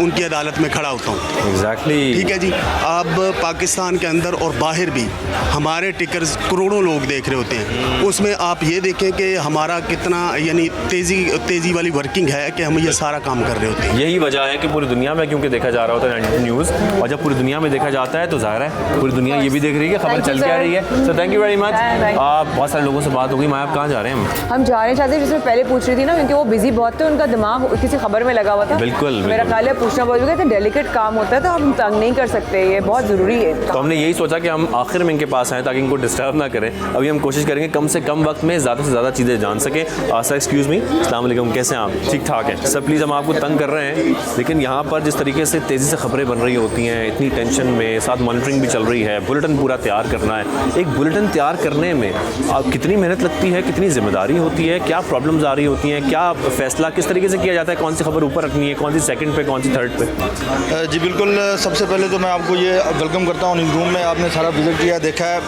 उनकी अदालत में खड़ा होता हूँ। एग्जैक्टली ठीक है जी। अब पाकिस्तान के अंदर और बाहर भी हमारे टिकर्स करोड़ों लोग देख रहे होते हैं, उसमें आप ये देखें कि हमारा कितना यानी तेज़ी वाली वर्किंग है कि हम ये सारा काम कर रहे होते हैं। यही वजह है कि पूरी दुनिया में क्योंकि देखा जा रहा होता है 92 न्यूज़, और जब पूरी दुनिया में देखा जाता है तो ज़ाहिर है पूरी दुनिया ये भी देख रही है, खबर चल के आ रही है। So thank you very much. बहुत सारे लोगों से बात हो गई। मैं आप कहाँ जा रहे हैं? हम जा रहे चाहते जिसमें पहले पूछ रही थी ना, क्योंकि वो बिजी बहुत थे, उनका दिमाग किसी खबर में लगा हुआ था। बिल्कुल मेरा ख्याल है पूछना बहुत डेलिकेट काम होता है, तो हम तंग नहीं कर सकते, ये बहुत ज़रूरी है। तो हमने यही सोचा कि हम आखिर में इनके पास आएँ ताकि इनको डिस्टर्ब ना करें। अभी हम कोशिश करेंगे कम से कम वक्त में ज़्यादा से ज़्यादा चीज़ें जान सकें। सर एक्सक्यूज़ मी, अस्सलाम वालेकुम, कैसे हैं आप? ठीक ठाक है सर, प्लीज़ हम आपको तंग कर रहे हैं, लेकिन यहाँ पर जिस तरीके से तेज़ी से खबरें बन रही होती हैं, इतनी टेंशन में, साथ मॉनिटरिंग भी चल रही है, बुलेटिन पूरा तैयार करना है। एक बुलेटिन तैयार करने में आप कितनी मेहनत लगती है, कितनी जिम्मेदारी होती है, क्या प्रॉब्लम्स आ रही होती हैं, क्या फैसला किस तरीके से किया जाता है, कौन सी खबर ऊपर रखनी है, कौन सी सेकंड पे, कौन सी थर्ड पे? जी बिल्कुल, सबसे पहले तो मैं आपको ये वेलकम करता हूँ न्यूज़ रूम में। आपने सारा विजिट किया, देखा है,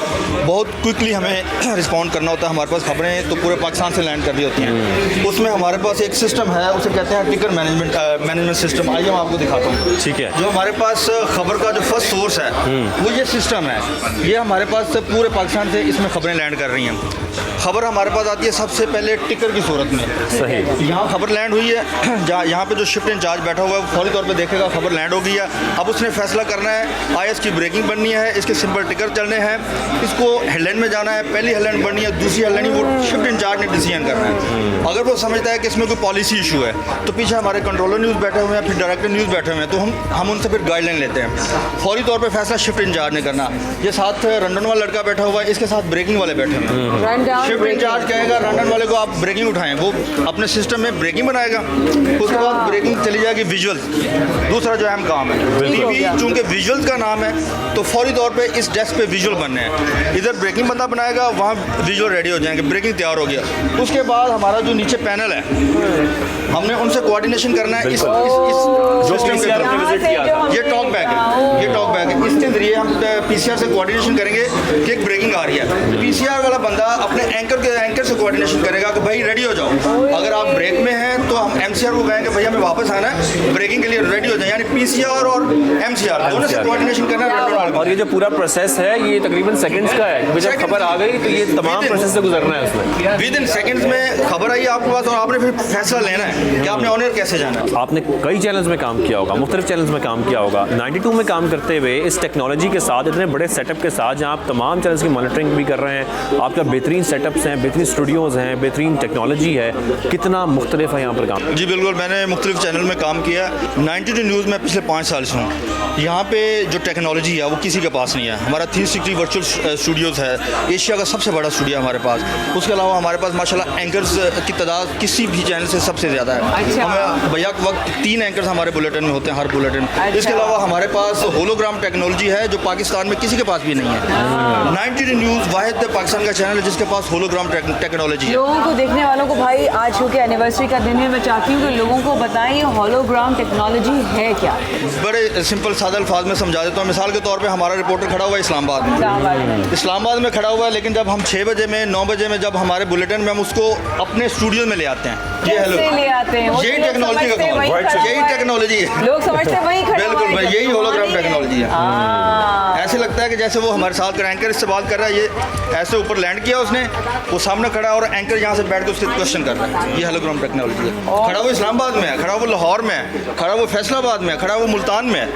बहुत क्विकली हमें रिस्पॉन्ड करना होता है। हमारे पास खबरें तो पूरे पाकिस्तान से लैंड कर रही होती हैं, उसमें हमारे पास एक सिस्टम है, उसे कहते हैं टिकर मैनेजमेंट सिस्टम। आइए मैं आपको दिखाता हूँ। ठीक है। जो हमारे पास खबर का जो फर्स्ट सोर्स है वो ये सिस्टम है। ये हमारे पास पूरे पाकिस्तान से इसमें खबरें लैंड कर रही हैं। खबर हमारे पास आती है सबसे पहले टिकर की सूरत में। सही। यहाँ खबर लैंड हुई है, यहाँ पे जो शिफ्ट इंचार्ज बैठा हुआ है वो फौरी तौर पे देखेगा खबर लैंड हो गई है। अब उसने फैसला करना है, आईएस की ब्रेकिंग बननी है, इसके सिंपल टिकर चलने हैं, इसको हेडलाइन में जाना है, पहली हेडलाइन बननी है, दूसरी हेडलाइन वो शिफ्ट इंचार्ज ने डिसीजन करना है। अगर वो समझता है कि इसमें कोई पॉलिसी इशू है तो पीछे हमारे कंट्रोलर न्यूज़ बैठे हुए हैं, फिर डायरेक्टर न्यूज़ बैठे हुए हैं, तो हम उनसे फिर गाइडलाइन लेते हैं। फौरी तौर पर फैसला शिफ्ट इंचार्ज ने करना। ये साथ रंडन वाला लड़का बैठा हुआ है, इसके साथ ब्रेकिंग वाले बैठे हुए हैं। शिफ्ट इंचार्ज कहेगा रंडन वाले को आप ब्रेकिंग उठाएं, वो अपने सिस्टम में ब्रेकिंग बनाएगा, उसके बाद ब्रेकिंग चली जाएगी विजुअल। दूसरा जो अहम काम है टीवी, चूंकि विजुअल्स का नाम है तो फौरी तौर पे इस डेस्क पे विजुअल बनने हैं। इधर ब्रेकिंग बंदा बनाएगा, वहाँ विजुअल रेडी हो जाएंगे, ब्रेकिंग तैयार हो गया। उसके बाद हमारा जो नीचे पैनल है, हमने उनसे कोऑर्डिनेशन करना है इस सिस्टम के थ्रू। ये टॉक बैग है, ये टॉक बैग है, इसके जरिए हम पीसीआर से कोऑर्डिनेशन करेंगे कि एक ब्रेकिंग आ रही है। पीसीआर वाला बंदा अपने एंकर से कोऑर्डिनेशन करेगा कि भाई रेडी हो जाओ। अगर आप ब्रेक में हैं तो हम एमसीआर को कहेंगे भाई हमें वापस आना है, ब्रेकिंग के लिए रेडी हो जाए, यानी पीसीआर और एमसीआर दोनों से कोऑर्डिनेशन करना है। और ये जो पूरा प्रोसेस है ये तकरीबन सेकंड्स का है, क्योंकि जब खबर आ गई तो ये तमाम प्रोसेस से गुजरना है उसमें। विद इन सेकंड्स में खबर आई आपके पास और आपने फिर फैसला लेना है कि आपने ऑनर कैसे जाना है। आपने कई चैनल्स में काम किया होगा, मुख्तलिफ चैनल्स में काम किया होगा। 92 में काम करते हुए इस टेक्नोलॉजी के साथ, इतने बड़े सेटअप के साथ, जहाँ आप तमाम चैनल्स की मॉनिटरिंग भी कर रहे हैं, आपका बेहतरीन सेटअप्स हैं, बेहतरीन स्टूडियोज़ हैं, बेहतरीन टेक्नोलॉजी है, कितना मुख्तलिफ है यहाँ पर काम? जी बिल्कुल, मैंने मुख्तलिफ चैनल में काम किया। 92 न्यूज़ में पिछले 5 साल से हूँ। यहाँ पे जो टेक्नोलॉजी है वो किसी के पास नहीं है। हमारा 360 वर्चुअल स्टूडियोज़ है, एशिया का सबसे बड़ा स्टूडियो है हमारे पास। उसके अलावा हमारे पास माशाल्लाह एंकर्स की तादाद किसी भी चैनल से सबसे ज़्यादा है। हमें भैया के वक्त 3 एंकर्स हमारे बुलेटिन में होते हैं, हर बुलेटिन। इसके अलावा हमारे पास होलोग्राम टेक्नोलॉजी है जो पाकिस्तान में किसी के पास भी नहीं है। 92 न्यूज़ वाहिद पाकिस्तान का चैनल है जिसके पास होलोग्राम टेक्नोलॉजी है। लोगों को, देखने वालों को, भाई आज क्योंकि एनिवर्सरी का दिन है, मैं चाहती हूँ कि लोगों को बताएं ये होलोग्राम टेक्नोलॉजी है क्या। बड़े सिंपल सादा अल्फाज में समझा देता हूँ। मिसाल के तौर पे हमारा रिपोर्टर खड़ा हुआ है इस्लामाबाद में खड़ा हुआ है, लेकिन जब हम 6 बजे में 9 बजे में जब हमारे बुलेटिन में हम उसको अपने स्टूडियो में ले आते हैं, ये ले आते हैं, यही टेक्नोलॉजी का काम है, यही टेक्नोलॉजी है। लोग समझते हैं वही खड़ा बिल्कुल भाई, यही होलोग्राम टेक्नोलॉजी है। ऐसे लगता है कि जैसे वो हमारे साथ का एंकर इससे बात कर रहा है, ये ऐसे ऊपर लैंड किया उसने, वो सामने खड़ा है और एंकर यहाँ से बैठ के उससे क्वेश्चन कर रहा है। ये होलोग्राम टेक्नोलॉजी है। खड़ा वो इस्लामाबाद में है, खड़ा वो लाहौर में है, खड़ा वो फैसलाबाद में है, खड़ा वो मुल्तान में है।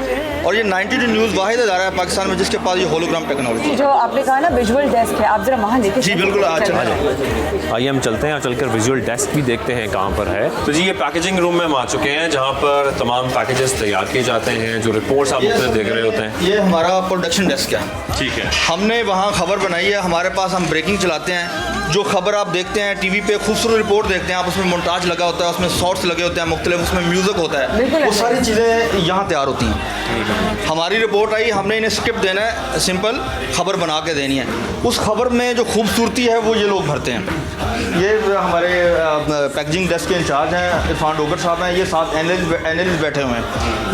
और ये 92 न्यूज़ वाहिद इदारा है पाकिस्तान में जिसके पास ये होलोग्राम टेक्नोलॉजी। जो आपने कहा ना विजुअल डेस्क है, आप जरा वहाँ लेके। जी बिल्कुल, आइए हम चलते हैं और चलकर विजुअल डेस्क भी देखते हैं कहाँ पर है। तो जी ये पैकेजिंग रूम में हम आ चुके हैं जहाँ पर तमाम पैकेजेस तैयार किए जाते हैं, जो रिपोर्ट्स आप देख रहे होते हैं। ये हमारा प्रोडक्शन डेस्क है। ठीक है, हमने वहाँ खबर बनाई है। हमारे पास हम ब्रेकिंग चलाते हैं। जो खबर आप देखते हैं टीवी पे, खूबसूरत रिपोर्ट देखते हैं आप, उसमें मोन्टाज लगा होता है, उसमें शॉर्ट्स लगे होते हैं मुख्तलिफ, उसमें म्यूज़िक होता है, वो सारी चीज़ें यहाँ तैयार होती हैं। हमारी रिपोर्ट आई, हमने इन्हें स्क्रिप्ट देना है, सिंपल खबर बना के देनी है। उस खबर में जो खूबसूरती है वो ये लोग भरते हैं। ये हमारे पैकेजिंग डेस्क के इंचार्ज हैं, इरफान डोगर साहब हैं, ये साथ एनालिस्ट बैठे हुए हैं।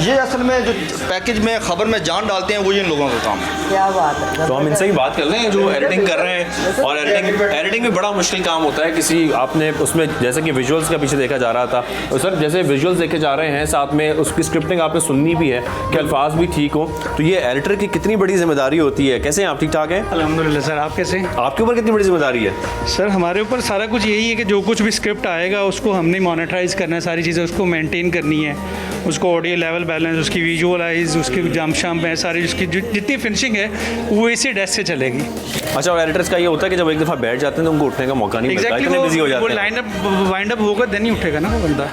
ये असल में जो पैकेज में खबर में जान डालते हैं वो इन लोगों का काम है। क्या बात है। तो हम इनसे ही बात कर रहे हैं जो एडिटिंग कर रहे हैं। और एडिटिंग में बड़ा मुश्किल काम होता है। किसी आपने उसमें जैसे कि विजुअल्स का पीछे देखा जा रहा था, तो सर जैसे विजुअल्स देखे जा रहे हैं, साथ में उसकी स्क्रिप्टिंग आपने सुननी भी है कि अल्फाज भी ठीक हो, तो ये एडिटर की कितनी बड़ी जिम्मेदारी होती है? कैसे आप ठीक ठाक हैं? अल्हम्दुलिल्लाह सर, आप कैसे? आपके ऊपर कितनी बड़ी जिम्मेदारी है? सर हमारे ऊपर सारा कुछ यही है कि जो कुछ भी स्क्रिप्ट आएगा उसको हमने मोनेटाइज करना है, सारी चीज़ें उसको मेंटेन करनी है, उसको ऑडियो लेवल बैलेंस, उसकी विजुअलाइज, उसकी जंप शम्प है, सारी उसकी जितनी फिनिशिंग है वो इसी डेस्क से चलेगी। अच्छा, और एडिटर्स का ये होता है कि जब एक दफ़ा बैठ जाते हैं तो उनको उठने का मौका नहीं मिलता, इतने बिजी हो जाते हैं। वो लाइन अप वाइंड अप होगा देन ही उठेगा ना वो बंदा।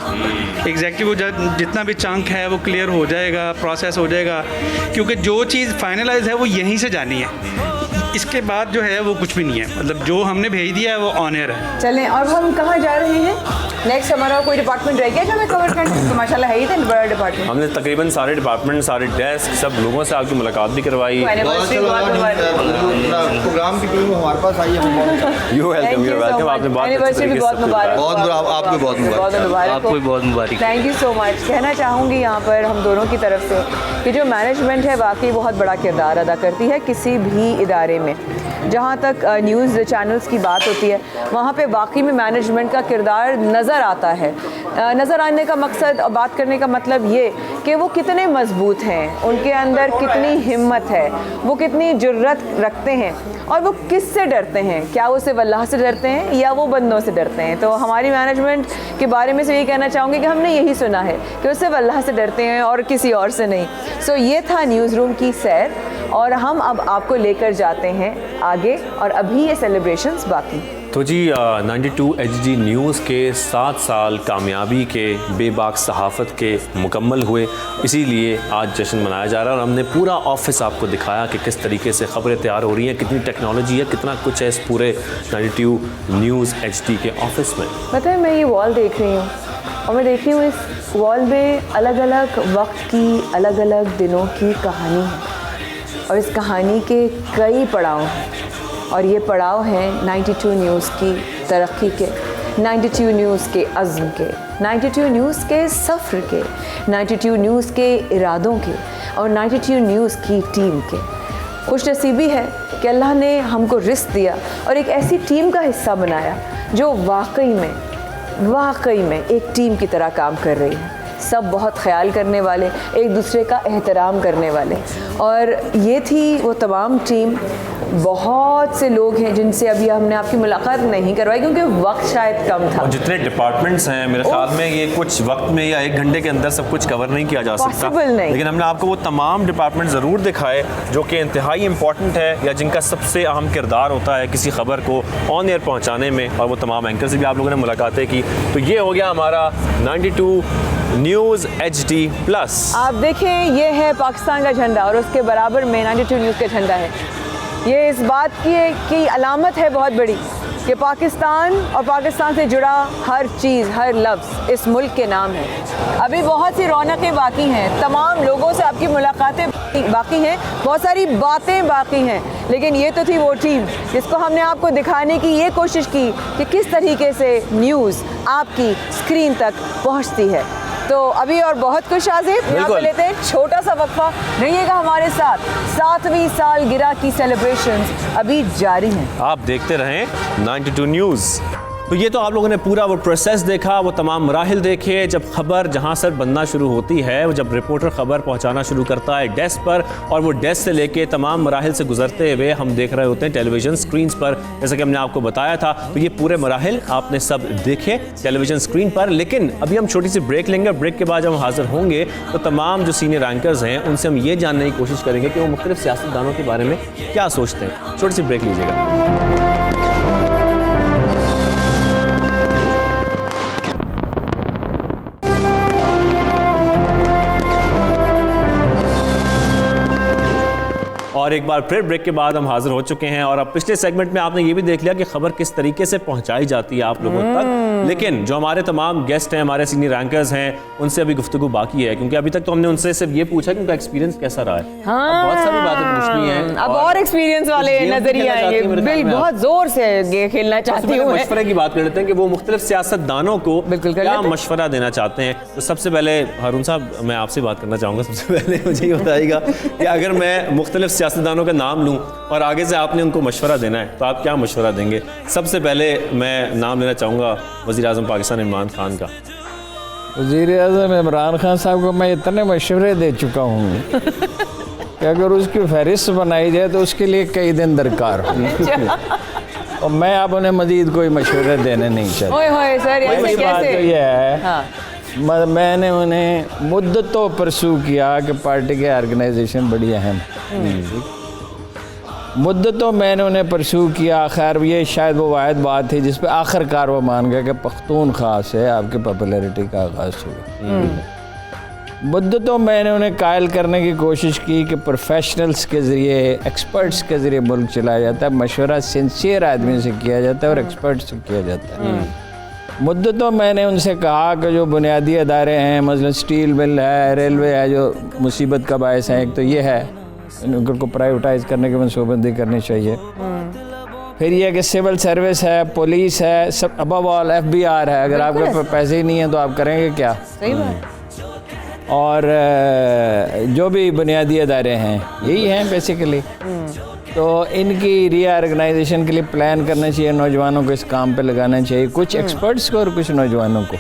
एग्जैक्टली वो जितना भी चंक है वो क्लियर हो जाएगा, प्रोसेस हो जाएगा, क्योंकि जो चीज़ फाइनलाइज है वो यहीं से जानी है। इसके बाद जो है वो कुछ भी नहीं है, मतलब जो हमने भेज दिया है वो ऑन एयर है। चलें, अब हम कहाँ जा रहे हैं? नेक्स्ट हमारा कोई डिपार्टमेंट रह गया जो हमें कवर करना? तो माशाल्लाह है ही था बड़ा डिपार्टमेंट। हमने तकरीबन सारे डिपार्टमेंट, सारे डेस्क, सब लोगों से आपकी मुलाकात भी करवाई। प्रोग्राम की टीम हमारे पास आई है। You welcome, you welcome. आपने बहुत एनिवर्सरी भी बहुत मुबारक। आपको बहुत मुबारक। आपको भी बहुत मुबारक। Thank you so much. कहना चाहूँगी यहाँ पर हम दोनों की तरफ से कि जो मैनेजमेंट है वाकई बहुत बड़ा किरदार अदा करती है किसी भी इदारे में। जहाँ तक न्यूज़ चैनल्स की बात होती है वहाँ पे वाकई में मैनेजमेंट का किरदार नज़र आता है। नज़र आने का मकसद और बात करने का मतलब ये कि वो कितने मजबूत हैं, उनके अंदर कितनी हिम्मत है, वो कितनी जुर्रत रखते हैं और वो किससे डरते हैं। क्या वो सिर्फ अल्लाह से डरते हैं या वो बंदों से डरते हैं? तो हमारी मैनेजमेंट के बारे में से ये कहना चाहूँगी कि हमने यही सुना है कि वो सिर्फ अल्लाह से डरते हैं और किसी और से नहीं। सो ये था न्यूज़ रूम की सैर और हम अब आपको लेकर जाते हैं आगे और अभी ये सेलिब्रेशंस बाकी। तो जी 92 HD न्यूज़ के 7 साल कामयाबी के, बेबाक सहाफ़त के मुकम्मल हुए, इसीलिए आज जश्न मनाया जा रहा है। और हमने पूरा ऑफिस आपको दिखाया कि किस तरीके से ख़बरें तैयार हो रही हैं, कितनी टेक्नोलॉजी है, कितना कुछ है इस पूरे 92 न्यूज़ HD के ऑफिस में। पता है, मैं ये वॉल देख रही हूँ और मैं देख रही हूँ इस वॉल में अलग अलग वक्त की, अलग अलग दिनों की कहानी है और इस कहानी के कई पड़ाव हैं और ये पड़ाव हैं 92 न्यूज़ की तरक्की के, 92 न्यूज़ के अज़्म के, 92 न्यूज़ के सफ़र के, 92 न्यूज़ के इरादों के और 92 न्यूज़ की टीम के। खुशनसीबी है कि अल्लाह ने हमको रिस्क दिया और एक ऐसी टीम का हिस्सा बनाया जो वाकई में एक टीम की तरह काम कर रही है। सब बहुत ख्याल करने वाले, एक दूसरे का एहतराम करने वाले, और ये थी वो तमाम टीम। बहुत से लोग हैं जिनसे अभी हमने आपकी मुलाकात नहीं करवाई क्योंकि वक्त शायद कम था। और जितने डिपार्टमेंट्स हैं मेरे ख्याल में ये कुछ वक्त में या 1 घंटे के अंदर सब कुछ कवर नहीं किया जा सकता, नहीं। लेकिन हमने आपको वो तमाम डिपार्टमेंट ज़रूर दिखाए जो कि इंतहाई इंपॉर्टेंट है या जिनका सबसे अहम किरदार होता है किसी खबर को ऑन एयर पहुँचाने में, और वो तमाम एंकर से भी आप लोगों ने मुलाकातें की। तो ये हो गया हमारा 92 न्यूज़ HD+। आप देखें, ये है पाकिस्तान का झंडा और उसके बराबर में 92 न्यूज़ का झंडा है। ये इस बात की अलामत है बहुत बड़ी कि पाकिस्तान और पाकिस्तान से जुड़ा हर चीज़, हर लफ्ज़ इस मुल्क के नाम है। अभी बहुत सी रौनकें बाकी हैं, तमाम लोगों से आपकी मुलाकातें बाकी हैं, बहुत सारी बातें बाकी हैं, लेकिन ये तो थी वो टीम जिसको हमने आपको दिखाने की ये कोशिश की कि किस तरीके से न्यूज़ आपकी स्क्रीन तक पहुँचती है। तो अभी और बहुत कुछ आज़िब, यहाँ पे लेते हैं छोटा सा वक्फा। रहिएगा हमारे साथ, 7वीं सालगिरह की सेलिब्रेशंस अभी जारी हैं। आप देखते रहें 92 न्यूज़। तो ये तो आप लोगों ने पूरा वो प्रोसेस देखा, वो तमाम मराहिल देखे जब खबर जहाँ से बनना शुरू होती है, वो जब रिपोर्टर खबर पहुँचाना शुरू करता है डेस्क पर, और वो डेस्क से लेके तमाम मराहिल से गुजरते हुए हम देख रहे होते हैं टेलीविज़न स्क्रीन पर, जैसा कि हमने आपको बताया था। तो ये पूरे मराहिल आपने सब देखे टेलीविज़न स्क्रीन पर। लेकिन अभी हम छोटी सी ब्रेक लेंगे, ब्रेक के बाद जब हम हाजिर होंगे तो तमाम जो सीनियर एंकर्स हैं उनसे हम ये जानने की कोशिश करेंगे कि वो मुख्तलिफ सियासतदानों के बारे में क्या सोचते हैं। छोटी सी ब्रेक लीजिएगा। और एक बार फिर ब्रेक के बाद हम हाजिर हो चुके हैं, और अब पिछले सेगमेंट में आपने ये भी देख लिया कि खबर किस तरीके से पहुंचाई जाती है आप लोगों तक। लेकिन जो हमारे तमाम गेस्ट हैं, हमारे सीनियर रैंकर्स हैं, उनसे अभी गुफ्तगू बाकी है, क्योंकि अभी तक तो हमने उनसे सिर्फ ये पूछा कि उनका एक्सपीरियंस कैसा रहा है। हाँ, बहुत सारी बातें पूछनी है, अब और एक्सपीरियंस वाले नजरिए आएंगे। बिल बहुत जोर से खेलना चाहती हूँ। मशवरे की बात कर लेते हैं कि वो मुख्तलिफ सियासतदानों को क्या मशवरा देना चाहते हैं। तो सबसे पहले हारून साहब, मैं आपसे बात करना चाहूँगा। सबसे पहले मुझे ये बताइएगा कि अगर मैं मुख्तलिफ सियासतदानों का नाम लूँ और आगे से आपने उनको मशवरा देना है तो आप क्या मशवरा देंगे? सबसे पहले मैं नाम लेना चाहूँगा वज़ीर-ए-आज़म पाकिस्तान इमरान खान का। वज़ीर-ए-आज़म इमरान खान साहब को मैं इतने मशवरे दे चुका हूँ कि अगर उसकी फहरिस्त बनाई जाए तो उसके लिए कई दिन दरकार हो। और मैं अब उन्हें मज़ीद कोई मशवरे देने नहीं चाहता। बात तो यह है, मैंने उन्हें मुद्दतों परसू किया कि पार्टी के ऑर्गेनाइजेशन बड़ी अहम है। मुद्दतों मैंने उन्हें परसू किया। खैर ये शायद वो वाहिद बात थी जिस पे आखिरकार वो मान गया कि पख्तूनख्वा से आपकी पॉपुलैरिटी का आगाज़ हुआ। मुद्दतों मैंने उन्हें कायल करने की कोशिश की कि प्रोफेशनल्स के ज़रिए, एक्सपर्ट्स के ज़रिए मुल्क चलाया जाता है। मशवरा सिंसियर आदमी से किया जाता है और एक्सपर्ट से किया जाता है। मुद्दतों मैंने उनसे कहा कि जो बुनियादी अदारे हैं, मसलन स्टील मिल है, रेलवे है, जो मुसीबत का बायस है, एक तो ये है, उनको प्राइवेटाइज करने की मनसूबबंदी करनी चाहिए। फिर ये कि सिविल सर्विस है, पुलिस है, सब अबव ऑल FBI है। अगर आपके पास पैसे ही नहीं हैं तो आप करेंगे क्या? सही बात। और जो भी बुनियादी अदारे हैं यही हैं बेसिकली। तो इनकी रीऑर्गेनाइजेशन के लिए प्लान करना चाहिए, नौजवानों को इस काम पे लगाना चाहिए, कुछ एक्सपर्ट्स को और कुछ नौजवानों को।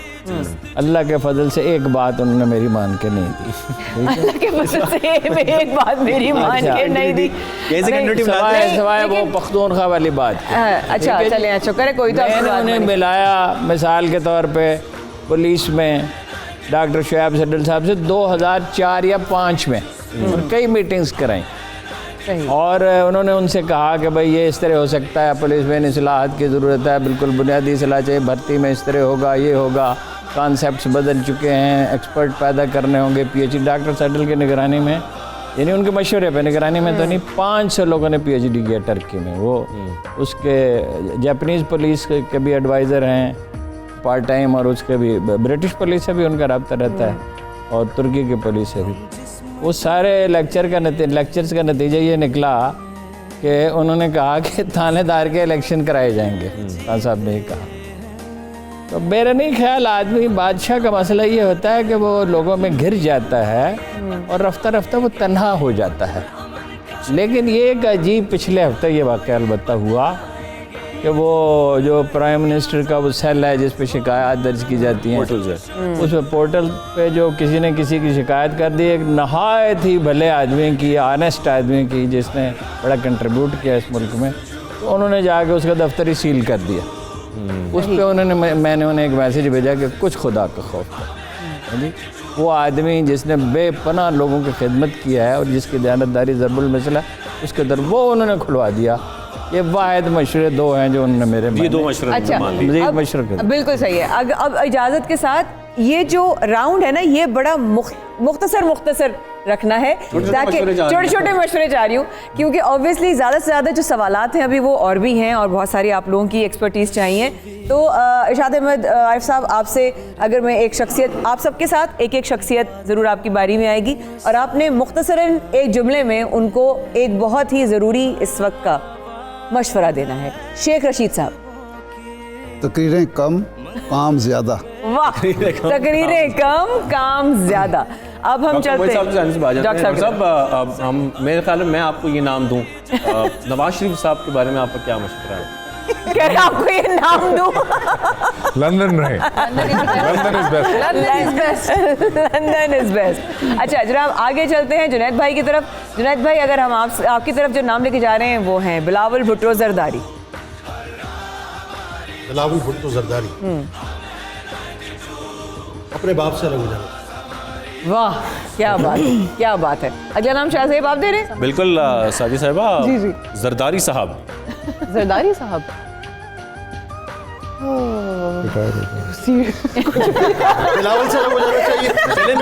अल्लाह के फजल से एक बात उन्होंने मेरी मान के नहीं दी। अल्लाह के फजल से एक बात मेरी मान के नहीं दी। सवाए वो पख्तूनख्वा वाली बात। अच्छा चलें, अच्छा करे कोई तो मैंने उन्हें मिलाया मिसाल के तौर पे पुलिस में डॉक्टर शुएब सड्डल साहब से 2004 या 5 में और कई मीटिंग्स कराई, और उन्होंने उनसे कहा कि भाई ये इस तरह हो सकता है, पुलिस में इस्लाहात की ज़रूरत है, बिल्कुल बुनियादी इस्लाह चाहिए, भर्ती में इस तरह होगा, ये होगा, कॉन्सेप्ट्स बदल चुके हैं, एक्सपर्ट पैदा करने होंगे। PhD डॉक्टर सड्डल की निगरानी में, यानी उनके मशवरे पे, निगरानी में तो नहीं, 500 लोगों ने PhD किया टर्की में। वो उसके जापानीज़ पुलिस के भी एडवाइज़र हैं पार्ट टाइम, और उसके भी ब्रिटिश पुलिस से भी उनका रब्ता रहता है, और तुर्की की पुलिस से भी। वो सारे लेक्चर्स का नतीजा ये निकला कि उन्होंने कहा कि थानेदार के इलेक्शन कराए जाएंगे। खान साहब ने कहा। तो मेरा नहीं ख्याल, आदमी बादशाह का मसला ये होता है कि वो लोगों में घिर जाता है और रफ्ता रफ्ता वो तन्हा हो जाता है। लेकिन ये एक अजीब पिछले हफ्ते ये वाक़या अलबत्ता हुआ कि वो जो प्राइम मिनिस्टर का वो सेल है जिस पे शिकायत दर्ज की जाती हैं, उस पोर्टल पे जो किसी ने किसी की शिकायत कर दी, एक नहायत ही भले आदमी की, ऑनेस्ट आदमी की, जिसने बड़ा कंट्रीब्यूट किया इस मुल्क में, तो उन्होंने जाके उसका दफ्तर ही सील कर दिया। उस पर उन्होंने मैंने उन्हें एक मैसेज भेजा कि कुछ खुदा का खौफ है जी। वो आदमी जिसने बेपनाह लोगों की खिदमत किया है और जिसकी दयानतदारी ज़रूर मसला, उसके दर वो उन्होंने खुलवा दिया। ये वाहिद मशवरे दो हैं जो उन्होंने मेरे ये दो मशवरे अच्छा, मशवरे बिल्कुल सही है। अब इजाज़त के साथ ये जो राउंड है ना, ये बड़ा मुख्तसर रखना है ताकि छोटे छोटे मशवरे जा रही हूँ, क्योंकि ऑब्वियसली ज़्यादा से ज़्यादा जो सवालात हैं अभी वो और भी हैं और बहुत सारी आप लोगों की एक्सपर्टीज़ चाहिए। तो इरशाद अहमद आरिफ साहब, आपसे अगर मैं एक शख्सियत, आप सबके साथ एक एक शख्सियत ज़रूर आपकी बारी में आएगी और आपने मुख्तसरन एक जुमले में उनको एक बहुत ही ज़रूरी इस वक्त का मशवरा देना है। शेख रशीद साहब। तकरीरें कम काम ज़्यादा। वाह, तकरीरें कम काम ज़्यादा। अब हम चलते हैं डॉक्टर साहब, हम मेरे ख्याल में मैं आपको ये नाम दूं, नवाज शरीफ साहब के बारे में आपका क्या मशवरा है? कह रहे आपको ये नाम दूं? लंदन रहे। London is best. अच्छा जनाब, आगे चलते हैं जुनैद भाई की तरफ। जुनैद भाई, अगर हम आपकी तरफ जो नाम लेके जा रहे हैं वो हैं बिलावल भुट्टो जरदारी। बिलावल भुट्टो जरदारी अपने बाप से अलग हो जाना। वाह, क्या बात है, क्या बात है। अगला नाम शाहज़ेब आप दे रहे हैं? बिल्कुल साजी साहिबा, जी। जरदारी साहब। जरदारी साहब बिलावल से अलग हो जाना चाहिए। चलिए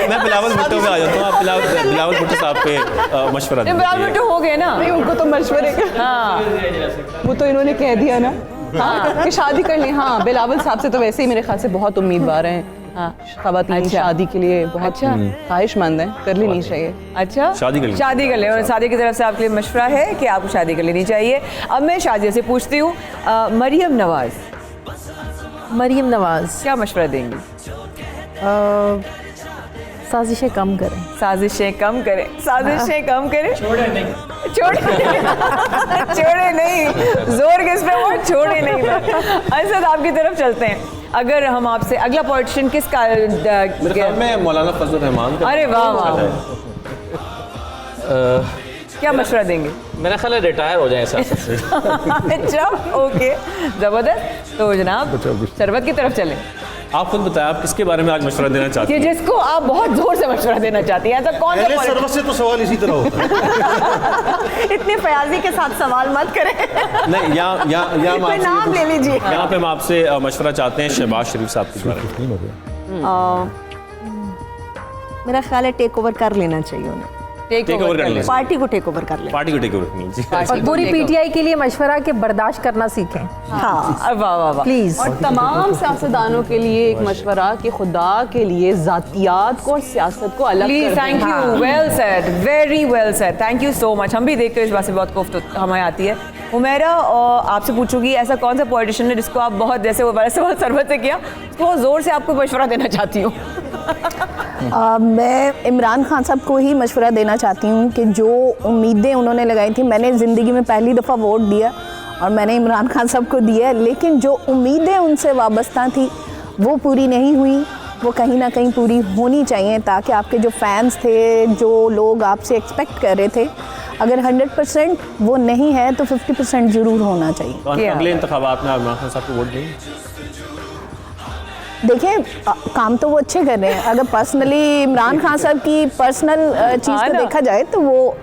मैं बिलावल भुट्टो में आ जाता हूँ। आप बिलावल भुट्टो साहब पे मशवरा दीजिए। बिलावल भुट्टो हो गए ना? नहीं, उनको तो मशवरे हाँ, वो तो इन्होंने कह दिया ना हाँ कि शादी कर लें। हाँ, बिलावल साहब से तो वैसे ही मेरे ख्याल से बहुत उम्मीदवार हैं। हाँ, ख़वातीन शादी के लिए बहुत ख्वाहिशमंद हैं, कर लेनी चाहिए। अच्छा, शादी कर ले। और शादी की तरफ से आपके लिए मशवरा है कि आपको शादी कर लेनी चाहिए। अब मैं शादी से पूछती हूँ, मरियम नवाज। मरियम नवाज क्या मशवरा देंगी? साजिशें कम करें। साजिशें कम करें। साजिशें कम करें। छोड़े नहीं, जोर किस पे, वो छोड़े नहीं। असद आपकी तरफ चलते हैं। अगर हम आपसे अगला पॉलिटिशियन किसका? मेरे ख्याल में मौलाना फजल रहमान का। अरे वाह वाह, क्या मशवरा देंगे? मेरा ख्याल है रिटायर हो जाए सियासत से। अच्छा, ओके, ज़बरदस्त। तो जनाब शरबत की तरफ चलें। आप खुद बताएं, आप किसके बारे में आज मशवरा देना चाहते हैं? जिसको आप बहुत जोर से मशवरा देना चाहती हैं। ऐसा कौन सा? सर्वत से तो सवाल इसी तरह होता है। इतनी फयाजी के साथ सवाल मत करें। नहीं, यहाँ नाम ले लीजिए। यहाँ पे हम आपसे मशवरा चाहते हैं शहबाज शरीफ साहब के बारे में। मेरा ख्याल है टेक ओवर कर लेना चाहिए उन्हें। टेक ओवर कर लें, पार्टी को टेक ओवर कर लें। पार्टी को टेक ओवर कर लें। और पूरी पीटीआई के लिए मशवरा के बर्दाश्त करना सीखें। हाँ, वाह वाह वाह, प्लीज। और तमाम सियासतदानों के लिए एक मशवरा कि खुदा के लिए जातियात को और सियासत को अलग please. Thank you, well said, very well said, thank you so much. हम भी देखकर इस बात से बहुत कोफ्त हमें आती है। उमेरा, आपसे पूछूंगी, ऐसा कौन सा पॉलिटिशियन है जिसको आप बहुत, जैसे वो वाला सवाल सरबत से किया, उसको बहुत ज़ोर से आपको मशवरा देना चाहती हूँ? मैं इमरान खान साहब को ही मशवरा देना चाहती हूँ कि जो उम्मीदें उन्होंने लगाई थी, मैंने ज़िंदगी में पहली दफ़ा वोट दिया और मैंने इमरान खान साहब को दिया, लेकिन जो उम्मीदें उनसे वाबस्ता थी वो पूरी नहीं हुई। वो कहीं ना कहीं पूरी होनी चाहिए ताकि आपके जो फैंस थे, जो लोग आपसे एक्सपेक्ट कर रहे थे, अगर 100% वो नहीं है तो 50% ज़रूर होना चाहिए। तो अगले इंतखाबात में इमरान खान साहब को वोट देंगे? देखिए, काम तो वो अच्छे कर रहे हैं। अगर पर्सनली इमरान खान साहब की पर्सनल चीज़ को देखा जाए तो वो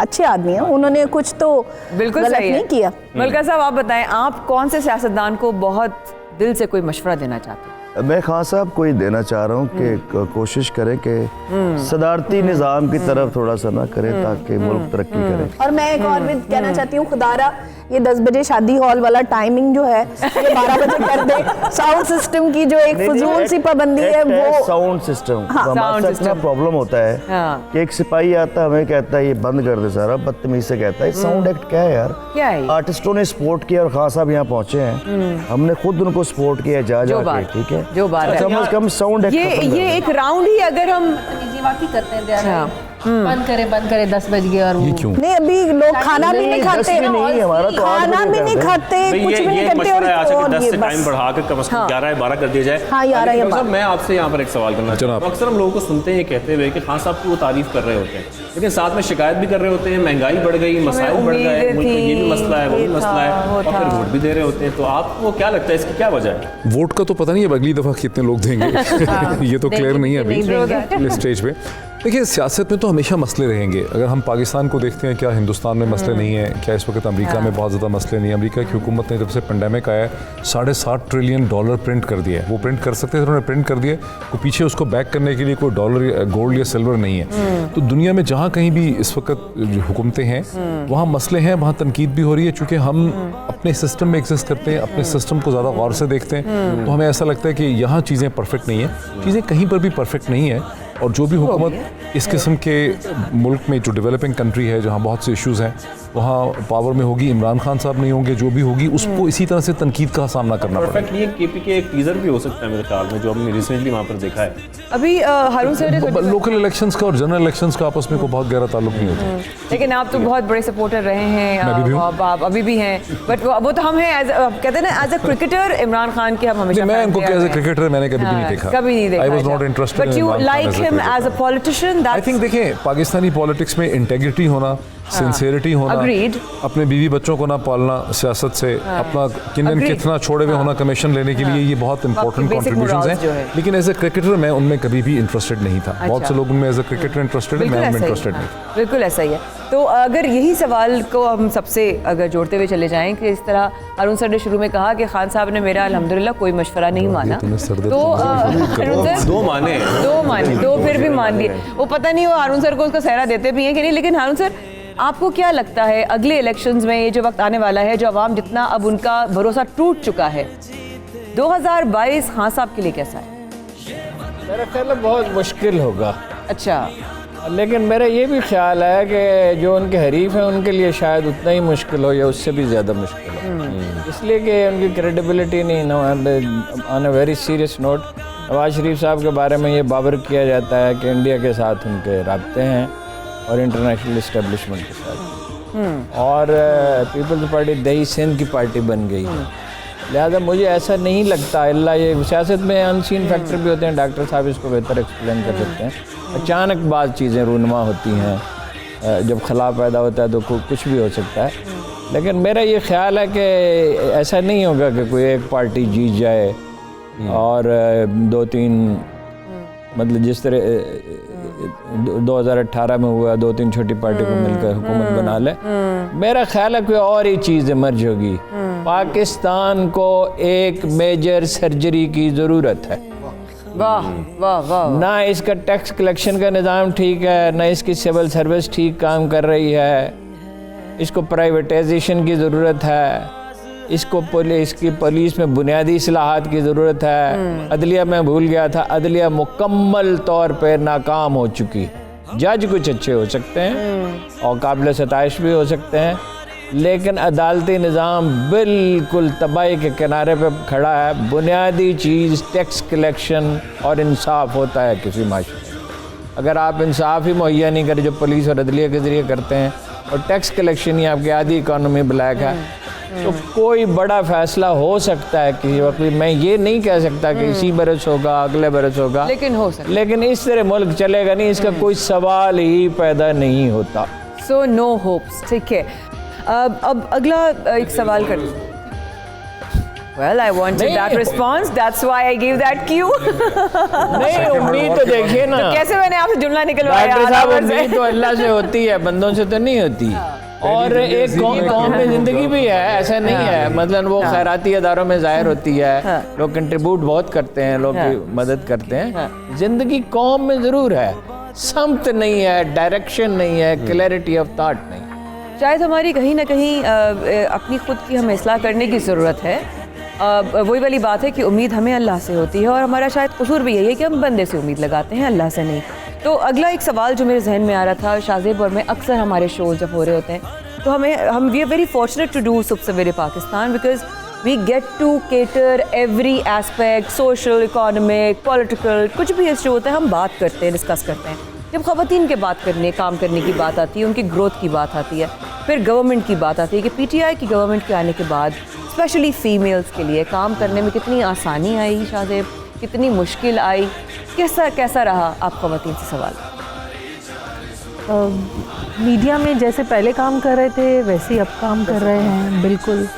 अच्छे आदमी हैं, उन्होंने कुछ तो बिल्कुल गलत नहीं किया। मलका साहब, आप बताएं, आप कौन से सियासतदान को बहुत दिल से कोई मशवरा देना चाहते हैं? मैं खान साहब को ही देना चाह रहा हूँ कि कोशिश करें कि सदारती निज़ाम की तरफ थोड़ा सा ना करें ताकि मुल्क तरक्की करे। और मैं एक और भी कहना चाहती हूँ, खुदारा ये 10 बजे शादी हॉल वाला टाइमिंग जो है ये 12 बजे कर दे। साउंड सिस्टम की जो एक फजूल सी पाबंदी है वो साउंड सिस्टम। हाँ, हमारे साथ ना प्रॉब्लम होता है कि एक सिपाही आता है, हमें कहता है ये बंद कर दे सारा, बदतमीज से कहता है साउंड एक्ट क्या है यार? क्या है? आर्टिस्टों ने सपोर्ट किया और खान साहब यहाँ पहुंचे हैं, हमने खुद उनको सपोर्ट किया जा के, ठीक है, जो बात है, कम से कम साउंड एक्ट ये एक राउंड ही अगर हम करते हैं बंद करे 10 बज गए और ये क्यों? नहीं अभी लोग खाना भी नहीं खाते, खाना भी नहीं खाते, कुछ भी नहीं करते। और ये 10 से टाइम बढ़ाकर कम से कम 11-12 कर दिया जाए। हाँ 11 या 12। मैं आपसे यहाँ पर एक सवाल करना चाहता हूँ। अक्सर हम लोगों को सुनते हैं कहते हुए कि खान साहब की वो तारीफ कर रहे होते हैं, लेकिन साथ में शिकायत भी कर रहे होते हैं, महंगाई बढ़ गई, मसाइल बढ़ गए, मुल्क में ये भी मसला है, वो भी मसला है, और फिर वोट भी दे रहे होते हैं। तो आपको क्या लगता है इसकी क्या वजह है? वोट का तो पता नहीं है अगली दफा कितने लोग देंगे ये तो क्लियर नहीं है अभी स्टेज पे। देखिए सियासत में तो हमेशा मसले रहेंगे। अगर हम पाकिस्तान को देखते हैं, क्या हिंदुस्तान में मसले नहीं है? क्या इस वक्त अमेरिका में बहुत ज़्यादा मसले नहीं है? अमेरिका की हुकूमत ने जब से पेंडेमिक आया है $7.5 ट्रिलियन प्रिंट कर दिया है। वो प्रिंट कर सकते थे, उन्होंने प्रिंट कर दिया, तो पीछे उसको बैक करने के लिए कोई डॉलर गोल्ड या सिल्वर नहीं है। तो दुनिया में जहाँ कहीं भी इस वक्त जो हुकूमतें हैं वहाँ मसले हैं, वहाँ तनकीद भी हो रही है। चूँकि हम अपने सिस्टम में एग्जिस्ट करते हैं, अपने सिस्टम को ज़्यादा गौर से देखते हैं, तो हमें ऐसा लगता है कि यहाँ चीज़ें परफेक्ट नहीं है। चीज़ें कहीं पर भी परफेक्ट नहीं है, और जो भी हुकूमत इस किस्म के मुल्क में जो डेवलपिंग कंट्री है जहाँ बहुत से इश्यूज़ हैं वहाँ पावर में होगी, इमरान खान साहब नहीं होंगे, जो भी होगी उसको इसी तरह से तनकीद का सामना करना पड़ेगा। परफेक्ट नहीं है, केपी के एक टीजर भी हो सकता है मेरे ख्याल में, जो हमने रिसेंटली वहाँ पर देखा है। अभी हारून सर ने लोकल इलेक्शंस का और जनरल इलेक्शंस का आपस में कोई बहुत गहरा ताल्लुक नहीं होता। लेकिन आप तो बहुत बड़े सपोर्टर रहे हैं, आप अभी भी हैं, बट वो तो हम हैं कहते हैं ना as a cricketer Imran Khan के हम हमेशा। मैं उनको एज अ क्रिकेटर मैंने कभी भी नहीं देखा, कभी नहीं देखा। I was not interested, but you like him as a politician. I think देखिए पाकिस्तानी पॉलिटिक्स में इंटेग्रिटी होना, सिंसियरिटी होना, अपने बीवी बच्चों को ना पालना सियासत से, अपना कितना छोड़े हुए होना कमीशन लेने के लिए, ये बहुत इंपॉर्टेंट कॉन्ट्रीब्यूशंस हैं। लेकिन एज ए क्रिकेटर मैं उनमें कभी भी इंटरेस्टेड नहीं था। बहुत से लोग उनमें एज ए क्रिकेटर इंटरेस्टेड है, मैं उनमें इंटरेस्टेड नहीं। बिल्कुल ऐसा ही है। तो अगर यही सवाल को हम सबसे अगर जोड़ते हुए चले जाएं कि इस तरह हारून सर ने शुरू में कहा कि खान साहब ने मेरा अल्हम्दुलिल्लाह कोई मशवरा नहीं माना, तो दो फिर भी मान लिए। वो पता नहीं वो हारून सर को उसका सहरा देते भी हैं कि नहीं। लेकिन हारून सर आपको क्या लगता है अगले इलेक्शंस में ये जो वक्त आने वाला है, जो अवाम जितना अब उनका भरोसा टूट चुका है, 2022 खान साहब के लिए कैसा है? मेरा ख्याल है बहुत मुश्किल होगा। अच्छा, लेकिन मेरा ये भी ख्याल है कि जो उनके हरीफ हैं उनके लिए शायद उतना ही मुश्किल हो या उससे भी ज़्यादा मुश्किल हो, इसलिए कि उनकी क्रेडिबिलिटी नहीं ना। On a very serious note, Nawaz Sharif sahab के बारे में ये बावर किया जाता है कि इंडिया के साथ उनके राब्ते हैं और इंटरनेशनल इस्टेब्लिशमेंट के साथ, और पीपल्स पार्टी दही सिंध की पार्टी बन गई। लिहाजा मुझे ऐसा नहीं लगता, अल्लाह ये सियासत में अनसीन फैक्टर भी होते हैं, डॉक्टर साहब इसको बेहतर एक्सप्लेन कर सकते हैं। अचानक बाद चीज़ें रूनुमा होती हैं, जब खला पैदा होता है तो कुछ भी हो सकता है। लेकिन मेरा ये ख्याल है कि ऐसा नहीं होगा कि कोई एक पार्टी जीत जाए और 2-3 मतलब जिस तरह 2018 में हुआ 2-3 छोटी पार्टी को मिलकर हुकूमत बना ले। मेरा ख्याल है कोई और ही चीज़ इमर्ज होगी। पाकिस्तान को एक मेजर सर्जरी की ज़रूरत है। वाह वाह वाह। ना इसका टैक्स कलेक्शन का निज़ाम ठीक है, ना इसकी सिविल सर्विस ठीक काम कर रही है, इसको प्राइवेटाइजेशन की ज़रूरत है, इसको इसकी पुलिस में बुनियादी इस्लाहात की ज़रूरत है। अदलिया में भूल गया था, अदलिया मुकम्मल तौर पे नाकाम हो चुकी। जज कुछ अच्छे हो सकते हैं और काबिल सताइश भी हो सकते हैं, लेकिन अदालती निज़ाम बिल्कुल तबाही के किनारे पे खड़ा है। बुनियादी चीज़ टैक्स कलेक्शन और इंसाफ होता है किसी माशरे में। अगर आप इंसाफ ही मुहैया नहीं करें जो पुलिस और अदलिया के ज़रिए करते हैं, और टैक्स कलेक्शन ही आपकी आधी इकॉनमी ब्लैक है, तो कोई बड़ा फैसला हो सकता है किसी वक्त भी। मैं ये नहीं कह सकता कि इसी बरस होगा, अगले बरस होगा, लेकिन हो सकता, लेकिन इस तरह मुल्क चलेगा नहीं, इसका कोई सवाल ही पैदा नहीं होता। So no hopes. ठीक है, अब अगला एक सवाल कर। Well, I wanted that response. That's why I gave that cue. नहीं, उम्मीद तो देखिए ना, तो कैसे मैंने आपसे जुमला निकलवाया? उम्मीद तो अल्लाह से होती है, बंदों से तो नहीं होती। और एक कौम में ज़िंदगी भी है, ऐसा नहीं है। मतलब वो खैराती अदारों में ज़ाहिर होती है, लोग कंट्रीब्यूट बहुत करते हैं, लोग की मदद करते हैं। ज़िंदगी कौम में ज़रूर है, समत नहीं है, डायरेक्शन नहीं है, क्लैरिटी ऑफ थॉट नहीं। शायद हमारी कहीं ना कहीं अपनी खुद की हमें इस्लाह करने की ज़रूरत है। वही वाली बात है कि उम्मीद हमें अल्लाह से होती है, और हमारा शायद कसूर भी यही है कि हम बंदे से उम्मीद लगाते हैं, अल्लाह से नहीं। तो अगला एक सवाल जो मेरे जहन में आ रहा था, शाज़ेब और में अक्सर हमारे शोज़ जब हो रहे होते हैं तो हम we are very fortunate to do Subah Savere Pakistan, because we get to cater every aspect, social, economic, political, कुछ भी इशू होता है हम बात करते हैं, डिस्कस करते हैं। जब ख़वातीन के बात करने काम करने की बात आती है, उनकी ग्रोथ की बात आती है, फिर गवर्नमेंट की बात आती है कि पीटीआई की गवर्नमेंट के आने के बाद स्पेशली फ़ीमेल्स के लिए काम करने में कितनी आसानी आई शाहज़ेब, कितनी मुश्किल आई, कैसा रहा आप ख़वातीन से सवाल? मीडिया में जैसे पहले काम कर रहे थे वैसे ही अब काम कर रहे हैं, बिल्कुल।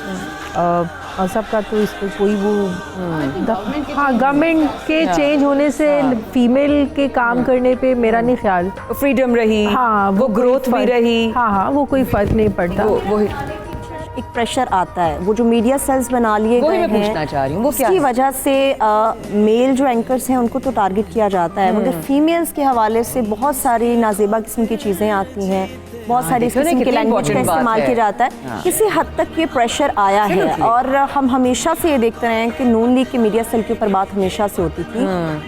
और सबका तो इस पर कोई वो हाँ, गवर्नमेंट के चेंज होने से फीमेल के काम करने पे मेरा नहीं ख्याल, फ्रीडम रही, हाँ वो ग्रोथ भी रही, हाँ वो कोई फर्क नहीं पड़ता। वो एक प्रेशर आता है, वो जो मीडिया सेल्स बना लिए गए हैं, पूछना चाह रही हूँ, वो क्या उसकी है? वजह से मेल जो एंकर्स हैं उनको तो टारगेट किया जाता है, मगर फीमेल्स के हवाले से बहुत सारी नाजेबा किस्म की चीज़ें आती हैं, बहुत सारी इस किस्म की लैंग्वेज का इस्तेमाल किया जाता है। किसी हद तक ये प्रेशर आया है और हम हमेशा से ये देखते रहे हैं कि नून लीग के मीडिया सेल के ऊपर बात हमेशा से होती थी,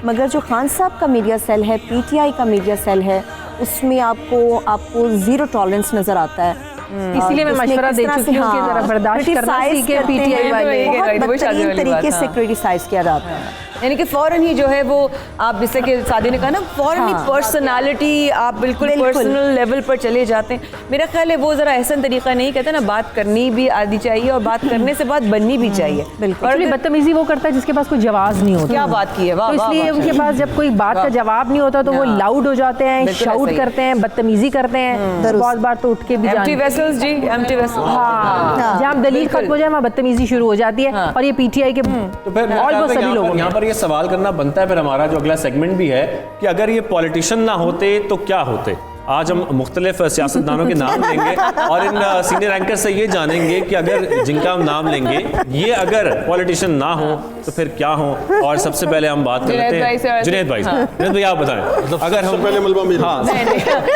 मगर जो खान साहब का मीडिया सेल है, पीटीआई का मीडिया सेल है, उसमें आपको ज़ीरो टॉलरेंस नज़र आता है। इसीलिए मैं मशवरा दे चुकी हूँ कि जरा बर्दाश्त करना सीखे पीटीआई वाले, बहुत बदतरीन तरीके से क्रिटिसाइज किया जाता है। यानी कि फ़ौरन ही जो है वो आप जैसे कि सादी ने कहा ना, फ़ौरन ही पर्सनालिटी आप बिल्कुल पर्सनल लेवल पर चले जाते हैं। मेरा ख्याल है वो ज़रा ऐसा तरीका नहीं, कहते ना बात करनी भी आनी चाहिए और बात करने से बात बननी भी चाहिए। बिल्कुल बदतमीजी वो करता है जिसके पास कोई जवाब नहीं होता। क्या बात की है, वाह, तो इसलिए उनके पास जब कोई बात का जवाब नहीं होता तो वो लाउड हो जाते हैं, शाउट करते हैं, बदतमीजी करते हैं, बहुत बार तो उठ के भी एम्प्टी वेसल्स जी, एम्प्टी वेसल्स, हाँ, जहाँ दलील खत्म हो जाए वहाँ बदतमीजी शुरू हो जाती है। और ये पीटीआई के ऑलमोस्ट सभी लोगों यहाँ पर ये सवाल करना बनता है, फिर हमारा जो अगला सेगमेंट भी है कि अगर ये पॉलिटिशियन ना होते तो क्या होते। आज हम मुख्तलिफ सियासतदानों के नाम लेंगे और इन सीनियर एंकर से ये जानेंगे कि अगर जिनका हम नाम लेंगे ये अगर पॉलिटिशियन ना हो तो फिर क्या हो। और सबसे पहले हम बात कर लेते हैं जुनैद भाई। जुनैद भाई आप बताएं, अगर हम पहले मलबा मेरा,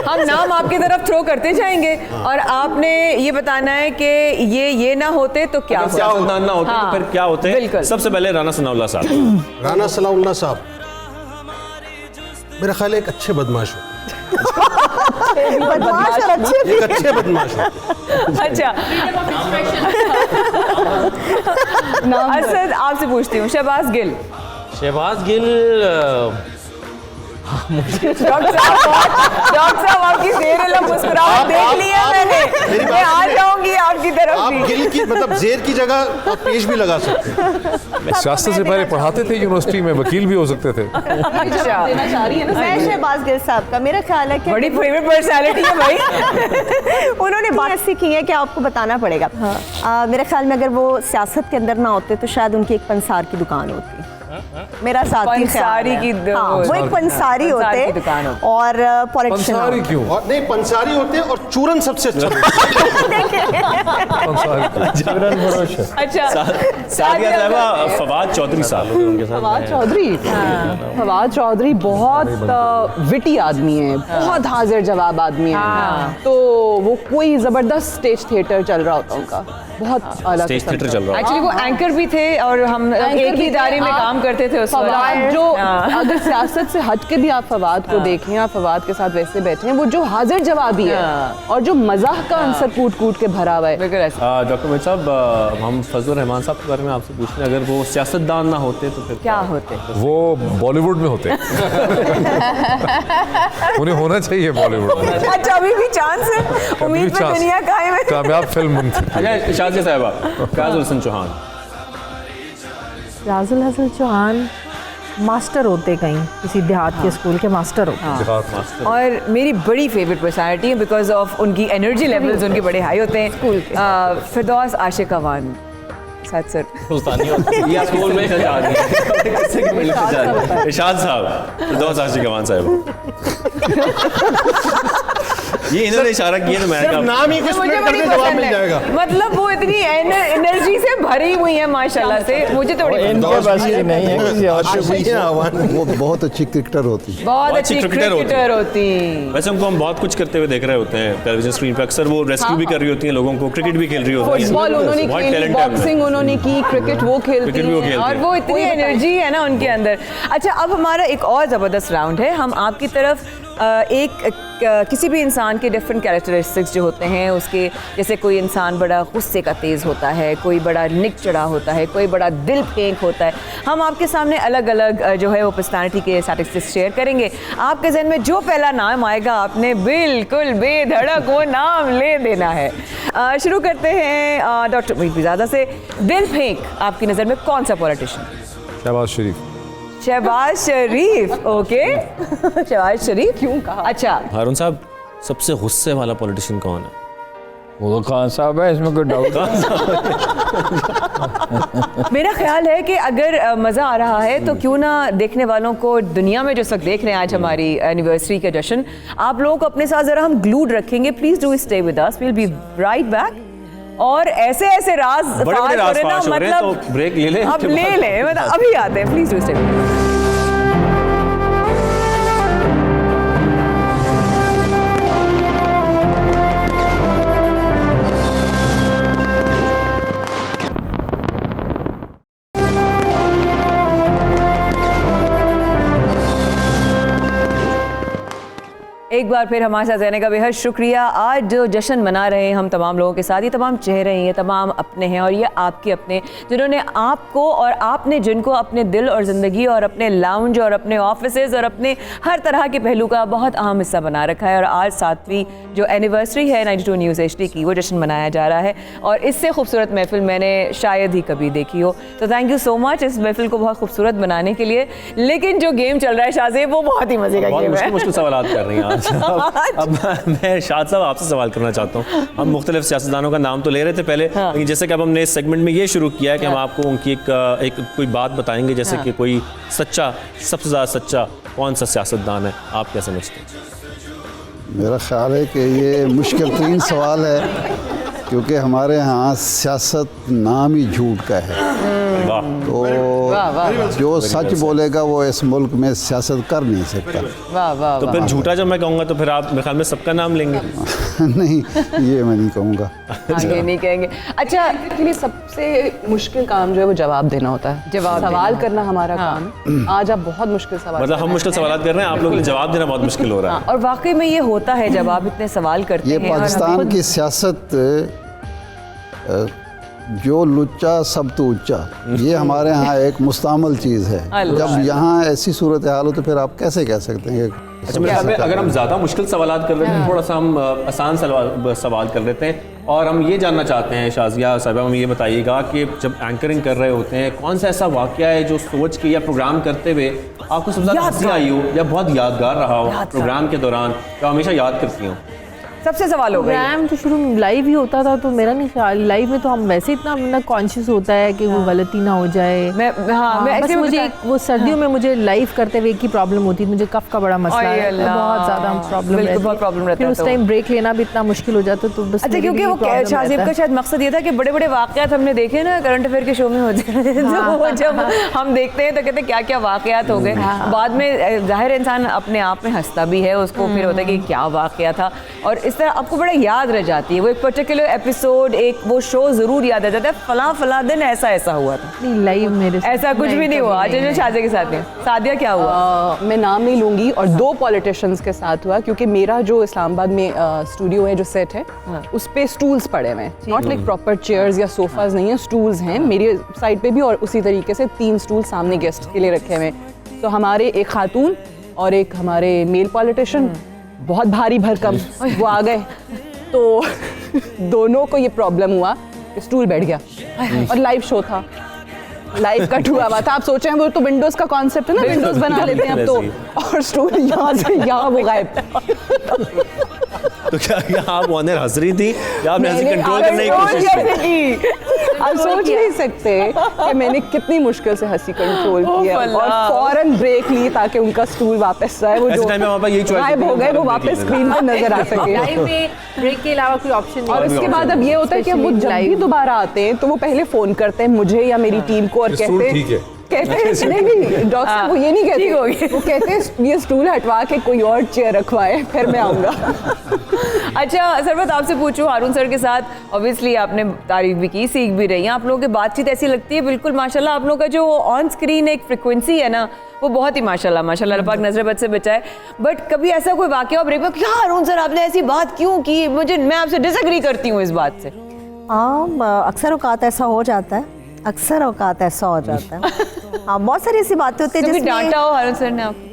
हम नाम आपकी तरफ थ्रो करते जाएंगे और आपने ये बताना है कि ये ना होते तो क्या होता, सियासतदान ना होते तो फिर क्या होते। सबसे पहले राना सनाउल्लाह साहब। राना सनाउल्लाह साहब मेरा ख्याल एक अच्छे बदमाश हो, बदमाश और अच्छे, एक अच्छे बदमाश हो। अच्छा असद आपसे पूछती हूँ, शहबाज गिल। शहबाज गिल डॉक्टर साहब आपकी ज़ेर मुस्कुराहट देख ली है मैंने, मैं आ जाऊंगी आपकी तरफ आप गिल की मतलब ज़ेर की जगह आप पेश भी लगा सकते हैं। सियासत से पहले पढ़ाते थे यूनिवर्सिटी में, वकील भी हो सकते थे। अच्छा मैं शहबाज गिल साहब का मेरा ख्याल है कि बड़ी फेवरेट पर्सनालिटी है भाई। उन्होंने बात ऐसी की है कि आपको बताना पड़ेगा। मेरे ख्याल में अगर वो सियासत के अंदर ना होते तो शायद उनकी एक पंसार की दुकान होती। मेरा साथी पंसारी की वो एक पंसारी होते और पॉलिटिशियन क्यों और नहीं पंसारी होते और चूरन सबसे अच्छा। अच्छा सादिया साहिबा, फवाद चौधरी साहब उनके साथ। फवाद चौधरी बहुत विटी आदमी है, बहुत हाजिर जवाब आदमी है। तो वो कोई जबरदस्त स्टेज थिएटर चल रहा होता उनका, बहुत अलग स्टेज थिएटर चल रहा है। एक्चुअली वो एंकर भी थे और हम एक ही इदारे में काम करते थे उस फवाद जो अगर सियासत से हट के भी आप फवाद को देखें, आप फवाद के साथ वैसे बैठे हैं, वो जो हाजिर जवाबी है और जो मजाक का आंसर कूट कूट के भरा हुआ है। डॉक्टर मोहित साहब, हम फजल रहमान साहब के बारे में आपसे पूछते हैं, अगर वो सियासतदान ना होते तो फिर क्या होते? वो बॉलीवुड में होते। उन्हें होना चाहिए बॉलीवुड में। अच्छा अभी भी चांस है, उम्मीद पे दुनिया कायम है। कामयाब फिल्म। शाजिया साहिबा, काजुल हसन चौहान। काजुल हसन चौहान मास्टर होते, कहीं किसी देहात के स्कूल के मास्टर होते। और मेरी बड़ी फेवरेट पर्सनालिटी है बिकॉज ऑफ उनकी एनर्जी लेवल्स उनके बड़े हाई होते हैं। फिरदौस आशिक अवान साथ सर स्कूल में इरशाद साहब, फिरदौस आशिक अवान साहब। ये इन्होंने इशारा किया तो मैंने नाम ही कुछ करके जवाब मिल जाएगा। मतलब वो इतनी एनर्जी से भरी हुई है माशाल्लाह से, मुझे तो इनके पास ये नहीं है। वो बहुत अच्छी क्रिकेटर होती, बहुत अच्छी क्रिकेटर होती। वैसे उनको हम बहुत कुछ करते हुए देख रहे होते हैं टेलीविजन स्क्रीन पे, अक्सर वो रेस्क्यू भी कर रही होती हैं लोगों को, क्रिकेट भी खेल रही होती है, फुटबॉल उन्होंने खेली, बॉक्सिंग उन्होंने की, क्रिकेट वो खेलती हैं और वो इतनी एनर्जी है ना उनके अंदर। अच्छा अब हमारा एक और ज़बरदस्त राउंड है, हम आपकी तरफ किसी भी इंसान के डिफरेंट कैरेक्टरिस्टिक्स जो होते हैं उसके, जैसे कोई इंसान बड़ा गुस्से का तेज़ होता है, कोई बड़ा निक चढ़ा होता है, कोई बड़ा दिल फेंक होता है। हम आपके सामने अलग अलग जो है वो पर्सनालिटी के स्टैटिस्टिक्स शेयर करेंगे। आपके जहन में जो पहला नाम आएगा आपने बिल्कुल बेधड़क वो नाम ले देना है। शुरू करते हैं डॉक्टर मोहित पिज़ादा से। दिल फेंक आपकी नज़र में कौन सा पॉलिटिशियन? शहबाज शरीफ। शहबाज शरीफ, ओके। शहबाज शरीफ क्यों कहा? अच्छा हारून साहब, सबसे गुस्से वाला पॉलिटिशियन कौन है? वो तो खान साहब है, इसमें कोई डाउट मेरा ख्याल है कि अगर मज़ा आ रहा है तो क्यों ना देखने वालों को, दुनिया में जो सब देख रहे हैं आज हमारी एनिवर्सरी का जश्न, आप लोगों को अपने साथ ज़रा हम ग्लूड रखेंगे। Please do stay with us, we will be right back. और ऐसे ऐसे राज फाश हो रहे ना, मतलब तो ब्रेक ले लें, अब ले लें, मतलब अभी आते हैं। Please do stay. एक बार फिर हमारे साथ रहने का बेहद शुक्रिया। आज जो जश्न मना रहे हैं हम तमाम लोगों के साथ, ये तमाम चेहरे हैं, ये तमाम अपने हैं और ये आपके अपने, जिन्होंने आपको और आपने जिनको अपने दिल और ज़िंदगी और अपने लाउंज और अपने ऑफिसेज और अपने हर तरह के पहलू का बहुत अहम हिस्सा बना रखा है। और आज 7वीं जो एनिवर्सरी है 92 न्यूज़ HD की, वो जश्न मनाया जा रहा है और इससे खूबसूरत महफिल मैंने शायद ही कभी देखी हो। तो थैंक यू सो मच इस महफिल को बहुत खूबसूरत बनाने के लिए। लेकिन जो गेम चल रहा है शाहज़ेब, वो बहुत ही मज़े का गेम है। मुश्किल सवाल कर रही हैं अब मैं शाद साहब आपसे सवाल करना चाहता हूँ। हम मुख्तलिफ सियासतदानों का नाम तो ले रहे थे पहले, लेकिन जैसे कि अब हमने इस सेगमेंट में ये शुरू किया है कि हम आपको उनकी एक कोई बात बताएंगे, जैसे कि कोई सच्चा, सबसे ज़्यादा सच्चा कौन सा सियासतदान है, आप क्या समझते हैं? मेरा ख्याल है कि ये मुश्किल तरीन सवाल है, क्योंकि हमारे यहाँ सियासत नाम ही झूठ का है। तो जो सच बोलेगा वो इस मुल्क में सियासत कर नहीं सकता। वाह वाह। तो फिर झूठा जब मैं कहूँगा तो फिर आप मेरे ख्याल में सबका नाम लेंगे। नहीं, ये मैं नहीं कहूँगा। ये नहीं कहेंगे। अच्छा, के लिए सबसे मुश्किल काम जो है वो जवाब देना होता है। सवाल करना हमारा काम है। आज आप बहुत मुश्किल सवाल, मतलब हम मुश्किल सवाल कर रहे हैं, आप लोगों के लिए जवाब देना बहुत मुश्किल हो रहा है। और वाकई में ये होता है जब आप इतने सवाल करते हैं। ये पाकिस्तान की सियासत जो लुच्चा सब तो ऊंचा, ये हमारे यहाँ एक मुस्तमल चीज़ है। जब यहाँ ऐसी सूरत हाल हो तो फिर आप कैसे कह सकते हैं? अच्छा, मेरे ख्याल में अगर हम ज़्यादा मुश्किल सवाल कर रहे हैं, थोड़ा सा हम आसान सवाल कर लेते हैं। और हम ये जानना चाहते हैं शाज़िया साहिबा, हम ये बताइएगा कि जब एंकरिंग कर रहे होते हैं, कौन सा ऐसा वाक़या है जो सोच के या प्रोग्राम करते हुए आपको सबसे ज़्यादा हंसी आई हो या बहुत यादगार रहा हो प्रोग्राम के दौरान, तो हमेशा याद करती हूँ? सबसे सवाल हो गया। प्रोग्राम तो शुरू में लाइव ही होता था, तो मेरा नहीं ख्याल, लाइव में तो हम वैसे इतना अपना कॉन्शियस होता है कि वो गलती ना हो जाए। मैं बस मुझे वो सर्दियों में मुझे लाइव करते हुए एक ही प्रॉब्लम होती है, मुझे कफ का बड़ा मसला है, बहुत ज़्यादा प्रॉब्लम रहता है। फिर उस टाइम ब्रेक लेना भी इतना मुश्किल हो जाता, तो बस। अच्छा, क्योंकि वो शाहज़ेब का शायद मकसद ये था कि बड़े बड़े वाक़यात हमने देखे ना करंट अफेयर के शो में होते हैं, जब हम देखते हैं तो कहते हैं क्या क्या वाक़यात हो गए। बाद में ज़ाहिर इंसान अपने आप में हंसता भी है, उसको फिर होता है कि क्या वाक़या था, और इस तरह आपको बड़ा याद रह जाती है वो एक पर्टिकुलर एपिसोड, एक वो शो ज़रूर याद आ जाता है, फला दिन ऐसा हुआ था। नहीं, लाइव मेरे ऐसा कुछ भी नहीं हुआ आज जो शाज़िया के साथ है। सादिया क्या हुआ? मैं नाम नहीं लूँगी, और 2 पॉलिटिशियंस के साथ हुआ, क्योंकि मेरा जो इस्लामाबाद में स्टूडियो है, जो सेट है, उस पे स्टूल्स पड़े हुए हैं, नॉट लाइक प्रॉपर चेयर्स या सोफाज नहीं है, स्टूल्स हैं मेरी साइड पे भी, और उसी तरीके से 3 स्टूल सामने गेस्ट के लिए रखे हुए हैं। तो हमारे एक खातून और एक हमारे मेल पॉलिटिशियन बहुत भारी भरकम वो आ गए, तो दोनों को ये प्रॉब्लम हुआ, स्टूल बैठ गया और लाइव शो था, लाइव कट हुआ था। आप सोच रहे हैं वो तो विंडोज का कॉन्सेप्ट है ना, विंडोज बना लेते हैं अब तो, और स्टूल यहाँ से यहाँ वो गायब। तो क्या आप ऑनर हंस रही थी या आपने ऐसे कंट्रोल करने की कोशिश की? आप सोच नहीं सकते कि मैंने कितनी मुश्किल से हंसी कंट्रोल किया और फौरन ब्रेक ली ताकि उनका स्टूल वापस आए, वो जो गायब हो गए वो वापस स्क्रीन पर नजर आ सके। लाइव में ब्रेक के अलावा कोई ऑप्शन नहीं। और उसके बाद अब ये होता है कि अब वो जब भी दोबारा आते हैं तो वो पहले फोन करते हैं मुझे या मेरी टीम को और कहते हैं कहते हैं नहीं डॉक्टर साहब वो ये नहीं कहते, वो कहते हैं ये स्टूल हटवा के कोई और चेयर रखवाए फिर मैं आऊँगा। अच्छा सरबत आपसे पूछूं, हारून सर के साथ ऑब्वियसली आपने तारीफ भी की, सीख भी रही हैं, आप लोगों की बातचीत ऐसी लगती है बिल्कुल माशाल्लाह, आप लोगों का जो ऑन स्क्रीन एक फ्रिक्वेंसी है ना वो बहुत ही माशाल्लाह माशाल्लाह अल्लाह पाक नजर बद से बचाए। बट कभी ऐसा कोई वाकया ब्रेक में क्या हारून सर आपने ऐसी बात क्यों की, मैं आपसे डिसएग्री करती हूँ इस बात से? हाँ अक्सर औकात ऐसा हो जाता है, अक्सर औकात ऐसा हो जाता है। हाँ बहुत सारी ऐसी बातें होती है जिसमें डांटा हो हारून सर ने आपको?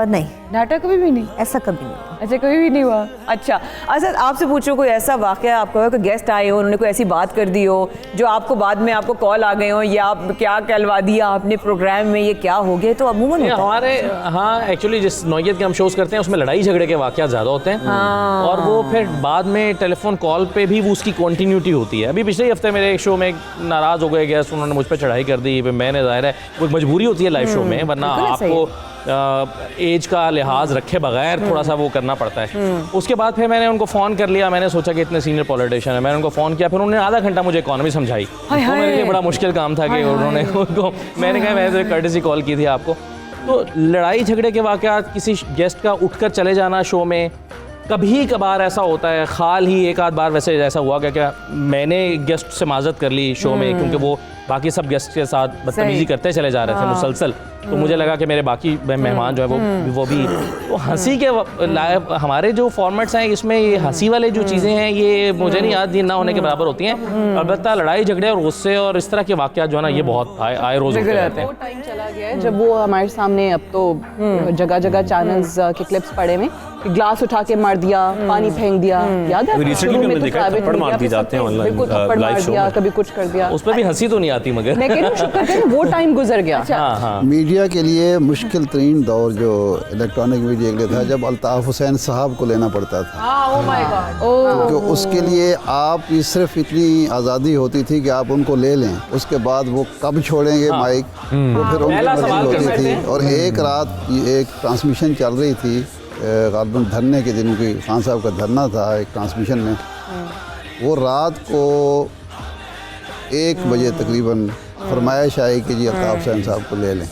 नहीं, डांटा कभी भी नहीं, ऐसा कभी नहीं। अच्छा कभी भी नहीं हुआ। अच्छा असद आपसे पूछो कोई ऐसा वाकया आपको कोई गेस्ट आए हो उन्होंने कोई ऐसी बात कर दी हो जो आपको बाद में आपको कॉल आ गए हो या आप क्या कहलवा दिया आपने प्रोग्राम में, ये क्या हो गया? तो अमूमन हमारे हाँ एक्चुअली जिस नौयत के हम शोज करते हैं उसमें लड़ाई झगड़े के वाकया ज़्यादा होते हैं और वो फिर बाद में टेलीफोन कॉल पे भी वो उसकी कंटिन्यूटी होती है। अभी पिछले हफ्ते मेरे एक शो में नाराज़ हो गए गेस्ट, उन्होंने मुझ पर चढ़ाई कर दी, मैंने ज़ाहिर है वो मजबूरी होती है लाइव शो में, वरना आपको एज का लिहाज रखे बगैर थोड़ा सा वो करना पड़ता है। उसके बाद फिर मैंने उनको फ़ोन कर लिया, मैंने सोचा कि इतने सीनियर पॉलिटिशियन है, मैंने उनको फ़ोन किया, फिर उन्होंने आधा घंटा मुझे इकोनॉमी समझाई। वो मेरे लिए बड़ा मुश्किल काम था कि उन्होंने उनको, मैंने कहा मैंने तो कर्टेसी कॉल की थी आपको। तो लड़ाई झगड़े के वाक़यात, किसी गेस्ट का उठकर चले जाना शो में कभी कभार ऐसा होता है। हाल ही एक आध बार वैसे ऐसा हुआ क्या मैंने गेस्ट से माजरत कर ली शो में क्योंकि वो बाकी सब गेस्ट के साथ बदतमीजी करते चले जा रहे थे मुसलसल, तो मुझे लगा कि मेरे बाकी मेहमान जो है वो भी तो हंसी के लायक, हमारे जो फॉर्मेट्स हैं इसमें ये हंसी वाले जो चीज़ें हैं ये मुझे नहीं याद ना होने के बराबर होती हैं। अलबत्ता लड़ाई झगड़े और गुस्से और इस तरह के वाक़यात जो है ना ये बहुत आए रोज़ होते रहते हैं। वो टाइम चला गया है जब वो हमारे सामने, अब तो जगह जगह चैनल्स के क्लिप्स पड़े में ग्लास उठा के मार दिया, पानी फेंक दिया, याद है? रिसेंटली मैंने देखा थप्पड़ मार दी जाते हैं ऑनलाइन लाइव शो में, कभी कुछ कर दिया, उस पर भी हंसी तो नहीं आती मगर मैं कह रही हूं शुक्र करें वो टाइम गुजर गया। मीडिया के लिए मुश्किल तरीन दौर जो इलेक्ट्रॉनिक मीडिया के लिए था जब अल्ताफ हुसैन साहब को लेना पड़ता था, तो उसके लिए आप सिर्फ इतनी आज़ादी होती थी कि आप उनको ले लें, उसके बाद वो कब छोड़ेंगे माइक वो फिर उनकी मर्जी होती थी। और एक रात एक ट्रांसमिशन चल रही थी गालिबन धरने के दिनों की, खान साहब का धरना था एक ट्रांसमिशन में, वो रात को 1 बजे तकरीबन फरमाइश आई कि जी अल्ताफ हुसैन साहब को ले लें।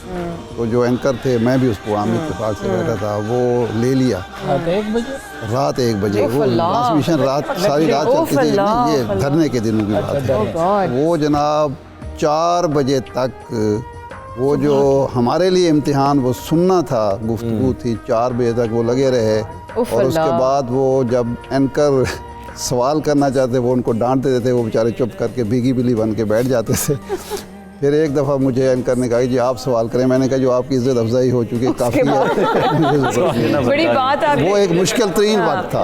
तो जो एंकर थे, मैं भी उसको आमिर के पास से बैठा था, वो ले लिया रात 1 बजे। रात 1 बजे वो ट्रांसमिशन रात सारी रात चलती थी, ये धरने के दिनों की बात है। वो जनाब 4 बजे तक वो जो हमारे लिए इम्तिहान वो सुनना था, गुफ्तगू थी, 4 बजे तक वो लगे रहे। और उसके बाद वो जब एंकर सवाल करना चाहते वो उनको डांटते थे, वो बेचारे चुप करके भीगी बिल्ली बन के बैठ जाते थे। फिर एक दफ़ा मुझे एंकर ने कहा जी आप सवाल करें, मैंने कहा जो आपकी इज्जत अफजाई हो चुकी है काफ़ी है। बड़ी बात आ गई। वो एक मुश्किल तरीन वक्त था।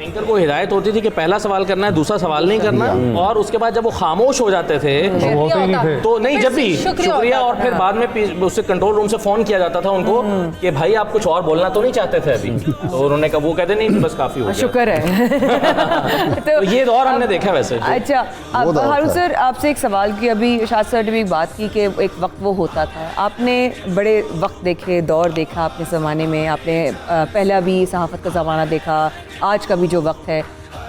एंकर को हिदायत होती थी कि पहला सवाल करना है, दूसरा सवाल नहीं करना, और उसके बाद जब वो खामोश हो जाते थे तो नहीं, जब भी शुक्रिया, और फिर बाद में उससे कंट्रोल रूम से फ़ोन किया जाता था उनको कि भाई आप कुछ और बोलना तो नहीं चाहते थे अभी, तो उन्होंने कहा, वो कहते नहीं बस काफ़ी हो गया, शुक्र है। तो ये दौर हमने देखा वैसे। अच्छा अब हारून सर आपसे एक सवाल की, अभी शाद सर ने भी बात की कि एक वक्त वो होता था, आपने बड़े वक्त देखे, दौर देखा अपने ज़माने में, आपने पहला भी सहाफ़त का ज़माना देखा, आज का भी जो वक्त है,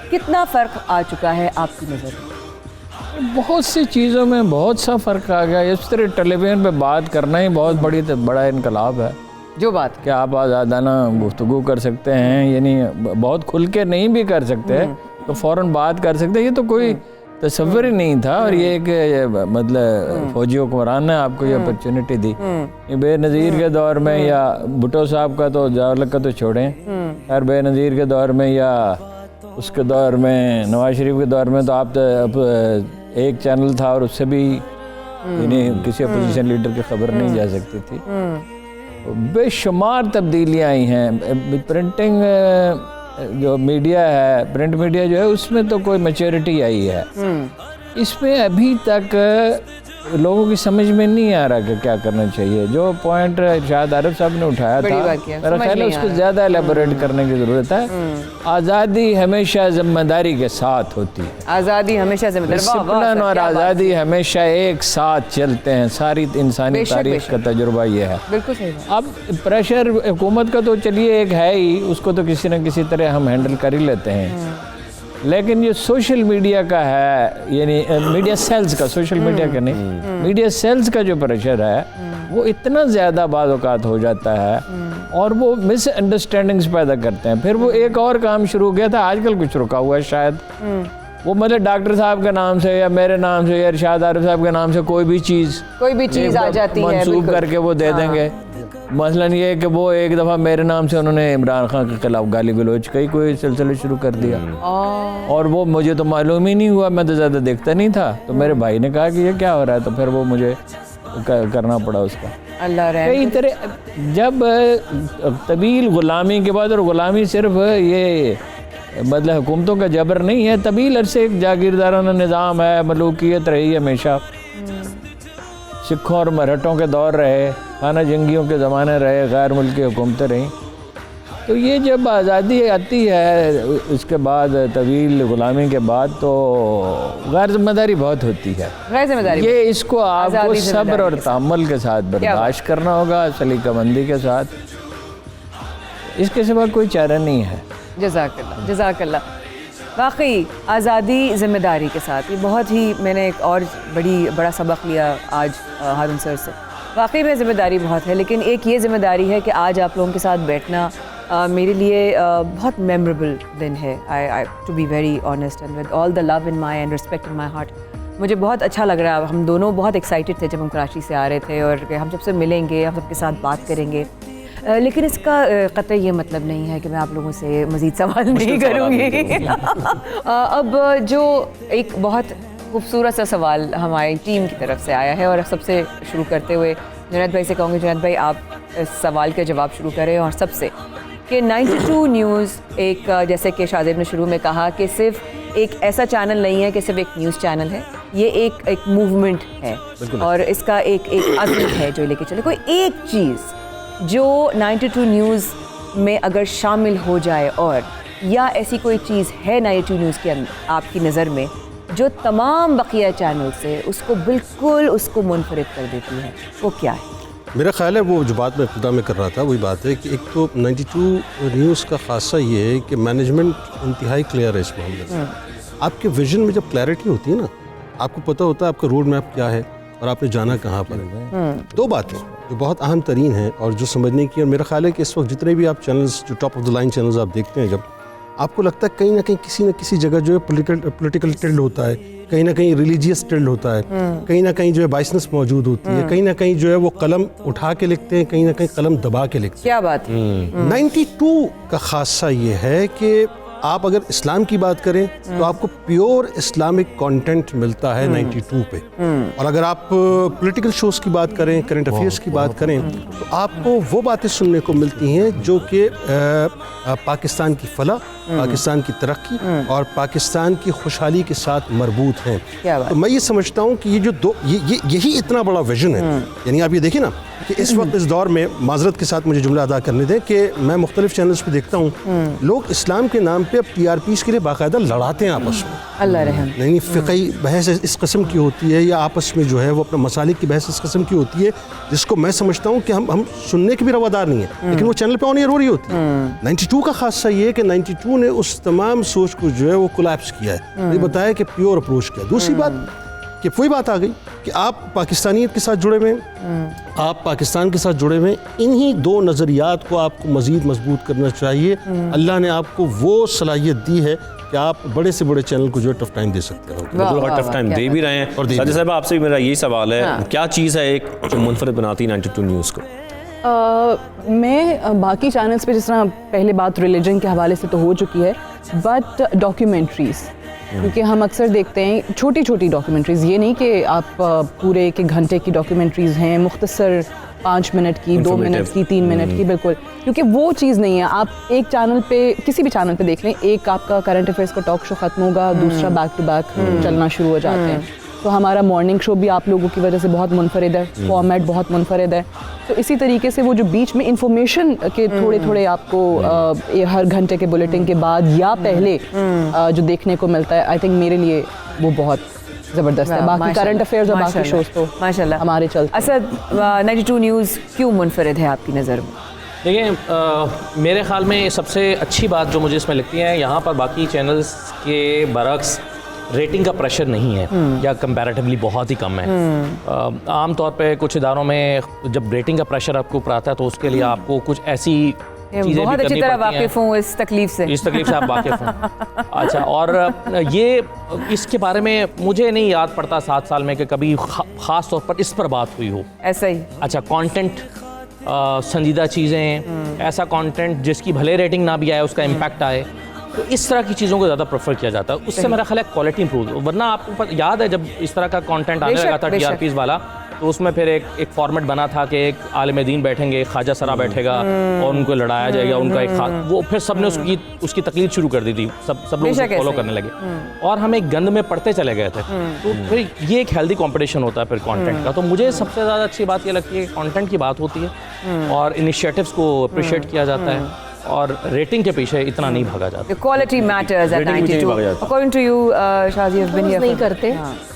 कितना फ़र्क आ चुका है आपकी नज़र में? बहुत सी चीज़ों में बहुत सा फ़र्क आ गया। इस तरह टेलीविज़न पे बात करना ही बहुत बड़ा इनकलाब है। जो बात कि आप आज़ादाना गुफ्तगू कर सकते हैं, यानी बहुत खुल के नहीं भी कर सकते तो फ़ौरन बात कर सकते हैं, ये तो कोई तस्वीर ही नहीं था। और ये एक मतलब फौजी हुक्मरान ने आपको ये अपॉर्चुनिटी दी। ये बेनज़ीर के दौर में या भुट्टो साहब का तो जावलक का तो छोड़ें, और बेनज़ीर के दौर में या उसके दौर में नवाज शरीफ के दौर में तो आप एक चैनल था और उससे भी यानी किसी अपोजिशन लीडर की खबर नहीं जा सकती थी। बेशुमार तब्दीलियाँ आई हैं। प्रिंटिंग जो मीडिया है, प्रिंट मीडिया जो है, उसमें तो कोई मैच्योरिटी आई है, इसमें अभी तक लोगों की समझ में नहीं आ रहा कि क्या करना चाहिए। जो पॉइंट शायद आरिफ साहब ने उठाया था, मेरा ख्याल है उसको ज़्यादा एलेबोरेट करने की ज़रूरत है। आज़ादी हमेशा जिम्मेदारी के साथ होती है, आज़ादी हमेशा डिसिप्लिन और आज़ादी हमेशा एक साथ चलते हैं। सारी इंसानी तारीख का तजुर्बा ये है। बिल्कुल सही। अब प्रेशर हुकूमत का तो चलिए एक है ही, उसको तो किसी न किसी तरह हम हैंडल कर ही लेते हैं, लेकिन ये सोशल मीडिया का है, यानी मीडिया सेल्स का, सोशल मीडिया का नहीं, मीडिया सेल्स का जो प्रेशर है वो इतना ज़्यादा बाज़ औक़ात हो जाता है और वो मिसअंडरस्टैंडिंग्स पैदा करते हैं। फिर वो एक और काम शुरू किया था, आजकल कुछ रुका हुआ है शायद, वो मतलब डॉक्टर साहब के नाम से या मेरे नाम से या इरशाद आरिफ साहब के नाम से कोई भी चीज़ आ जाती है, मंसूब करके वो दे देंगे। मसलन ये कि वो एक दफ़ा मेरे नाम से उन्होंने इमरान खान के खिलाफ गाली गलौज कई कोई सिलसिला शुरू कर दिया और वो मुझे तो मालूम ही नहीं हुआ, मैं तो ज़्यादा देखता नहीं था, तो मेरे भाई ने कहा कि ये क्या हो रहा है, तो फिर वो मुझे करना पड़ा उसका। अल्लाह कई तरह जब तवील ग़ुलामी के बाद, और ग़ुलामी सिर्फ ये मतलब हुकूमतों का जबर नहीं है, तवील अरसे एक जागीरदाराना निज़ाम है, मलूकियत रही हमेशा, सिखों और मराठों के दौर रहे, खाना जंगियों के ज़माने रहे, गैर मुल्की हुकूमतें रहीं। तो ये जब आज़ादी आती है उसके बाद तवील ग़ुलामी के बाद तो गैर ज़िम्मेदारी बहुत होती है। गैर ज़िम्मेदारी ये इसको आपको सब्र और तहम्मुल के साथ बर्दाश्त करना होगा, सलीकामंदी के साथ, इसके सिवा कोई चारा नहीं है। जज़ाकल्लाह जज़ाकल्लाह। वाकई आज़ादी ज़िम्मेदारी के साथ, ये बहुत ही, मैंने एक और बड़ा सबक लिया आज हारून सर से। वाकई में ज़िम्मेदारी बहुत है, लेकिन एक ये ज़िम्मेदारी है कि आज आप लोगों के साथ बैठना मेरे लिए बहुत मेमोरेबल दिन है। I to be very honest and with all the love in my and respect in my heart, मुझे बहुत अच्छा लग रहा है। हम दोनों बहुत एक्साइटेड थे जब हम कराची से आ रहे थे और हम सबसे मिलेंगे, हम सबके साथ बात करेंगे, लेकिन इसका कतई ये मतलब नहीं है कि मैं आप लोगों से मज़ीद सवाल नहीं करूँगी। अब जो एक बहुत खूबसूरत सा सवाल हमारी टीम की तरफ से आया है, और सबसे शुरू करते हुए जुनैद भाई से कहूँगी, जुनैद भाई आप इस सवाल के जवाब शुरू करें, और सबसे कि 92 न्यूज़ एक, जैसे कि शाहजेब ने शुरू में कहा कि सिर्फ एक ऐसा चैनल नहीं है कि सिर्फ एक न्यूज़ चैनल है, ये एक मूवमेंट है और इसका एक अज़्म है जो लेके चले। कोई एक चीज़ जो 92 न्यूज़ में अगर शामिल हो जाए, और या ऐसी कोई चीज़ है 92 न्यूज़ के आपकी नज़र में जो तमाम बकिया चैनल से उसको बिल्कुल उसको मुनफरिद कर देती है, वो क्या है? मेरा ख्याल है वो जो बात मैं इब्तिदा में कर रहा था वही बात है कि एक तो 92 न्यूज़ का ख़ासा ये है कि मैनेजमेंट इंतहाई क्लियर है इस मामले में। आपके विजन में जब क्लैरिटी होती है ना, आपको पता होता है आपका रोड मैप क्या है और आपने जाना कहाँ पर है। दो बातें जो बहुत अहम तरीन हैं और जो समझने की, और मेरा ख्याल है कि इस वक्त जितने भी आप चैनल्स जो top of the line channels आप देखते हैं, जब आपको लगता है कहीं ना कहीं किसी न किसी जगह जो है पॉलिटिकल टिल्ड होता है, कहीं ना कहीं रिलीजियस टिल्ड होता है, कहीं ना कहीं जो है बाइसनेस मौजूद होती है, कहीं ना कहीं जो है वो कलम उठा के लिखते हैं, कहीं ना कहीं कलम दबा के लिखते हैं। क्या बात है? 92 का खासा ये है कि आप अगर इस्लाम की बात करें तो आपको प्योर इस्लामिक कंटेंट मिलता है 92 पे, और अगर आप पॉलिटिकल शोज की बात करें, करंट अफेयर्स की बात करें, तो आपको वो बातें सुनने को मिलती हैं जो कि पाकिस्तान की फलाह, पाकिस्तान की तरक्की और पाकिस्तान की खुशहाली के साथ मरबूत हैं। तो मैं ये समझता हूँ कि ये जो दो यही इतना बड़ा विजन है। यानी आप ये देखिए ना कि इस वक्त इस दौर में, माजरत के साथ मुझे जुमला अदा करने दें, कि मैं मुख्तलिफ चैनल्स पे देखता हूँ लोग इस्लाम के नाम पे अब TRPs के लिए बाकायदा लड़ाते हैं आपस में। अल्लाह रहम। नहीं, फ़िक़ही बहस इस किस्म की होती है, या आपस में जो है वो अपना मसालिक की बहस इस किस्म की होती है, जिसको मैं समझता हूँ कि हम सुनने के भी रवादार नहीं है, लेकिन वो चैनल पे ऑन एयर हो रही होती है। 92 का खासा ये है कि 92 ने उस तमाम सोच को जो है वो कोलैप्स किया है, ये बताया कि प्योर अप्रोच किया। दूसरी बात कि वही बात आ गई कि आप पाकिस्तानियत के साथ जुड़े हुए हैं, आप पाकिस्तान के साथ जुड़े हुए हैं, इन्हीं दो नज़रियात को आपको मज़ीद मजबूत करना चाहिए। अल्लाह ने आपको वो सलाहियत दी है कि आप बड़े से बड़े चैनल को जो है टफ टाइम दे सकते हो। बिल्कुल, और टफ टाइम दे भी रहे हैं। और साजिद साहब, आपसे भी मेरा यही सवाल है, क्या चीज़ है एक जो मुनफरिद बनाती है 92 न्यूज़ को? मैं बाकी चैनल्स पे जिस तरह पहले बात रिलीजन के हवाले से तो हो चुकी है, बट डॉक्यूमेंट्रीज़, क्योंकि हम अक्सर देखते हैं छोटी छोटी डॉक्यूमेंट्रीज़, ये नहीं कि आप पूरे एक घंटे की डॉक्यूमेंट्रीज़ हैं, मुख्तसर 5 मिनट की, 2 मिनट की, 3 मिनट की, बिल्कुल, क्योंकि वो चीज़ नहीं है। आप एक चैनल पे, किसी भी चैनल पे देख लें, एक आपका करंट अफेयर्स का टॉक शो ख़त्म होगा, दूसरा बैक टू बैक चलना शुरू हो जाते हैं। तो हमारा मॉर्निंग शो भी आप लोगों की वजह से बहुत मुनफरिद है, फॉर्मेट बहुत मुनफरिद है। तो इसी तरीके से वो जो बीच में इंफॉर्मेशन के थोड़े थोड़े आपको हर घंटे के बुलेटिन के बाद या पहले जो देखने को मिलता है, आई थिंक मेरे लिए वो बहुत ज़बरदस्त है। बाकी करंट अफेयर्स और बाकी शोज तो माशाल्लाह हमारे चलते। असद, 92 न्यूज़ क्यों मुनफरिद है आपकी नज़र में? देखिए मेरे ख्याल में सबसे अच्छी बात जो मुझे इसमें लगती है, यहाँ पर बाकी चैनल्स के बरक्स रेटिंग का प्रेशर नहीं है या कंपैरेटिवली बहुत ही कम है। आम तौर पे कुछ इदारों में जब रेटिंग का प्रेशर आपके ऊपर आता है तो उसके लिए आपको कुछ ऐसी चीज़ें बहुत भी अच्छी करनी तरह पड़ती हैं। वाकिफ हूँ इस तकलीफ से। इस तकलीफ से आप वाकिफ हैं। अच्छा, और ये इसके बारे में मुझे नहीं याद पड़ता 7 साल में कि कभी ख़ास तौर पर इस पर बात हुई हो। ऐसा ही। अच्छा, कंटेंट, संजीदा चीज़ें, ऐसा कंटेंट जिसकी भले रेटिंग ना भी आए उसका इम्पैक्ट आए, तो इस तरह की चीज़ों को ज़्यादा प्रेफर किया जाता है। उससे मेरा ख्याल है क्वालिटी इंप्रूव। वरना आपको याद है जब इस तरह का कंटेंट आने लगा था TRPs वाला, तो उसमें फिर एक फॉर्मेट बना था कि एक आलिम दीन बैठेंगे, ख्वाजा सरा बैठेगा और उनको लड़ाया जाएगा, उनका एक वो फिर सबने उसकी तकलीफ शुरू कर दी थी, सब लोग उसको फॉलो करने लगे और हम एक गंद में पड़ते चले गए थे। तो फिर ये एक हेल्दी कंपटीशन होता है फिर कंटेंट का। तो मुझे सबसे ज़्यादा अच्छी बात ये लगती है कि कंटेंट की बात होती है और इनिशिएटिव्स को अप्रिशिएट किया जाता है और रेटिंग के पीछे इतना नहीं भागा जाता। Quality matters at 92। According to you Shazi have been here. नहीं करते,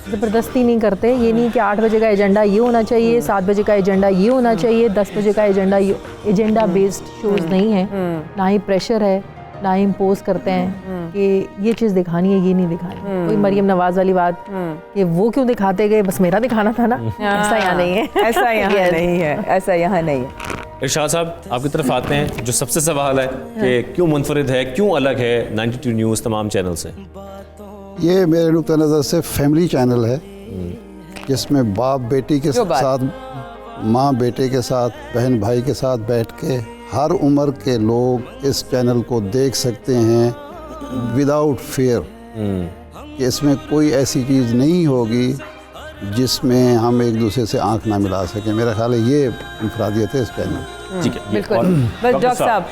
ज़बरदस्ती नहीं करते। ये नहीं कि 8 बजे का एजेंडा ये होना चाहिए, 7 बजे का एजेंडा ये होना चाहिए, 10 बजे का एजेंडा ये। एजेंडा बेस्ड शोज़ नहीं है, ना ही प्रेशर है, ना ही इम्पोज करते हैं कि ये चीज़ दिखानी है, ये नहीं दिखानी। कोई मरियम नवाज वाली बात कि वो क्यों दिखाते गए, बस मेरा दिखाना था ना, ऐसा यहाँ नहीं है। ऐसा यहाँ नहीं है, ऐसा यहाँ नहीं है। इरशाद साहब, आपकी तरफ आते हैं। जो सबसे सवाल है कि क्यों मुनफरिद है, क्यों अलग है 92 न्यूज़ तमाम चैनल से? ये मेरे नुक्ता नज़र से फैमिली चैनल है जिसमें बाप बेटी के साथ, माँ बेटे के साथ, बहन भाई के साथ बैठ के हर उम्र के लोग इस चैनल को देख सकते हैं विदाउट फेयर कि इसमें कोई ऐसी चीज़ नहीं होगी जिसमें हम एक दूसरे से आंख ना मिला सकें। मेरा ख्याल है ये इनफरादियत है इस चैनल। ठीक है, बिल्कुल। बस डॉक्टर साहब,